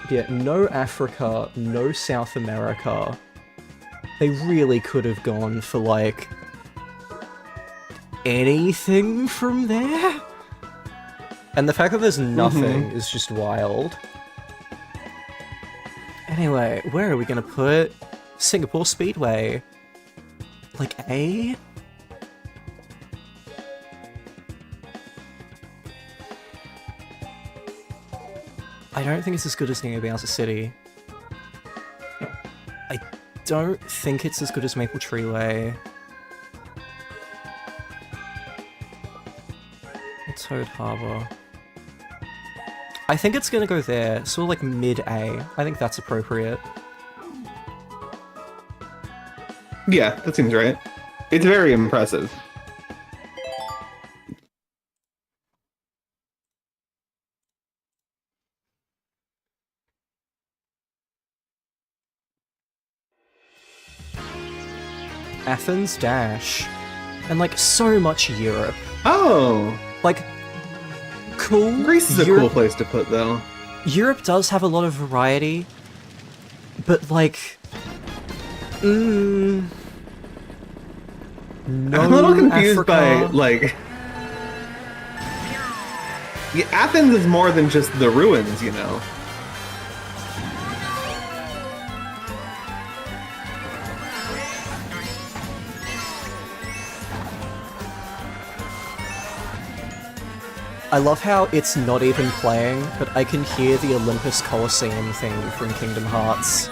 Yeah, no Africa, no South America. They really could have gone for, like, anything from there? And the fact that there's nothing is just wild. Anyway, where are we gonna put Singapore Speedway? Like, A? I don't think it's as good as Neo Bowser City. I don't think it's as good as Maple Treeway. Or Toad Harbor. I think it's gonna go there, sort of like mid-A. I think that's appropriate. Yeah, that seems right. It's very impressive. Athens Dash. And, like, so much Europe. Oh! Like, cool. Greece is a cool place to put, though. Europe does have a lot of variety, but, like... no I'm a little confused Africa. by, like... Yeah, Athens is more than just the ruins, you know? I love how it's not even playing, but I can hear the Olympus Coliseum thing from Kingdom Hearts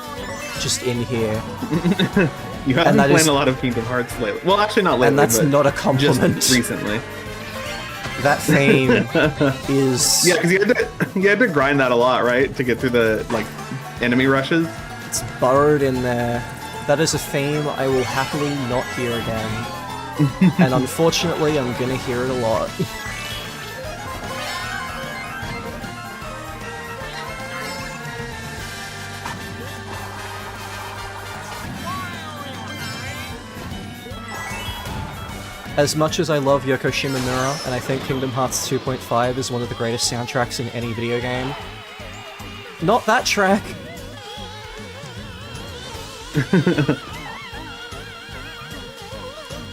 just in here. You haven't been playing a lot of Kingdom Hearts lately. Well, actually not lately, and that's but not a compliment. Just recently. That theme is... Yeah, because you had to grind that a lot, right? To get through the, like, enemy rushes. It's burrowed in there. That is a theme I will happily not hear again. And unfortunately, I'm gonna hear it a lot. As much as I love Yoko Shimomura, and I think Kingdom Hearts 2.5 is one of the greatest soundtracks in any video game, not that track!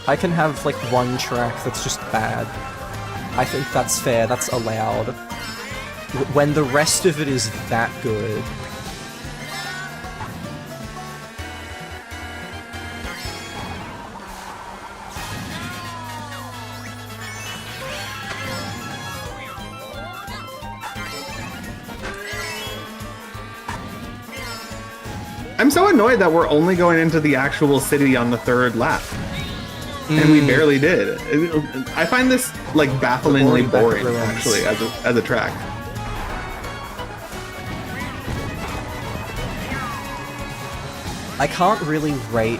I can have, like, one track that's just bad. I think that's fair, that's allowed. When the rest of it is that good... I'm so annoyed that we're only going into the actual city on the 3rd lap. And we barely did. I find this, like, bafflingly boring, actually, as a track. I can't really rate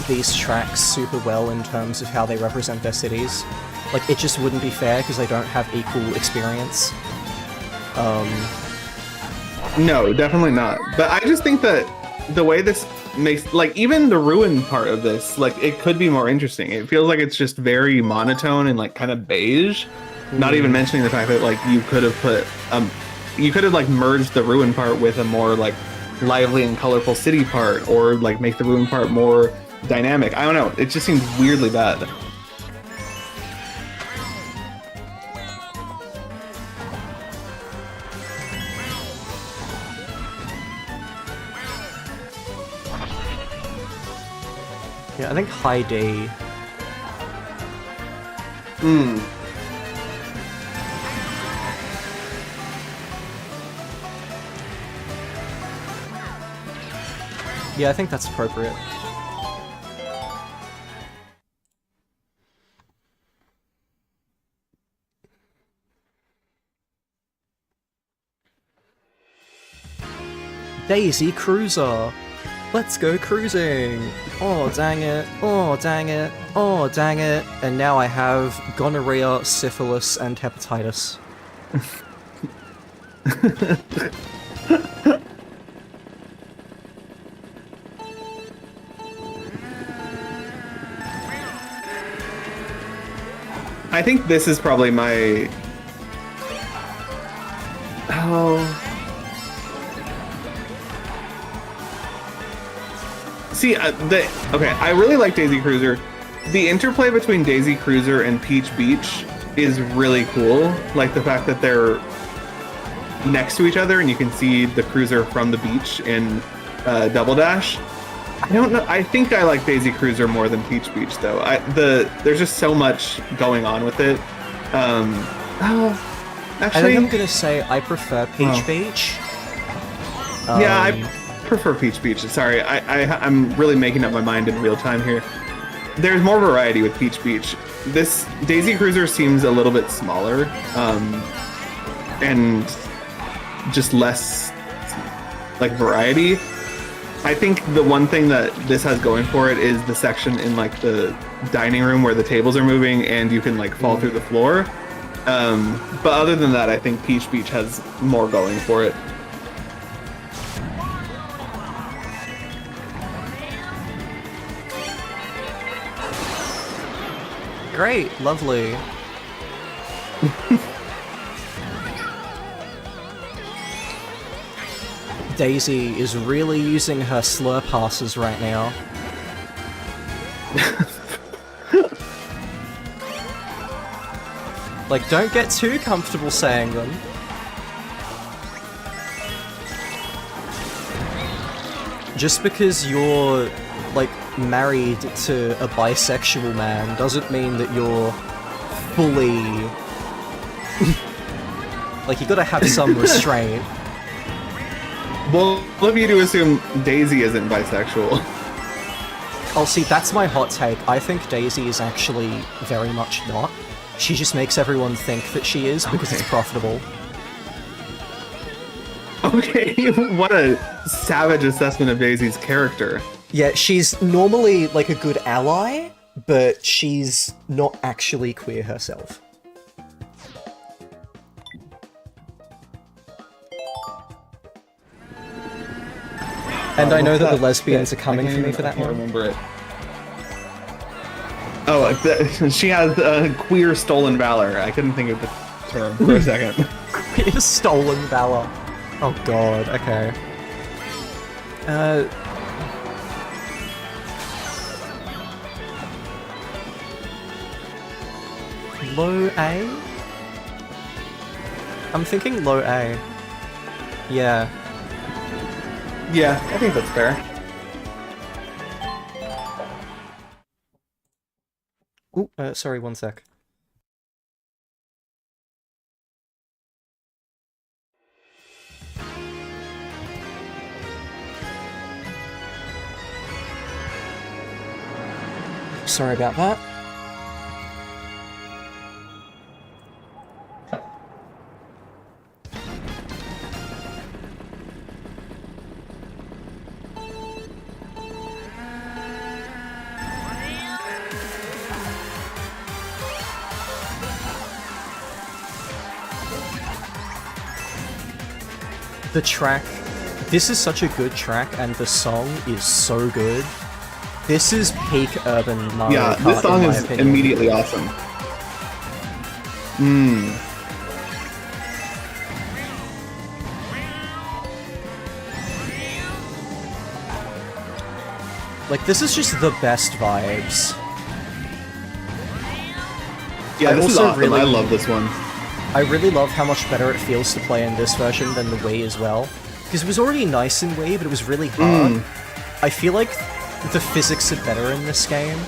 these tracks super well in terms of how they represent their cities. Like, it just wouldn't be fair because they don't have equal experience. No, definitely not. But I just think that the way this makes, like, even the ruin part of this, like, it could be more interesting. It feels like it's just very monotone and like kind of beige. Not even mentioning the fact that like you could have put you could have like merged the ruin part with a more like lively and colorful city part, or like make the ruin part more dynamic. I don't know. It just seems weirdly bad. Yeah, I think high D. Yeah, I think that's appropriate. Daisy Cruiser! Let's go cruising! Oh, dang it. Oh, dang it. Oh, dang it. And now I have gonorrhea, syphilis, and hepatitis. I think this is probably my... Oh... See, okay, I really like Daisy Cruiser. The interplay between Daisy Cruiser and Peach Beach is really cool. Like the fact that they're next to each other and you can see the cruiser from the beach in Double Dash. I don't know. I think I like Daisy Cruiser more than Peach Beach, though. There's just so much going on with it. Actually, I think I'm gonna say I prefer Peach Beach. Yeah, I prefer Peach Beach. Sorry, I'm really making up my mind in real time here. There's more variety with Peach Beach. This Daisy Cruiser seems a little bit smaller, and just less like variety. I think the one thing that this has going for it is the section in like the dining room where the tables are moving and you can like fall through the floor. But other than that, I think Peach Beach has more going for it. Great, lovely. Daisy is really using her slur passes right now. Like, don't get too comfortable saying them. Just because you're, like, married to a bisexual man doesn't mean that you're fully... like, you gotta have some restraint. Well, love you to assume Daisy isn't bisexual. Oh, see, that's my hot take. I think Daisy is actually very much not. She just makes everyone think that she is because it's profitable. Okay, what a savage assessment of Daisy's character. Yeah, she's normally, like, a good ally, but she's not actually queer herself. And I know that the lesbians are coming for me for that I can't one. remember it. Oh, she has queer stolen valor. I couldn't think of the term for a second. Queer stolen valor. Oh god, okay. Low A? I'm thinking low A. Yeah. Yeah, I think that's fair. Ooh, sorry, one sec. Sorry about that. the track, this is such a good track, and the song is so good. This is peak urban Mario Kart, this song in my is opinion. immediately awesome. Like, this is just the best vibes. Yeah, this is also awesome. really- I love this one. I really love how much better it feels to play in this version than the Wii as well. Because it was already nice in Wii, but it was really hard. I feel like the physics are better in this game,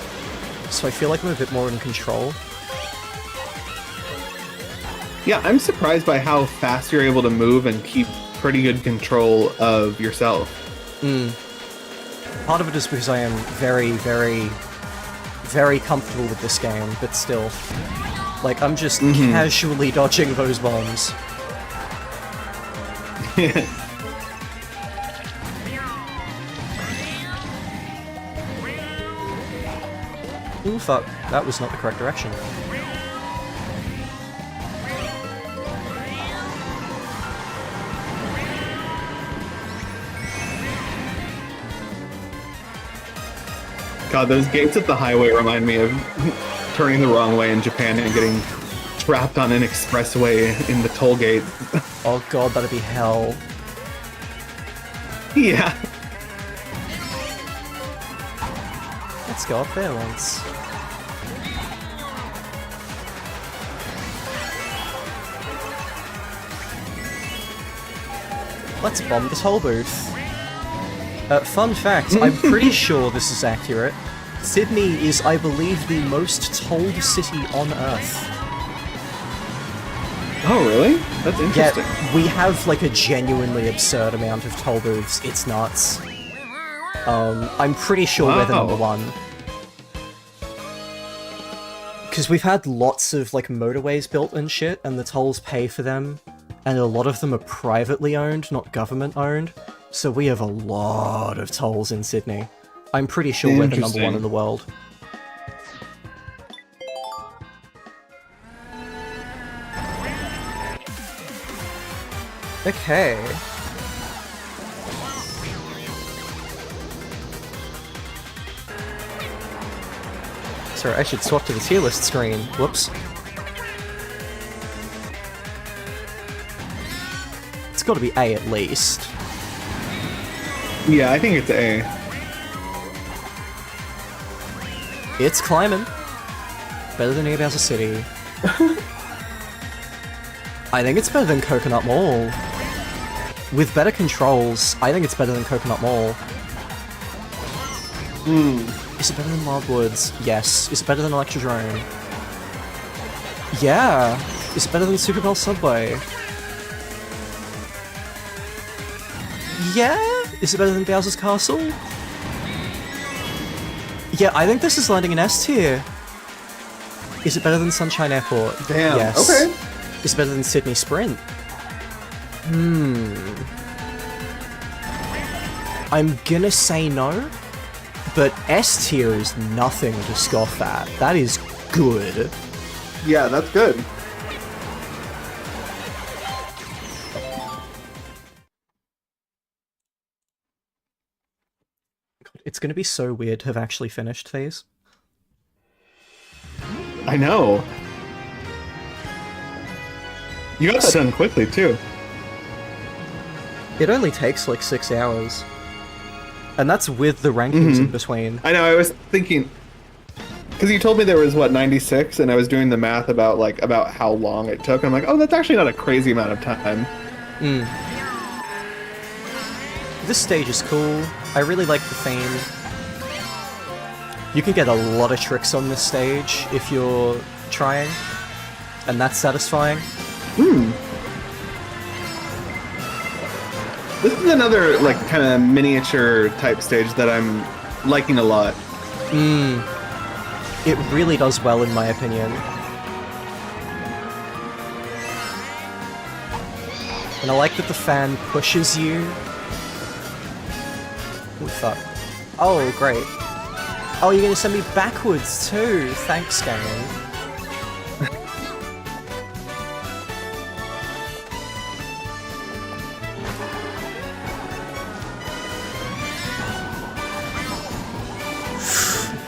so I feel like I'm a bit more in control. Yeah, I'm surprised by how fast you're able to move and keep pretty good control of yourself. Part of it is because I am very, very, very comfortable with this game, but still. Like, I'm just casually dodging those bombs. Ooh, fuck. That was not the correct direction. God, those gates at the highway remind me of turning the wrong way in Japan and getting trapped on an expressway in the toll gate. Oh god, that'd be hell. Yeah. Let's go up there once. Let's bomb the toll booth. Fun fact, I'm pretty sure this is accurate. Sydney is, I believe, the most tolled city on Earth. Oh, really? That's interesting. Yeah, we have, like, a genuinely absurd amount of toll booths. It's nuts. I'm pretty sure we're the number one. Because we've had lots of, like, motorways built and shit, and the tolls pay for them. And a lot of them are privately owned, not government owned. So we have a lot of tolls in Sydney. I'm pretty sure we're the number one in the world. Okay. Sorry, I should swap to the tier list screen. Whoops. It's gotta be A at least. Yeah, I think it's A. It's climbing. Better than Bowser City. I think it's better than Coconut Mall. With better controls, I think it's better than Coconut Mall. Is it better than Wildwoods? Yes. Is it better than Electrodrome? Yeah. Is it better than Super Bell Subway? Yeah. Is it better than Bowser's Castle? Yeah, I think this is landing in S tier. Is it better than Sunshine Airport? Damn, yes. okay. Is it better than Sydney Sprint? I'm gonna say no, but S tier is nothing to scoff at. That is good. Yeah, that's good. It's gonna be so weird to have actually finished these. I know. You got that done quickly, too. It only takes like 6 hours. And that's with the rankings in between. I know, I was thinking... Because you told me there was, what, 96? And I was doing the math about how long it took. And I'm like, oh, that's actually not a crazy amount of time. This stage is cool. I really like the theme. You can get a lot of tricks on this stage if you're trying. And that's satisfying. This is another, like, kind of miniature type stage that I'm liking a lot. It really does well, in my opinion. And I like that the fan pushes you. Oh, fuck. Oh, great. Oh, you're gonna send me backwards, too. Thanks, game.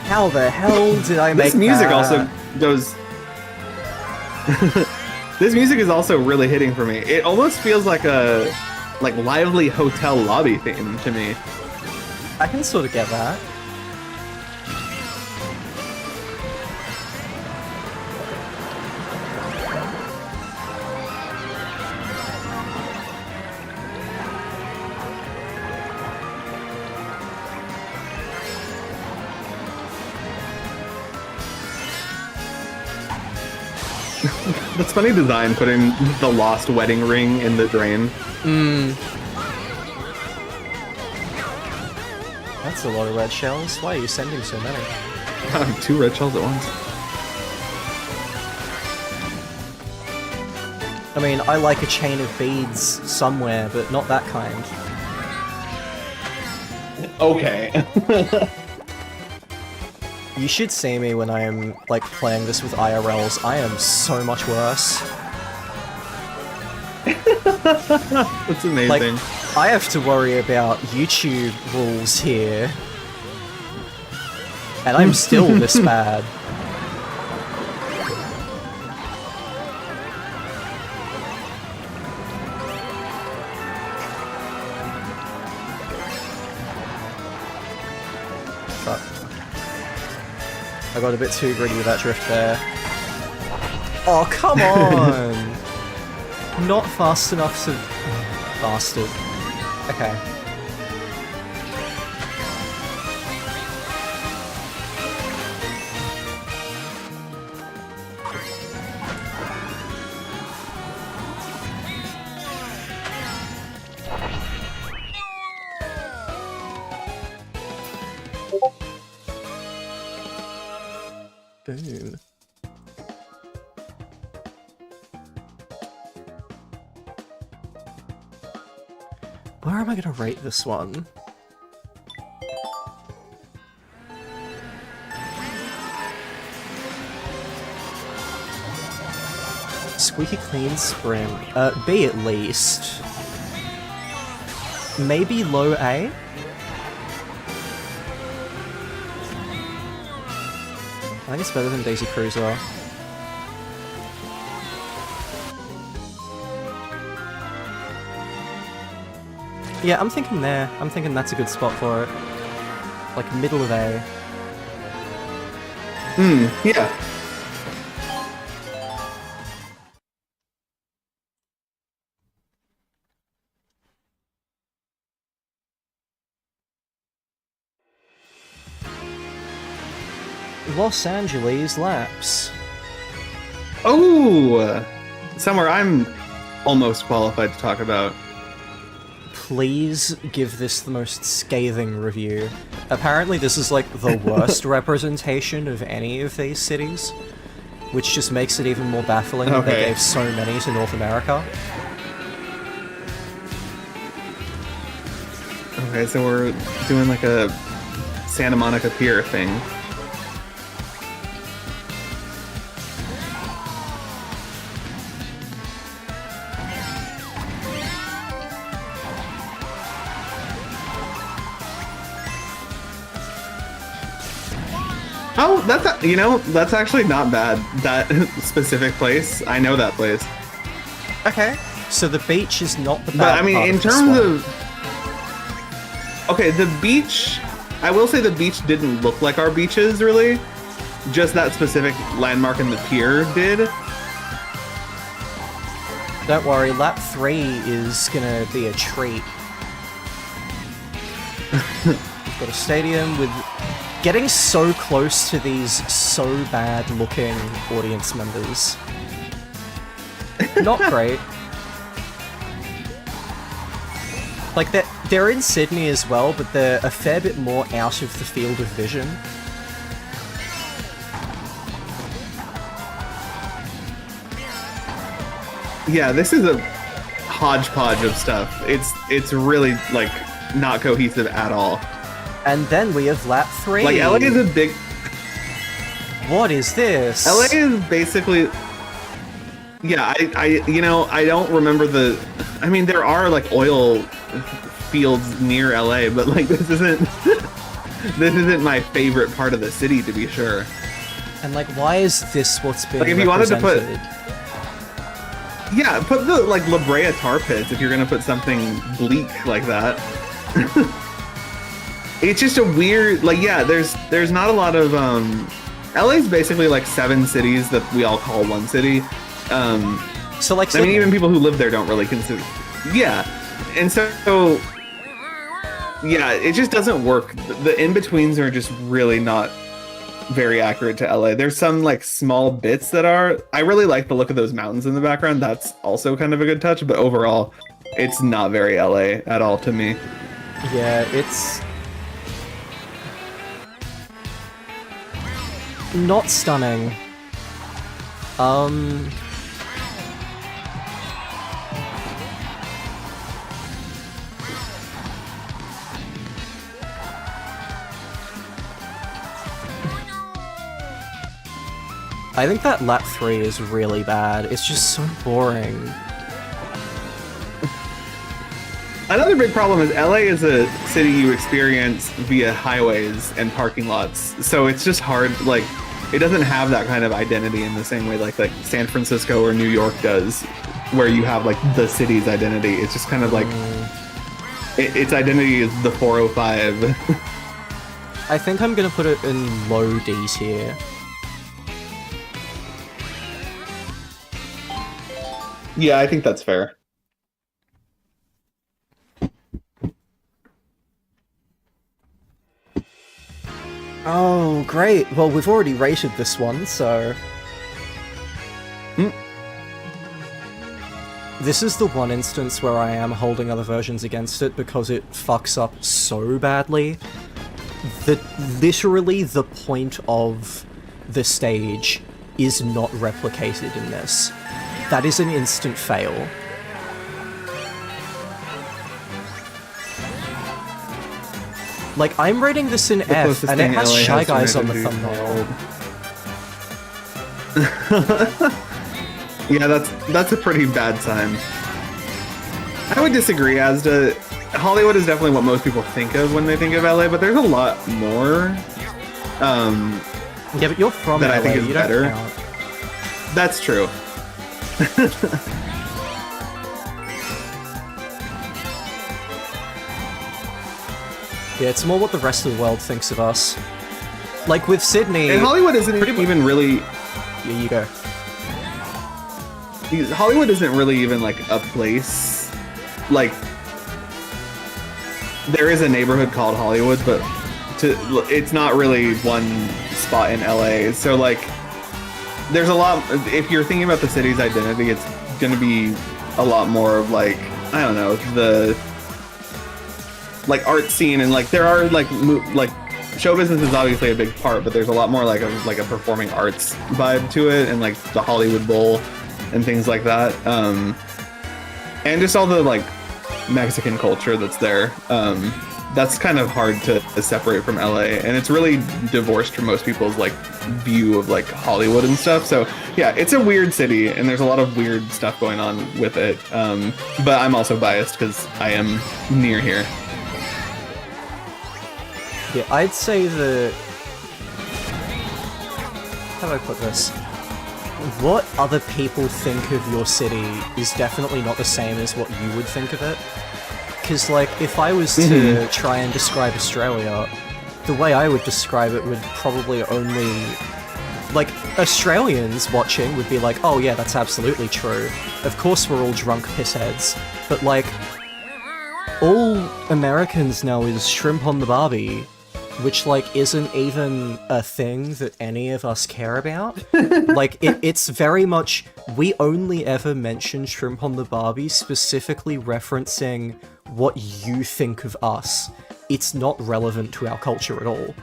How the hell did I make This music that? also goes. This music is also really hitting for me. It almost feels like a lively hotel lobby theme to me. I can sort of get that. That's funny design, putting the lost wedding ring in the drain. That's a lot of red shells. Why are you sending so many? 2 red shells at once. I mean, I like a chain of beads somewhere, but not that kind. Okay. You should see me when I am, like, playing this with IRLs. I am so much worse. That's amazing. Like, I have to worry about YouTube rules here. And I'm still this bad. Fuck. I got a bit too greedy with that drift there. Oh, come on! Not fast enough to... Bastard. Okay. Boom. Where am I gonna rate this one? Squeaky clean sprint. B at least. Maybe low A? I think it's better than Daisy Cruiser. Yeah, I'm thinking there. I'm thinking that's a good spot for it. Like, middle of A. Yeah. Los Angeles laps. Oh! Somewhere I'm almost qualified to talk about. Please give this the most scathing review. Apparently this is like the worst representation of any of these cities, which just makes it even more baffling that they gave so many to North America. Okay, so we're doing like a Santa Monica Pier thing. Oh, that's, you know, that's actually not bad. That specific place, I know that place. Okay, so the beach is not the bad But I mean, part in of this terms one. of... Okay, the beach... I will say the beach didn't look like our beaches, really. Just that specific landmark in the pier did. Don't worry, lap 3 is gonna be a treat. We've got a stadium with... Getting so close to these so bad-looking audience members. Not great. Like, they're in Sydney as well, but they're a fair bit more out of the field of vision. Yeah, this is a hodgepodge of stuff. It's really, like, not cohesive at all. And then we have lap 3. Like, LA is a big... What is this? LA is basically... Yeah, you know, I don't remember the... I mean, there are, like, oil fields near LA, but, like, this isn't... this isn't my favorite part of the city, to be sure. And like, why is this what's being Like, if you wanted to put, represented? yeah, put the like La Brea tar pits if you're gonna put something bleak like that. It's just a weird, like, yeah, there's not a lot of LA's basically like 7 cities that we all call one city. So like, I mean, even people who live there don't really consider. Yeah, and so yeah, it just doesn't work. The in-betweens are just really not very accurate to LA. There's some like small bits that are. I really like the look of those mountains in the background. That's also kind of a good touch, but overall, it's not very LA at all to me. yeah, it's not stunning. I think that lap 3 is really bad. It's just so boring. Another big problem is LA is a city you experience via highways and parking lots. So it's just hard, like, it doesn't have that kind of identity in the same way like San Francisco or New York does, where you have like the city's identity. It's just kind of like, its identity is the 405. I think I'm gonna put it in low D tier. Yeah, I think that's fair. Oh, great. Well, we've already rated this one, so... This is the one instance where I am holding other versions against it because it fucks up so badly that literally the point of the stage is not replicated in this. That is an instant fail. Like, I'm rating this in F, and it has Shy Guys on the thumbnail. Yeah, that's a pretty bad sign. I would disagree. As to Hollywood is definitely what most people think of when they think of LA, but there's a lot more. Yeah, but you're from that LA, I think is you better. don't count. That's true. Yeah, it's more what the rest of the world thinks of us. Like with Sydney... And Hollywood isn't even really... Yeah, you go. Hollywood isn't really even like a place. Like, there is a neighborhood called Hollywood, but it's not really one spot in LA. So like, there's a lot. If you're thinking about the city's identity, it's gonna be a lot more of like, I don't know, the like art scene, and like there are like show business is obviously a big part, but there's a lot more like a performing arts vibe to it, and like the Hollywood Bowl and things like that, and just all the like Mexican culture that's there. That's kind of hard to separate from LA, and it's really divorced from most people's like view of like Hollywood and stuff. So yeah, it's a weird city, and there's a lot of weird stuff going on with it. But I'm also biased because I am near here. Yeah, I'd say that... How do I put this? What other people think of your city is definitely not the same as what you would think of it. Because, like, if I was to try and describe Australia, the way I would describe it would probably only... Like, Australians watching would be like, oh yeah, that's absolutely true. Of course we're all drunk pissheads. But, like, all Americans know is shrimp on the Barbie, which, like, isn't even a thing that any of us care about. Like, it's very much, we only ever mention shrimp on the Barbie specifically referencing what you think of us. It's not relevant to our culture at all.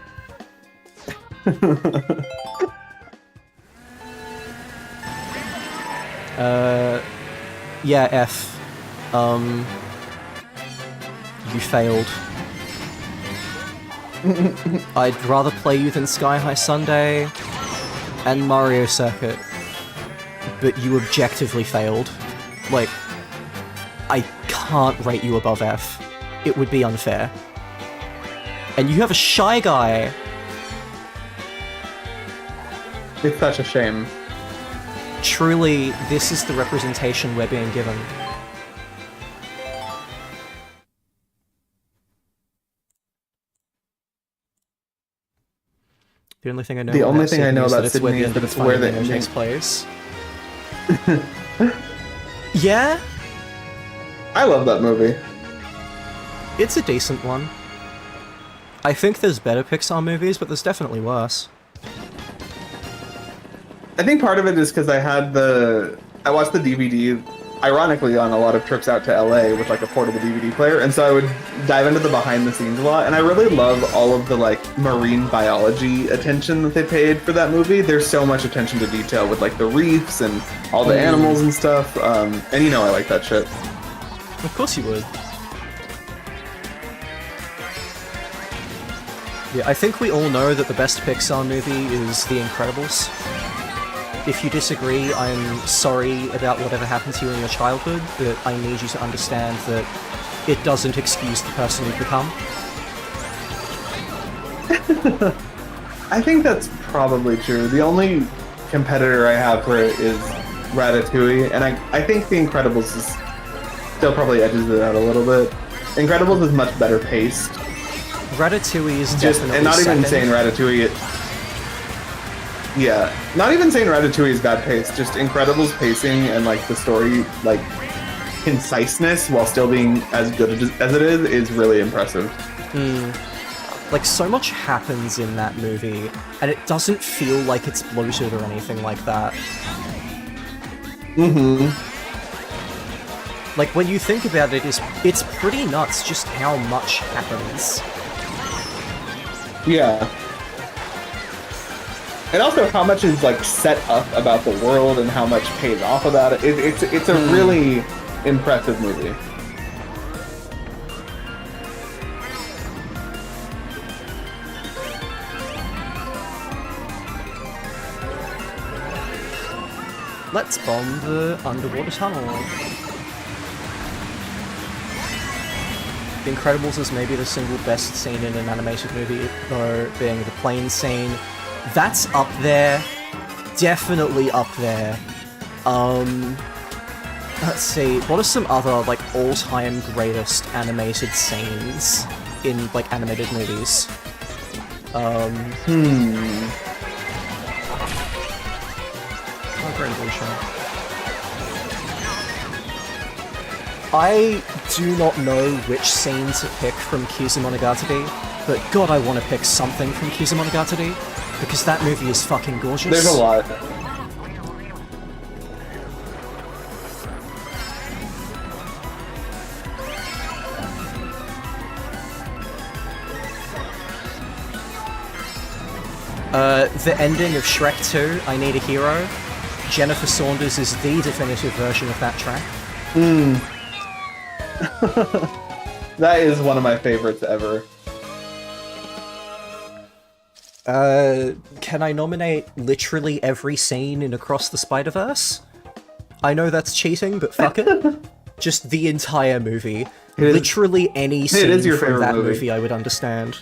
Yeah, F. You failed. I'd rather play you than Sky High Sunday and Mario Circuit, but you objectively failed. Like, I can't rate you above F. It would be unfair. And you have a Shy Guy. It's such a shame. Truly, this is the representation we're being given. The only thing I know about Sydney is that it's where the ending takes place. Yeah? I love that movie. It's a decent one. I think there's better Pixar movies, but there's definitely worse. I think part of it is because I watched the DVD, ironically, on a lot of trips out to LA with like a portable DVD player, and so I would dive into the behind the scenes a lot, and I really love all of the like marine biology attention that they paid for that movie. There's so much attention to detail with like the reefs and all the animals and stuff, and you know I like that shit. Of course you would. Yeah, I think we all know that the best Pixar movie is The Incredibles. If you disagree, I'm sorry about whatever happened to you in your childhood, but I need you to understand that it doesn't excuse the person you've become. I think that's probably true. The only competitor I have for it is Ratatouille, and I think The Incredibles is still probably edges it out a little bit. Incredibles is much better paced. Ratatouille is just, definitely and not second. even saying Ratatouille. Yeah, not even saying Ratatouille is bad pace. Just Incredibles pacing and like the story, like conciseness, while still being as good as it is really impressive. Like so much happens in that movie, and it doesn't feel like it's bloated or anything like that. Like when you think about it, it's pretty nuts just how much happens. Yeah. And also how much is like set up about the world and how much pays off about it. It's a really impressive movie. Let's bomb the underwater tunnel. The Incredibles is maybe the single best scene in an animated movie, though, being the plane scene. That's up there. Definitely up there. Let's see, what are some other, like, all-time greatest animated scenes in, like, animated movies? Oh, Great Evolution. I do not know which scene to pick from Kizumonogatari, but god, I want to pick something from Kizumonogatari, because that movie is fucking gorgeous. There's a lot. The ending of Shrek 2, I Need a Hero. Jennifer Saunders is the definitive version of that track. That is one of my favorites ever. Can I nominate literally every scene in Across the Spider-Verse? I know that's cheating, but fuck it. Just the entire movie. Literally any scene from that movie I would understand.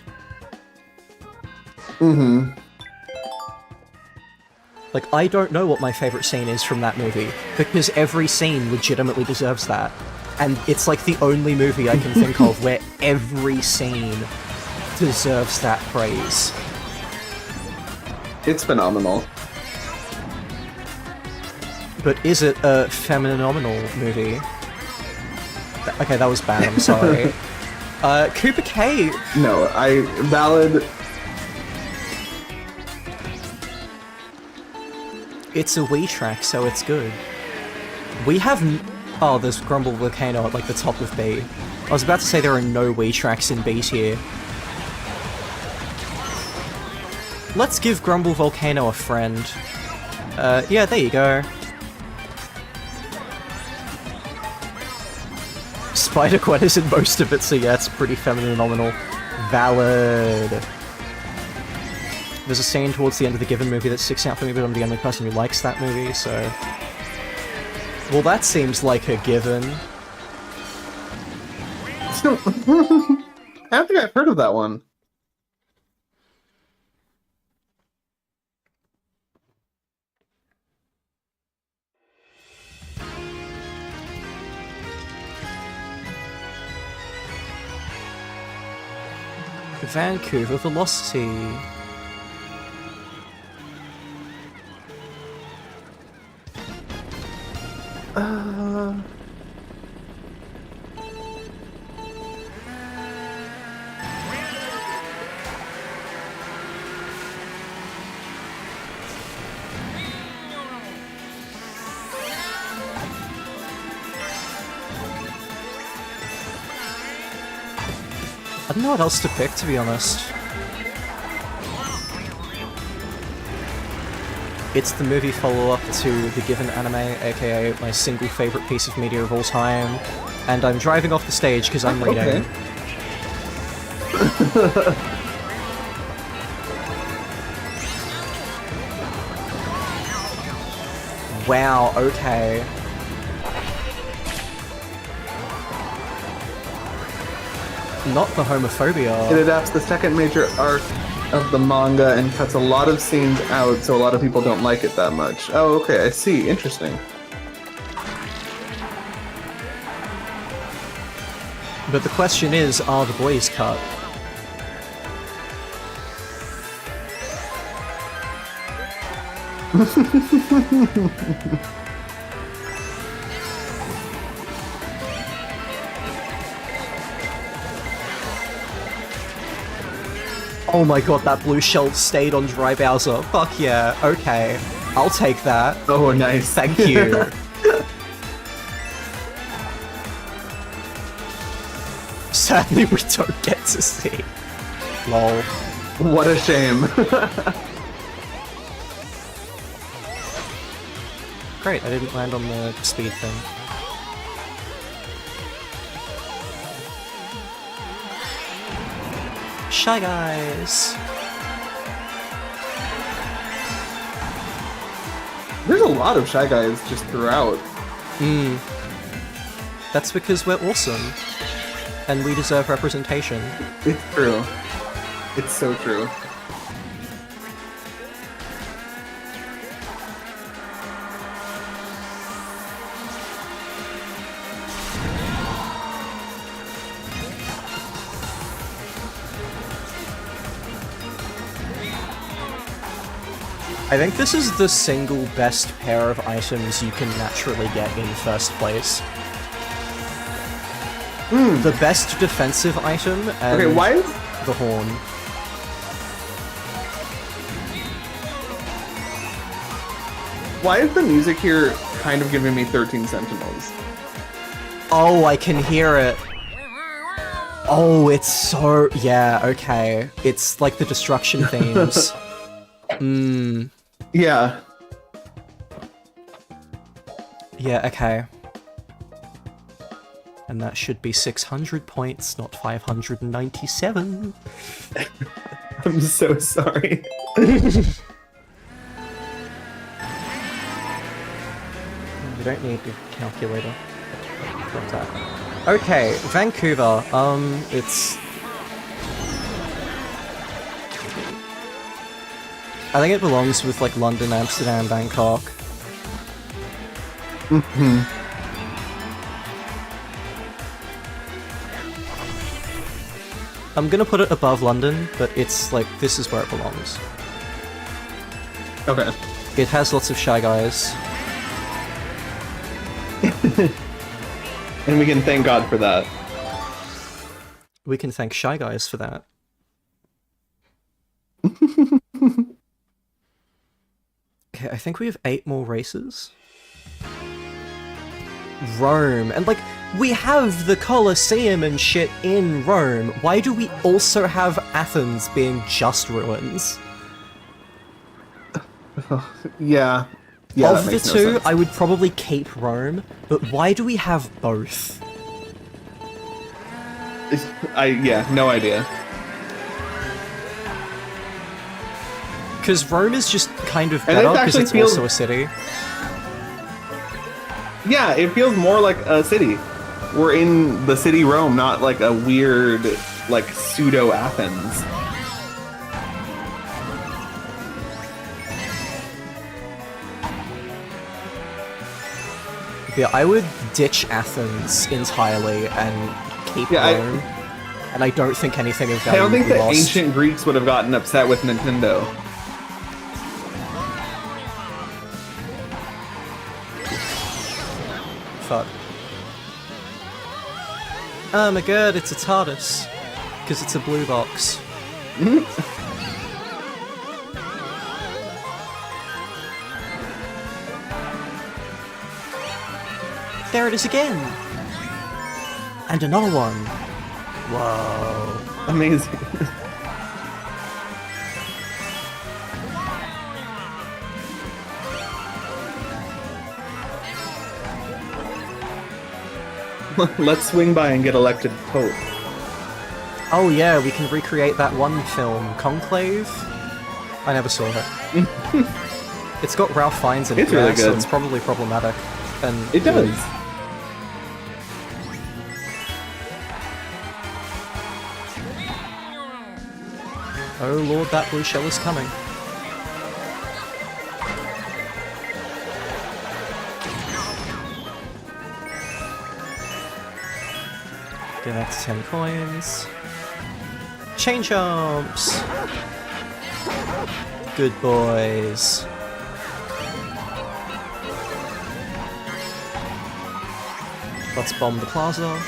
Like, I don't know what my favorite scene is from that movie, because every scene legitimately deserves that. And it's like the only movie I can think of where every scene deserves that praise. It's phenomenal. But is it a phenomenal movie? Okay, that was bad, I'm sorry. Cooper K. No, valid. It's a Wii track, so it's good. We have... Oh, there's Grumble Volcano at, like, the top of B. I was about to say there are no Wii tracks in B tier. Let's give Grumble Volcano a friend. Yeah, there you go. Spider-Gwen is in most of it, so yeah, it's pretty phenomenal. Valid. There's a scene towards the end of the Given movie that sticks out for me, but I'm the only person who likes that movie, so... Well, that seems like a given. I don't think I've heard of that one. Vancouver velocity. I don't know what else to pick, to be honest. It's the movie follow-up to the given anime, aka my single favorite piece of media of all time, and I'm driving off the stage because I'm reading. Okay. Wow, okay. Not the homophobia. It adapts the second major arc of the manga and cuts a lot of scenes out, so a lot of people don't like it that much. Oh, okay, I see. Interesting. But the question is, are the boys cut? Oh my god, that blue shell stayed on Dry Bowser. Fuck yeah, okay. I'll take that. Oh, nice. Thank you. Sadly, we don't get to see. Lol. What a shame. Great, I didn't land on the speed thing. Shy Guys! There's a lot of Shy Guys just throughout. That's because we're awesome. And we deserve representation. It's true. It's so true. I think this is the single best pair of items you can naturally get in first place. The best defensive item and Okay, why is... the horn. Why is the music here kind of giving me 13 Sentinels? Oh, I can hear it. Oh, it's so... yeah, okay. It's like the destruction themes. Yeah. Yeah, okay. And that should be 600 points, not 597. I'm so sorry. You don't need a calculator. Drop that. Okay, Vancouver. It's... I think it belongs with, like, London, Amsterdam, Bangkok. I'm gonna put it above London, but it's, like, this is where it belongs. Okay. It has lots of Shy Guys. And we can thank God for that. We can thank Shy Guys for that. Okay, I think we have 8 more races. Rome, and like, we have the Colosseum and shit in Rome. Why do we also have Athens being just ruins? Yeah. Of that the makes no two, sense. I would probably keep Rome, but why do we have both? Yeah, no idea. Because Rome is just kind of And better it because actually it's feels- also a city. Yeah, it feels more like a city. We're in the city Rome, not like a weird, like, pseudo-Athens. Yeah, I would ditch Athens entirely and keep Yeah, Rome. and I don't think anything of I value don't think would be the lost. ancient Greeks would have gotten upset with Nintendo. Fuck. Oh my god, it's a TARDIS. Because it's a blue box. There it is again! And another one! Whoa. Amazing. Let's swing by and get elected Pope. Oh yeah, we can recreate that one film, Conclave? I never saw it. It's got Ralph Fiennes in it, It's really so good. it's probably problematic. And It does. Oh lord, that blue shell is coming. Give that to 10 coins. Chain jumps! Good boys. Let's bomb the plaza.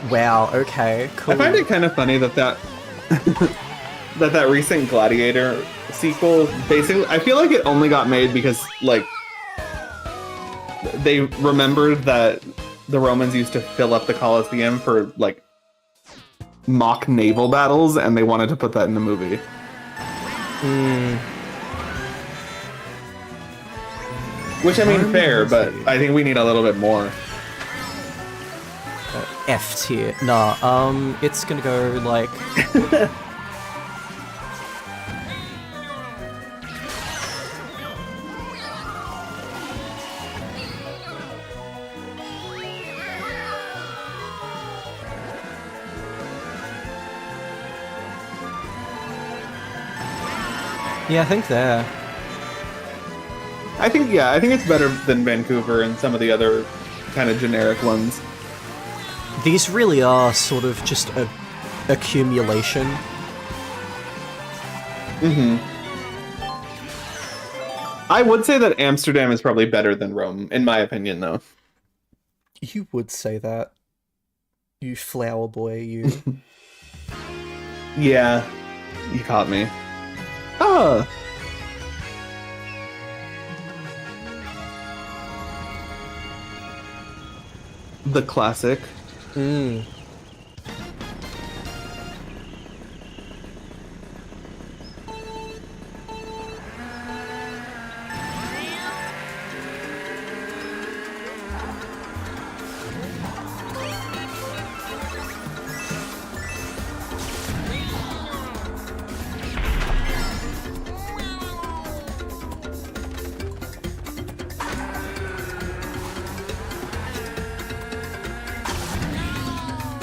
Wow, okay, cool. I find it kind of funny that that recent Gladiator sequel, basically, I feel like it only got made because, like, they remembered that the Romans used to fill up the Colosseum for, like, mock naval battles, and they wanted to put that in the movie. Which, I mean, fair, but I think we need a little bit more. F tier. Nah, it's gonna go like... Yeah, I think there. I think it's better than Vancouver and some of the other kind of generic ones. These really are sort of just a accumulation. I would say that Amsterdam is probably better than Rome, in my opinion, though. You would say that. You flower boy, you. Yeah, you caught me. Ah! The classic.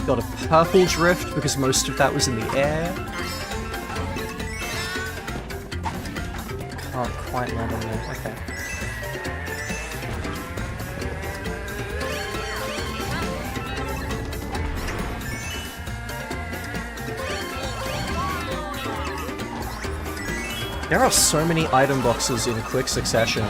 Got a purple drift because most of that was in the air. Can't quite land on there. Okay. There are so many item boxes in quick succession.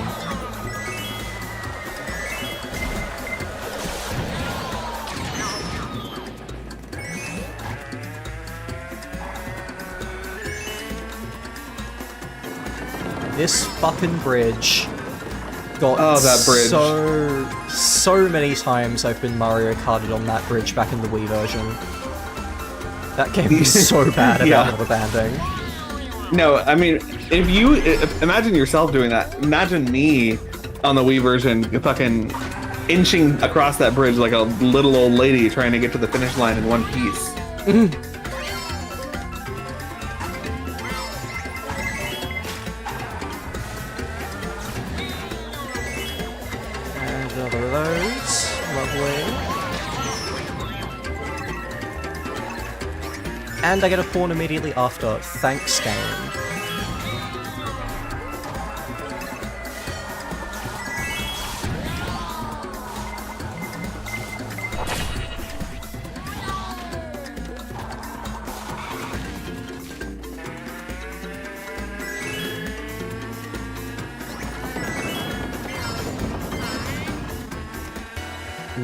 This fucking bridge got that bridge. so many times I've been Mario Karted on that bridge back in the Wii version. That game was so bad about rubber banding. No, I mean, if you imagine yourself doing that, imagine me on the Wii version fucking inching across that bridge like a little old lady trying to get to the finish line in one piece. Another of those. Lovely. And I get a pawn immediately after. Thanks, game.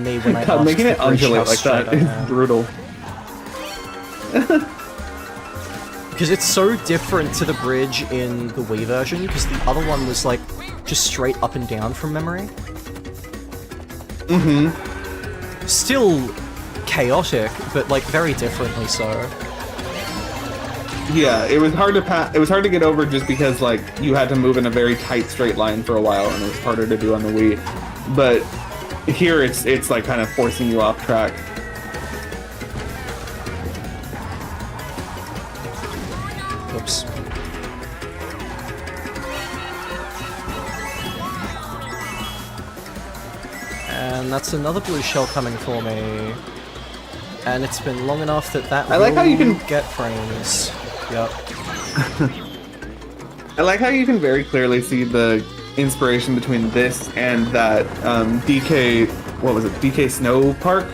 me when I God, asked making the it bridge how undulate like straight that I is am. brutal. Because it's so different to the bridge in the Wii version, because the other one was like just straight up and down from memory. Mm-hmm. Still chaotic, but like very differently so. Yeah, it was hard to it was hard to get over just because like you had to move in a very tight straight line for a while, and it was harder to do on the Wii. But here it's like kind of forcing you off track. Oops. And that's another blue shell coming for me. And it's been long enough that I like how you can get frames. Yep. I like how you can very clearly see the inspiration between this and that DK, what was it, DK Snow Park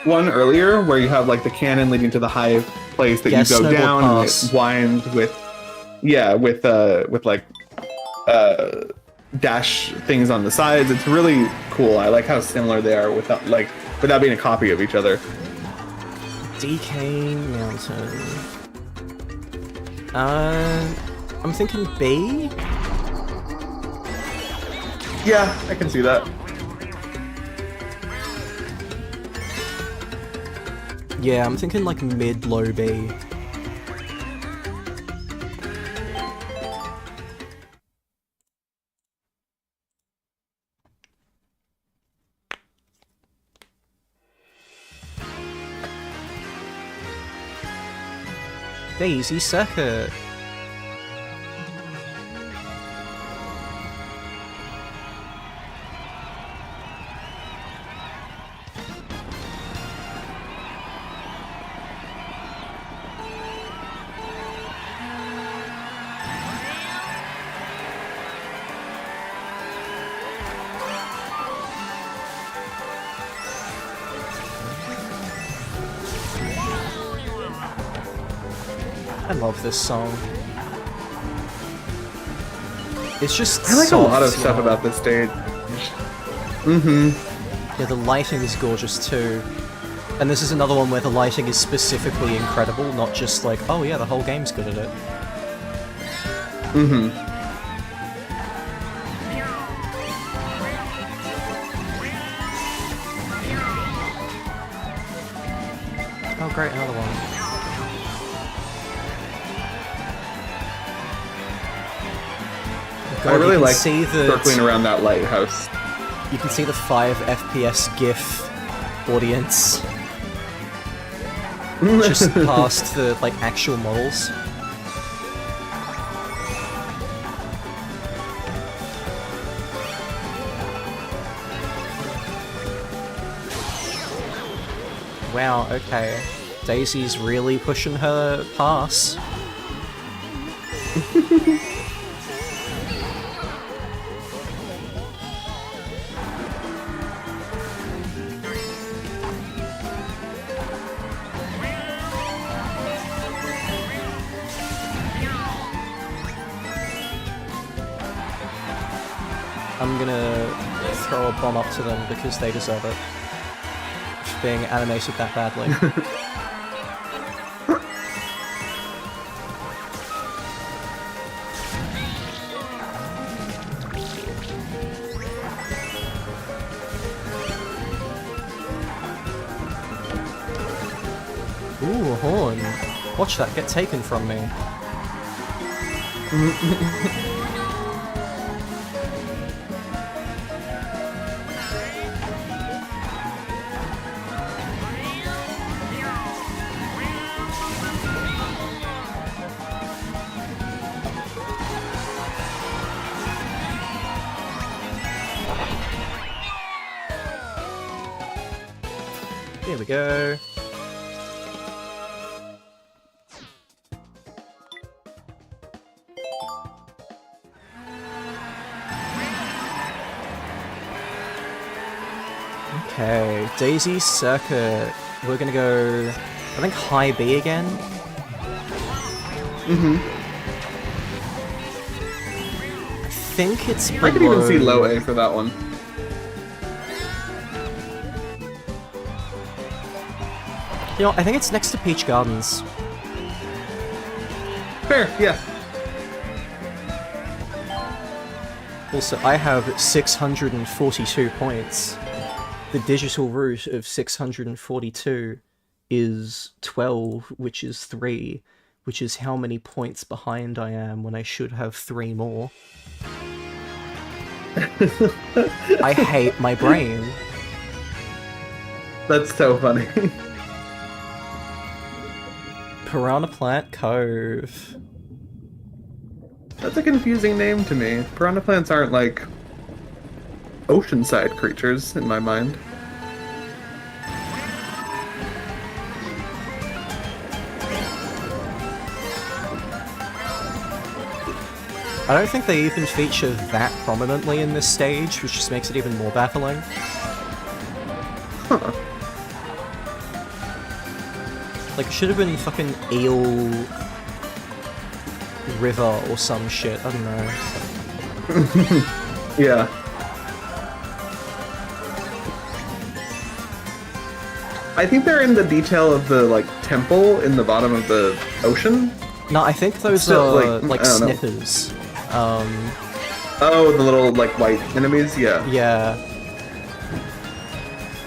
one earlier, where you have like the cannon leading to the high place that you go down and it winds with, yeah, with like dash things on the sides. It's really cool. I like how similar they are without being a copy of each other. DK Mountain. I'm thinking B? Yeah, I can see that. Yeah, I'm thinking like mid-low B. Daisy Circuit. I love this song. It's just I like soft, a lot of stuff about this stage. Mm-hmm. Yeah, the lighting is gorgeous too. And this is another one where the lighting is specifically incredible, not just like, oh yeah, the whole game's good at it. Mm-hmm. Oh great, another one. God, I really like see circling around that lighthouse. You can see the 5 FPS GIF audience just past the like actual models. Wow, okay. Daisy's really pushing her pass. I'm gonna throw a bomb up to them because they deserve it. For being animated that badly. Ooh, a horn. Watch that get taken from me. Here we go. Okay, Daisy Circuit. We're gonna go, I think, high B again. Mm-hmm. I think it's below... I could even see low A for that one. You know, I think it's next to Peach Gardens. Fair, yeah. Also, I have 642 points. The digital root of 642 is 12, which is 3, which is how many points behind I am when I should have 3 more. I hate my brain. That's so funny. Piranha Plant Cove. That's a confusing name to me. Piranha plants aren't like oceanside creatures in my mind. I don't think they even feature that prominently in this stage, which just makes it even more baffling. Huh. Like, it should have been fucking Eel River or some shit, I don't know. Yeah. I think they're in the detail of the, like, temple in the bottom of the ocean. No, I think those Still, are, like I don't know. snippers. Oh, the little, like, white enemies? Yeah. Yeah.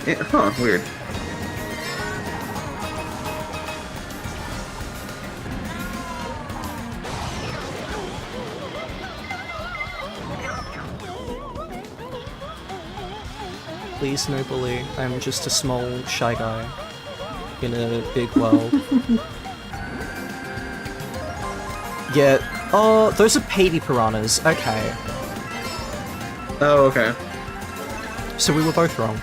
Huh, weird. Please, no bully. I'm just a small, shy guy in a big world. Yeah. Oh, those are Pady piranhas. Okay. Oh, okay. So we were both wrong.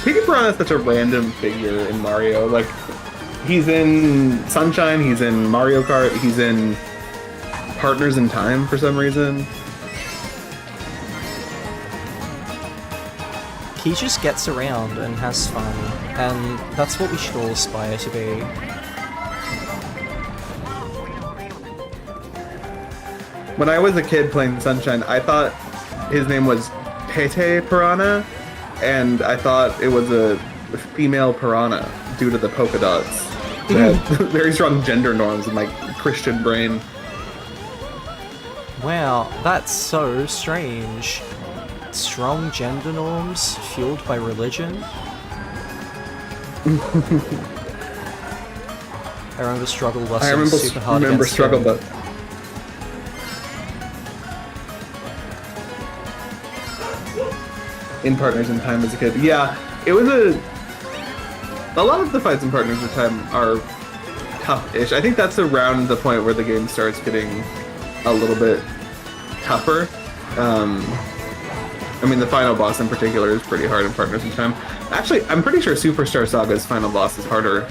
Piggy Piranha is such a random figure in Mario. Like, he's in Sunshine, he's in Mario Kart, he's in Partners in Time for some reason. He just gets around and has fun, and that's what we should all aspire to be. When I was a kid playing Sunshine, I thought his name was Pete Piranha, and I thought it was a female piranha due to the polka dots. They had very strong gender norms in my Christian brain. Wow, that's so strange. Strong gender norms fueled by religion? I remember Struggle Bus was super hard against Struggle him. Bus. In Partners in Time as a kid. Yeah, it was a lot of the fights in Partners in Time are tough-ish. I think that's around the point where the game starts getting a little bit tougher. I mean, the final boss in particular is pretty hard in Partners in Time. Actually, I'm pretty sure Superstar Saga's final boss is harder.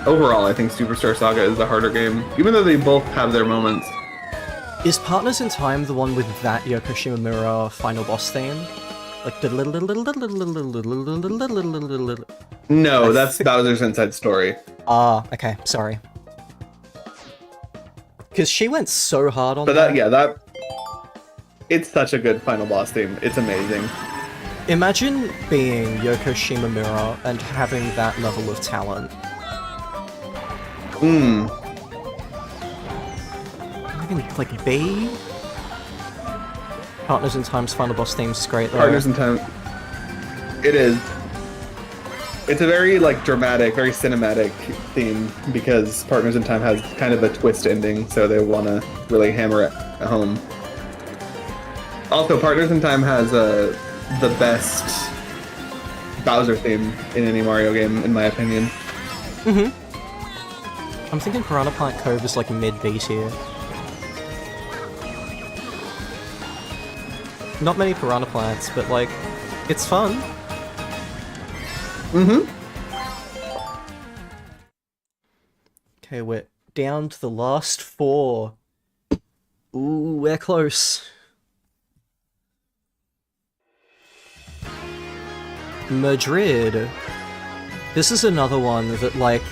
Overall, I think Superstar Saga is the harder game, even though they both have their moments. Is Partners in Time the one with that Yoko Shimomura final boss theme? Like No, that's Bowser's Inside Story. Ah, okay, sorry. Because she went so hard on But that. It's such a good final boss theme. It's amazing. Imagine being Yoko Shimomura and having that level of talent. Like B? Partners in Time's final boss theme's great though. Partners in Time. It is. It's a very like dramatic, very cinematic theme because Partners in Time has kind of a twist ending, so they want to really hammer it home. Also, Partners in Time has the best Bowser theme in any Mario game, in my opinion. I'm thinking Piranha Plant Cove is like mid-B tier. Not many piranha plants, but like, it's fun. Okay, we're down to the last 4. Ooh, we're close. Madrid. This is another one that, like,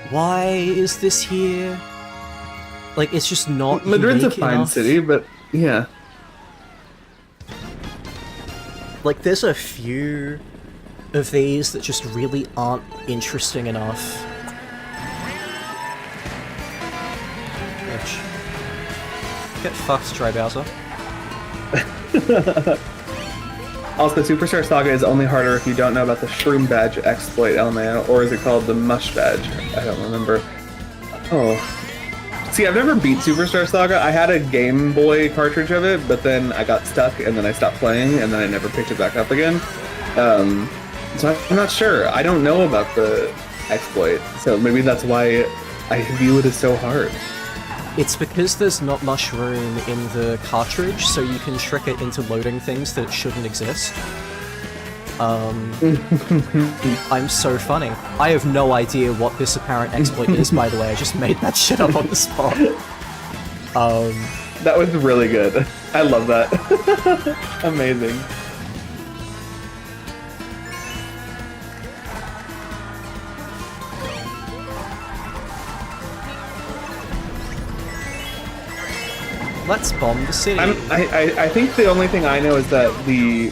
why is this here? Like, it's just not Madrid's a unique fine enough. city, but yeah. Like, there's a few of these that just really aren't interesting enough. Bitch. Get fucked, Dry Bowser. Also, Superstar Saga is only harder if you don't know about the Shroom Badge exploit, LMAO, or is it called the Mush Badge? I don't remember. Oh. See, I've never beat Superstar Saga. I had a Game Boy cartridge of it, but then I got stuck, and then I stopped playing, and then I never picked it back up again. So I'm not sure. I don't know about the exploit, so maybe that's why I view it as so hard. It's because there's not much room in the cartridge, so you can trick it into loading things that shouldn't exist. I'm so funny. I have no idea what this apparent exploit is, by the way. I just made that shit up on the spot. That was really good. I love that. Amazing. Let's bomb the city. I think the only thing I know is that the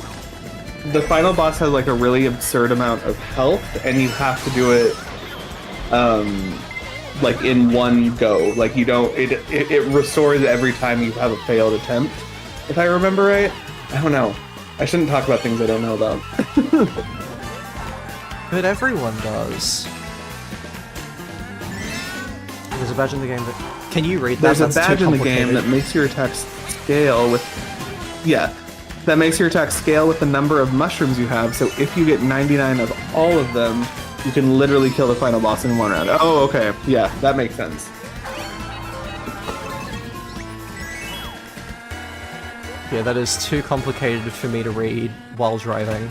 final boss has like a really absurd amount of health, and you have to do it like in one go. Like you don't it restores every time you have a failed attempt, if I remember right. I don't know. I shouldn't talk about things I don't know about. But everyone does. There's a badge in the game that... Can you read that? There's a badge in the game that makes your attacks scale with... Yeah. That makes your attack scale with the number of mushrooms you have, so if you get 99 of all of them, you can literally kill the final boss in one round. Oh, okay. Yeah, that makes sense. Yeah, that is too complicated for me to read while driving.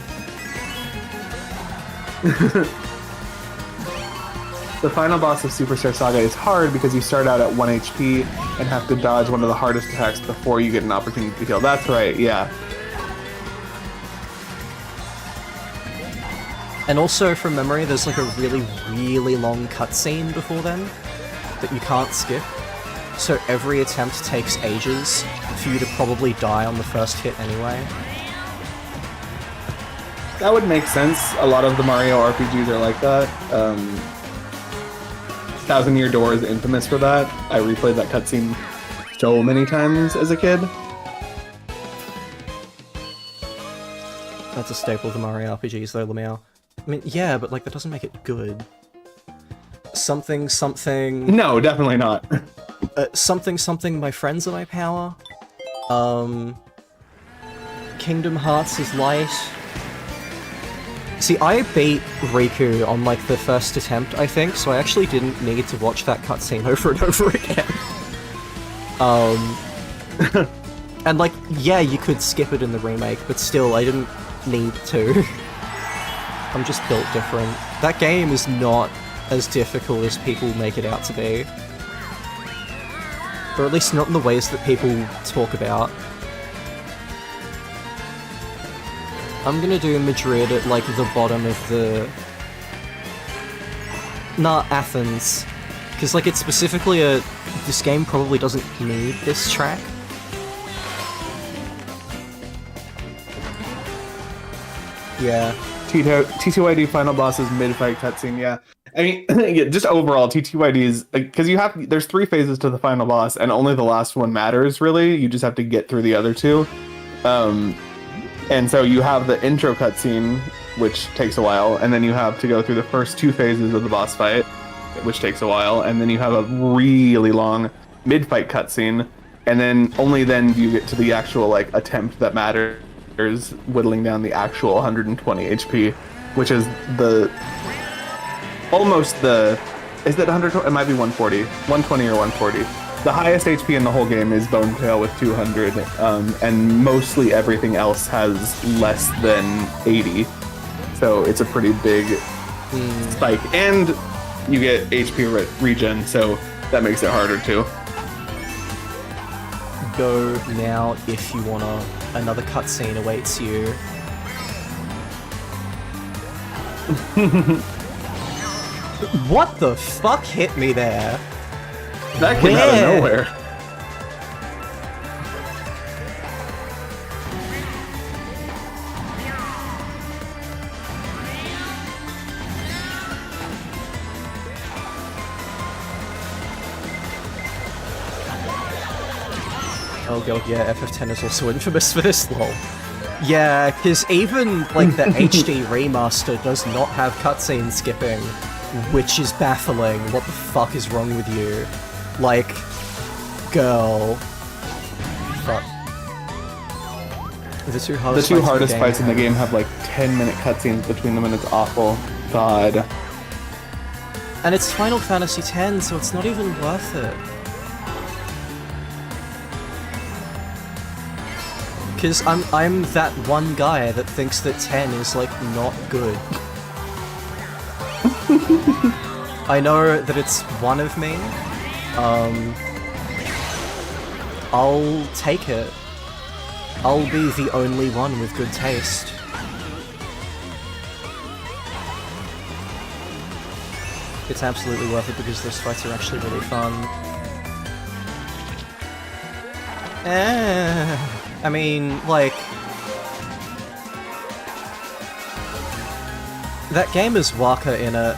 The final boss of Superstar Saga is hard because you start out at 1 HP and have to dodge one of the hardest attacks before you get an opportunity to kill. That's right, yeah. And also, from memory, there's like a really, really long cutscene before then that you can't skip. So every attempt takes ages for you to probably die on the first hit anyway. That would make sense. A lot of the Mario RPGs are like that. Thousand Year Door is infamous for that. I replayed that cutscene so many times as a kid. That's a staple of the Mario RPGs though, Lamau. I mean, yeah, but like that doesn't make it good. Something, something... No, definitely not. Something, something, my friends are my power. Kingdom Hearts is light. See, I beat Riku on, like, the first attempt, I think, so I actually didn't need to watch that cutscene over and over again. And, like, yeah, you could skip it in the remake, but still, I didn't need to. I'm just built different. That game is not as difficult as people make it out to be. Or at least not in the ways that people talk about. I'm gonna do Madrid at, like, the bottom of the... Nah, Athens. Because, like, it's specifically a... This game probably doesn't need this track. Yeah. TTYD final boss is mid-fight cutscene, yeah. I mean, yeah, just overall, TTYD is... Because there's 3 phases to the final boss, and only the last one matters, really. You just have to get through the other 2. And so you have the intro cutscene, which takes a while, and then you have to go through the first 2 phases of the boss fight, which takes a while, and then you have a really long mid-fight cutscene, and then only then do you get to the actual, like, attempt that matters, whittling down the actual 120 HP, which is the... Almost the... Is that 120? It might be 140. 120 or 140. The highest HP in the whole game is Bonetail with 200, and mostly everything else has less than 80. So it's a pretty big spike. And you get HP regen, so that makes it harder too. Go now if you wanna. Another cutscene awaits you. What the fuck hit me there? That came out of nowhere. Oh god, yeah, FF10 is also infamous for this, lol. Yeah, because even, like, the HD remaster does not have cutscene skipping, which is baffling. What the fuck is wrong with you? Like, girl. Fuck. The two hardest fights in the game have like 10-minute cutscenes between them, and it's awful. God. And it's Final Fantasy X, so it's not even worth it. Because I'm that one guy that thinks that 10 is, like, not good. I know that it's one of me. I'll take it. I'll be the only one with good taste. It's absolutely worth it because those fights are actually really fun. I mean, like... that game has Waka in it.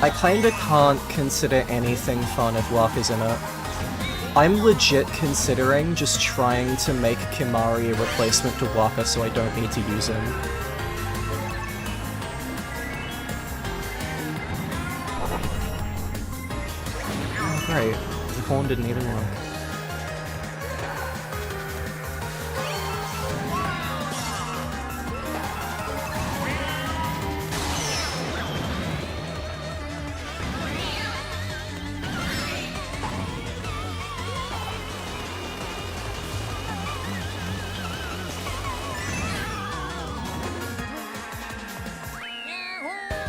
I kinda can't consider anything fun if Waka's in it. I'm legit considering just trying to make Kimari a replacement to Waka so I don't need to use him. Oh great, the horn didn't even work.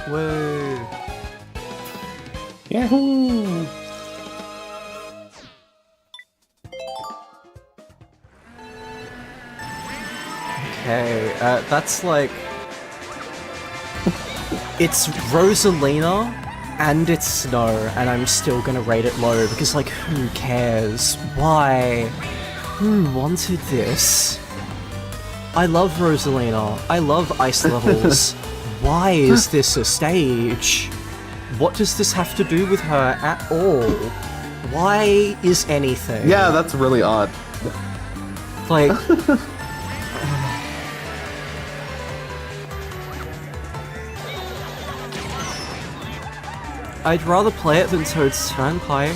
Whoa! Yahoo! Okay, that's like... it's Rosalina, and it's Snow, and I'm still gonna rate it low, because, like, who cares? Why? Who wanted this? I love Rosalina. I love ice levels. Why is this a stage? What does this have to do with her at all? Why is anything? Yeah, that's really odd. Like... I'd rather play it than Toad's Turnpike.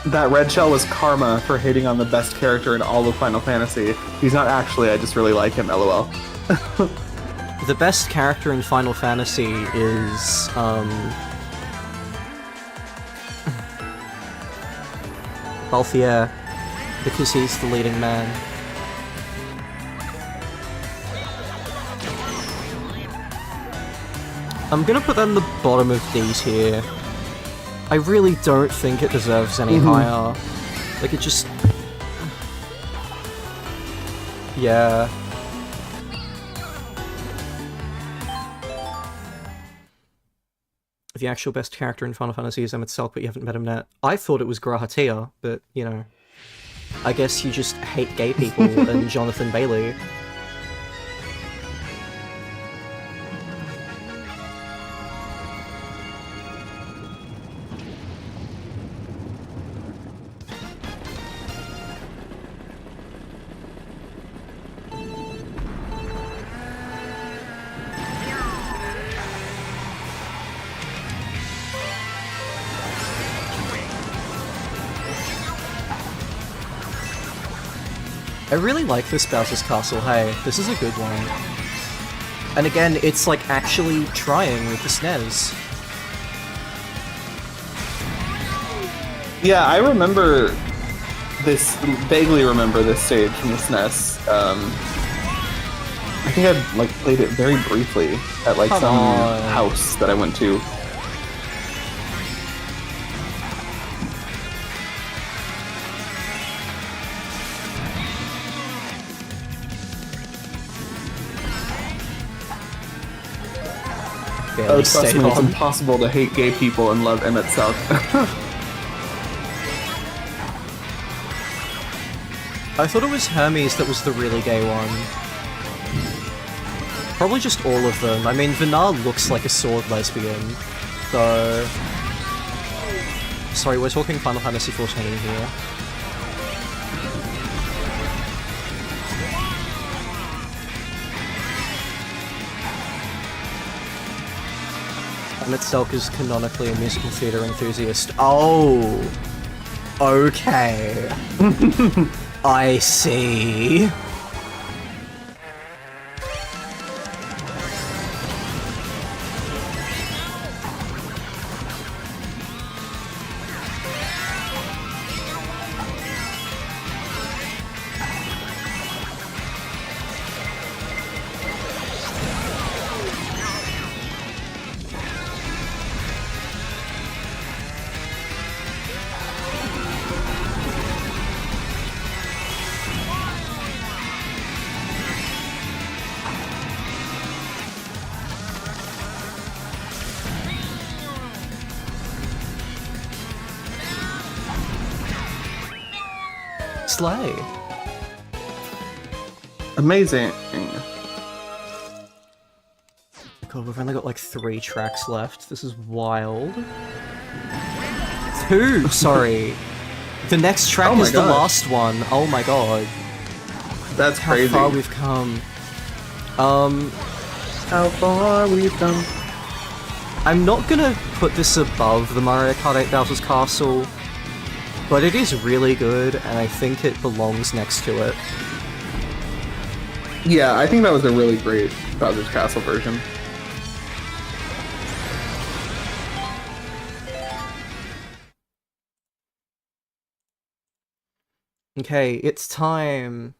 That red shell was karma for hating on the best character in all of Final Fantasy. He's not actually, I just really like him, lol. The best character in Final Fantasy is, Balthier, because he's the leading man. I'm gonna put that in the bottom of D tier. I really don't think it deserves any higher. Like, it just... yeah. The actual best character in Final Fantasy is Emmett Selk, but you haven't met him yet. I thought it was Grahatia, but, you know... I guess you just hate gay people and Jonathan Bailey. I really like this Bowser's Castle, hey, this is a good one. And again, it's like actually trying with the SNES. Yeah, I remember this, vaguely remember this stage from the SNES. I think I like played it very briefly at like some house that I went to. Oh, trust me, it's impossible to hate gay people and love Emmett Selk. I thought it was Hermes that was the really gay one. Probably just all of them. I mean, Vinar looks like a sword lesbian, so... Sorry, we're talking Final Fantasy XIV here. And itself is canonically a musical theatre enthusiast. Oh! Okay. I see. Slay. Amazing. God, we've only got like 3 tracks left. This is wild. 2! Sorry. The next track is the last one. Oh my god. That's crazy. How far we've come. How far we've come. I'm not gonna put this above the Mario Kart 8 Bowser's Castle, but it is really good, and I think it belongs next to it. Yeah, I think that was a really great Bowser's Castle version. Okay, it's time.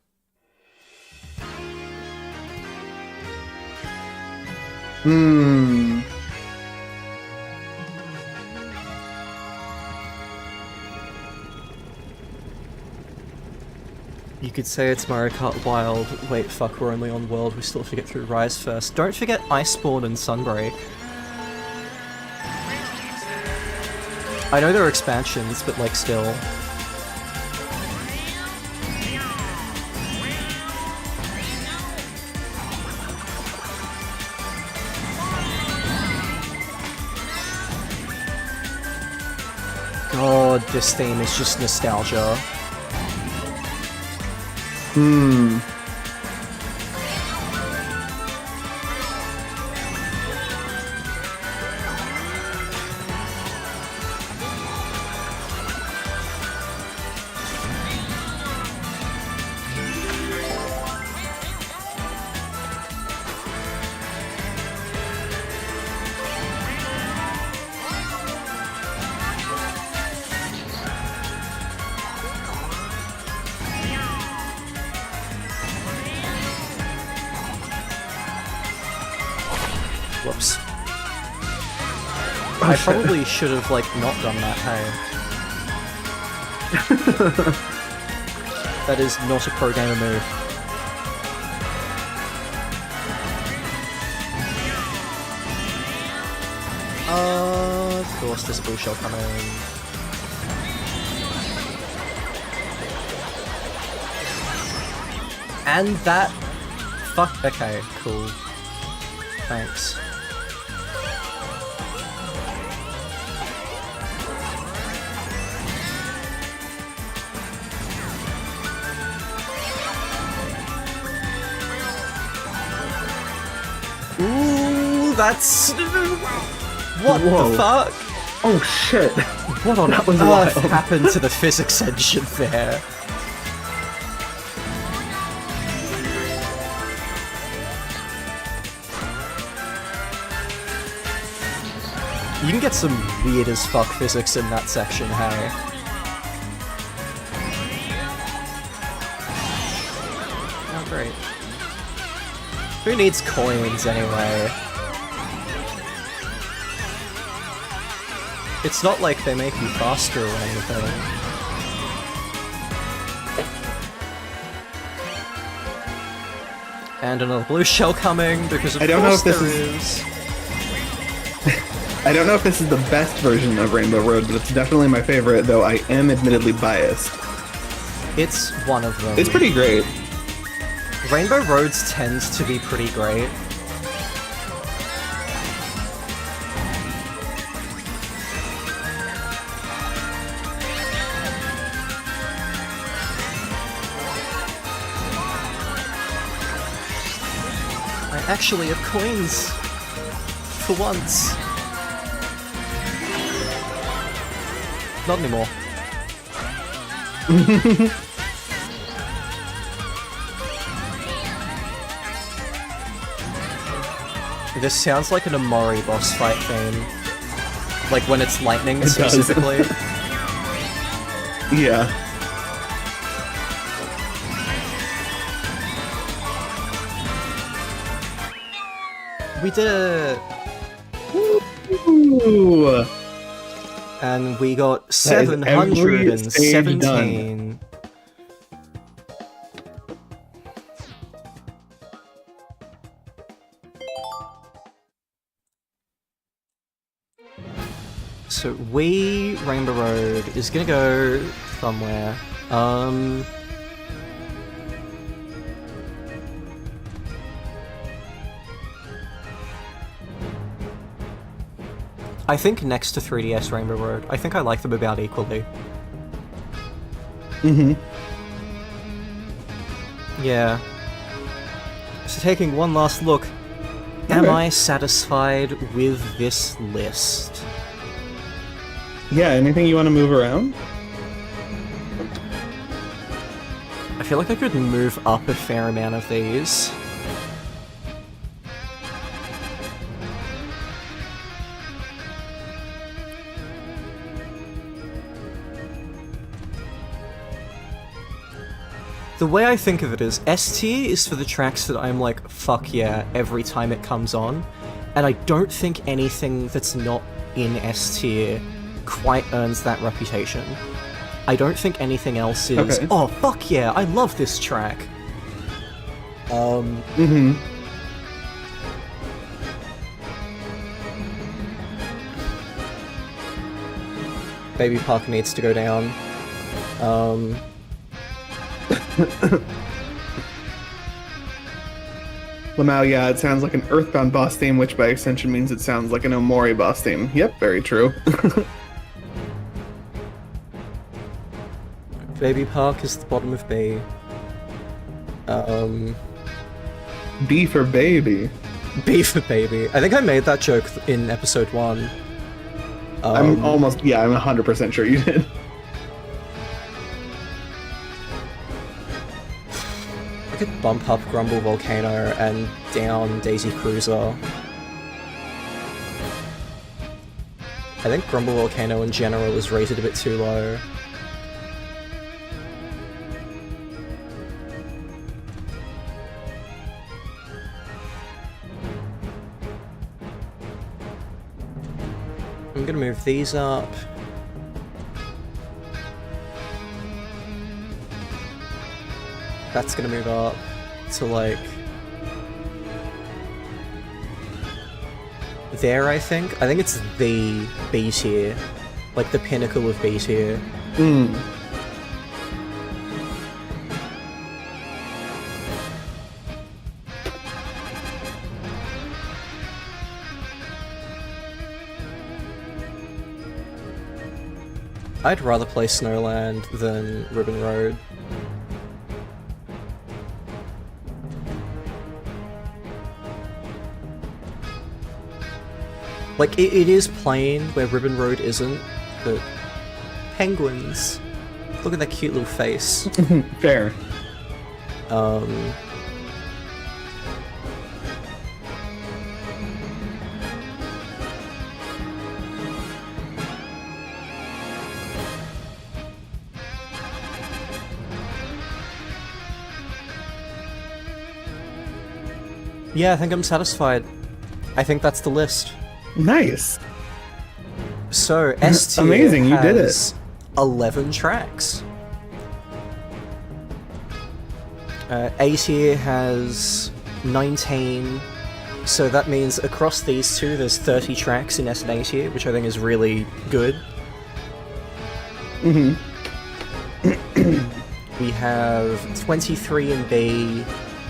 You could say it's Mario Kart Wild. Wait, fuck, we're only on World, we still have to get through Rise first. Don't forget Iceborne and Sunbreak. I know there are expansions, but like still. God, this theme is just nostalgia. Whoops. I probably should have, like, not done that, hey? That is not a pro gamer move. Of course, there's a blue shell coming. And that... Fuck, okay, cool. Thanks. Ooh, that's... What the fuck? Oh shit! What on earth happened to the physics engine there? You can get some weird as fuck physics in that section, hey? Oh, great. Who needs coins, anyway? It's not like they make you faster or anything. And another blue shell coming, because of course there is. I don't know if this is the best version of Rainbow Road, but it's definitely my favorite, though I am admittedly biased. It's one of them. It's pretty great. Rainbow Roads tends to be pretty great. actually have coins. For once. Not anymore. This sounds like an Amori boss fight theme. Like when it's lightning, specifically. Yeah. We did it! Ooh. And we got That is every stage done. 717. So we Rainbow Road is gonna go somewhere. I think next to 3DS Rainbow Road. I think I like them about equally. Mm-hmm. Yeah. So taking one last look, am I satisfied with this list? Yeah, anything you want to move around? I feel like I could move up a fair amount of these. The way I think of it is, S tier is for the tracks that I'm like, fuck yeah, every time it comes on, and I don't think anything that's not in S tier quite earns that reputation. I don't think anything else is, oh fuck yeah, I love this track. Baby Park needs to go down. Lamau, yeah, it sounds like an Earthbound boss theme, which by extension means it sounds like an Omori boss theme. Yep, very true. Baby Park is the bottom of B. B for baby. B for baby. I think I made that joke in episode 1. I'm 100% sure you did. I could bump up Grumble Volcano and down Daisy Cruiser. I think Grumble Volcano in general is rated a bit too low. I'm gonna move these up. That's gonna move up to like there, I think. I think it's the B tier, like the pinnacle of B tier. I'd rather play Snowland than Ribbon Road. Like, it is plain where Ribbon Road isn't, but penguins. Look at that cute little face. Fair. Yeah, I think I'm satisfied. I think that's the list. Nice. So, S tier Amazing, you did has 11 tracks. A tier has 19, so that means across these two there's 30 tracks in S and A tier, which I think is really good. We have 23 in B,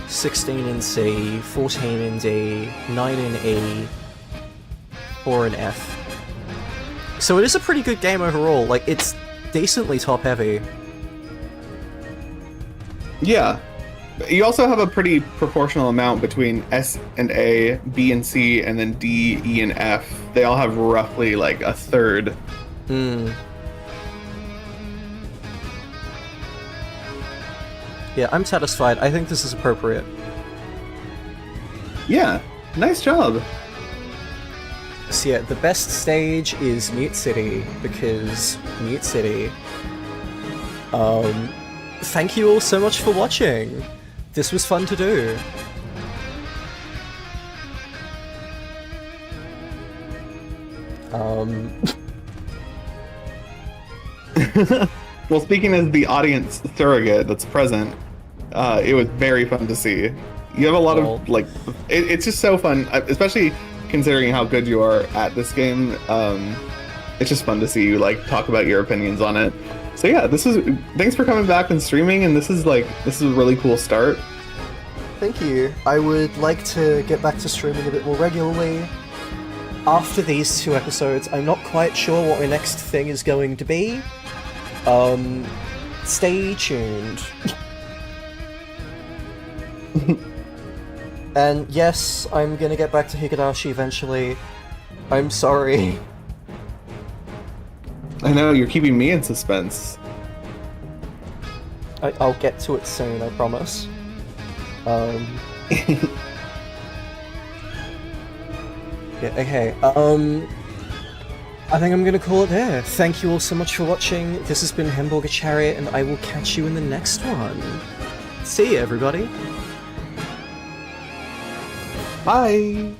16 in C, 14 in D, 9 in E, 4 in F. So it is a pretty good game overall, like, it's decently top-heavy. Yeah. You also have a pretty proportional amount between S and A, B and C, and then D, E, and F. They all have roughly like a third. Hmm. Yeah, I'm satisfied. I think this is appropriate. Yeah, nice job. So yeah, the best stage is Mute City, because Mute City. Thank you all so much for watching. This was fun to do. Well, speaking as the audience surrogate that's present, it was very fun to see. You have a lot of, like, it's just so fun, especially considering how good you are at this game. It's just fun to see you, like, talk about your opinions on it. So yeah, thanks for coming back and streaming, and this is a really cool start. Thank you. I would like to get back to streaming a bit more regularly. After these 2 episodes, I'm not quite sure what my next thing is going to be. Stay tuned. And yes, I'm gonna get back to Higurashi eventually. I'm sorry. I know, you're keeping me in suspense. I'll get to it soon, I promise. Yeah, okay, I think I'm gonna call it there. Thank you all so much for watching. This has been Hamburger Chariot, and I will catch you in the next one. See ya, everybody. Bye!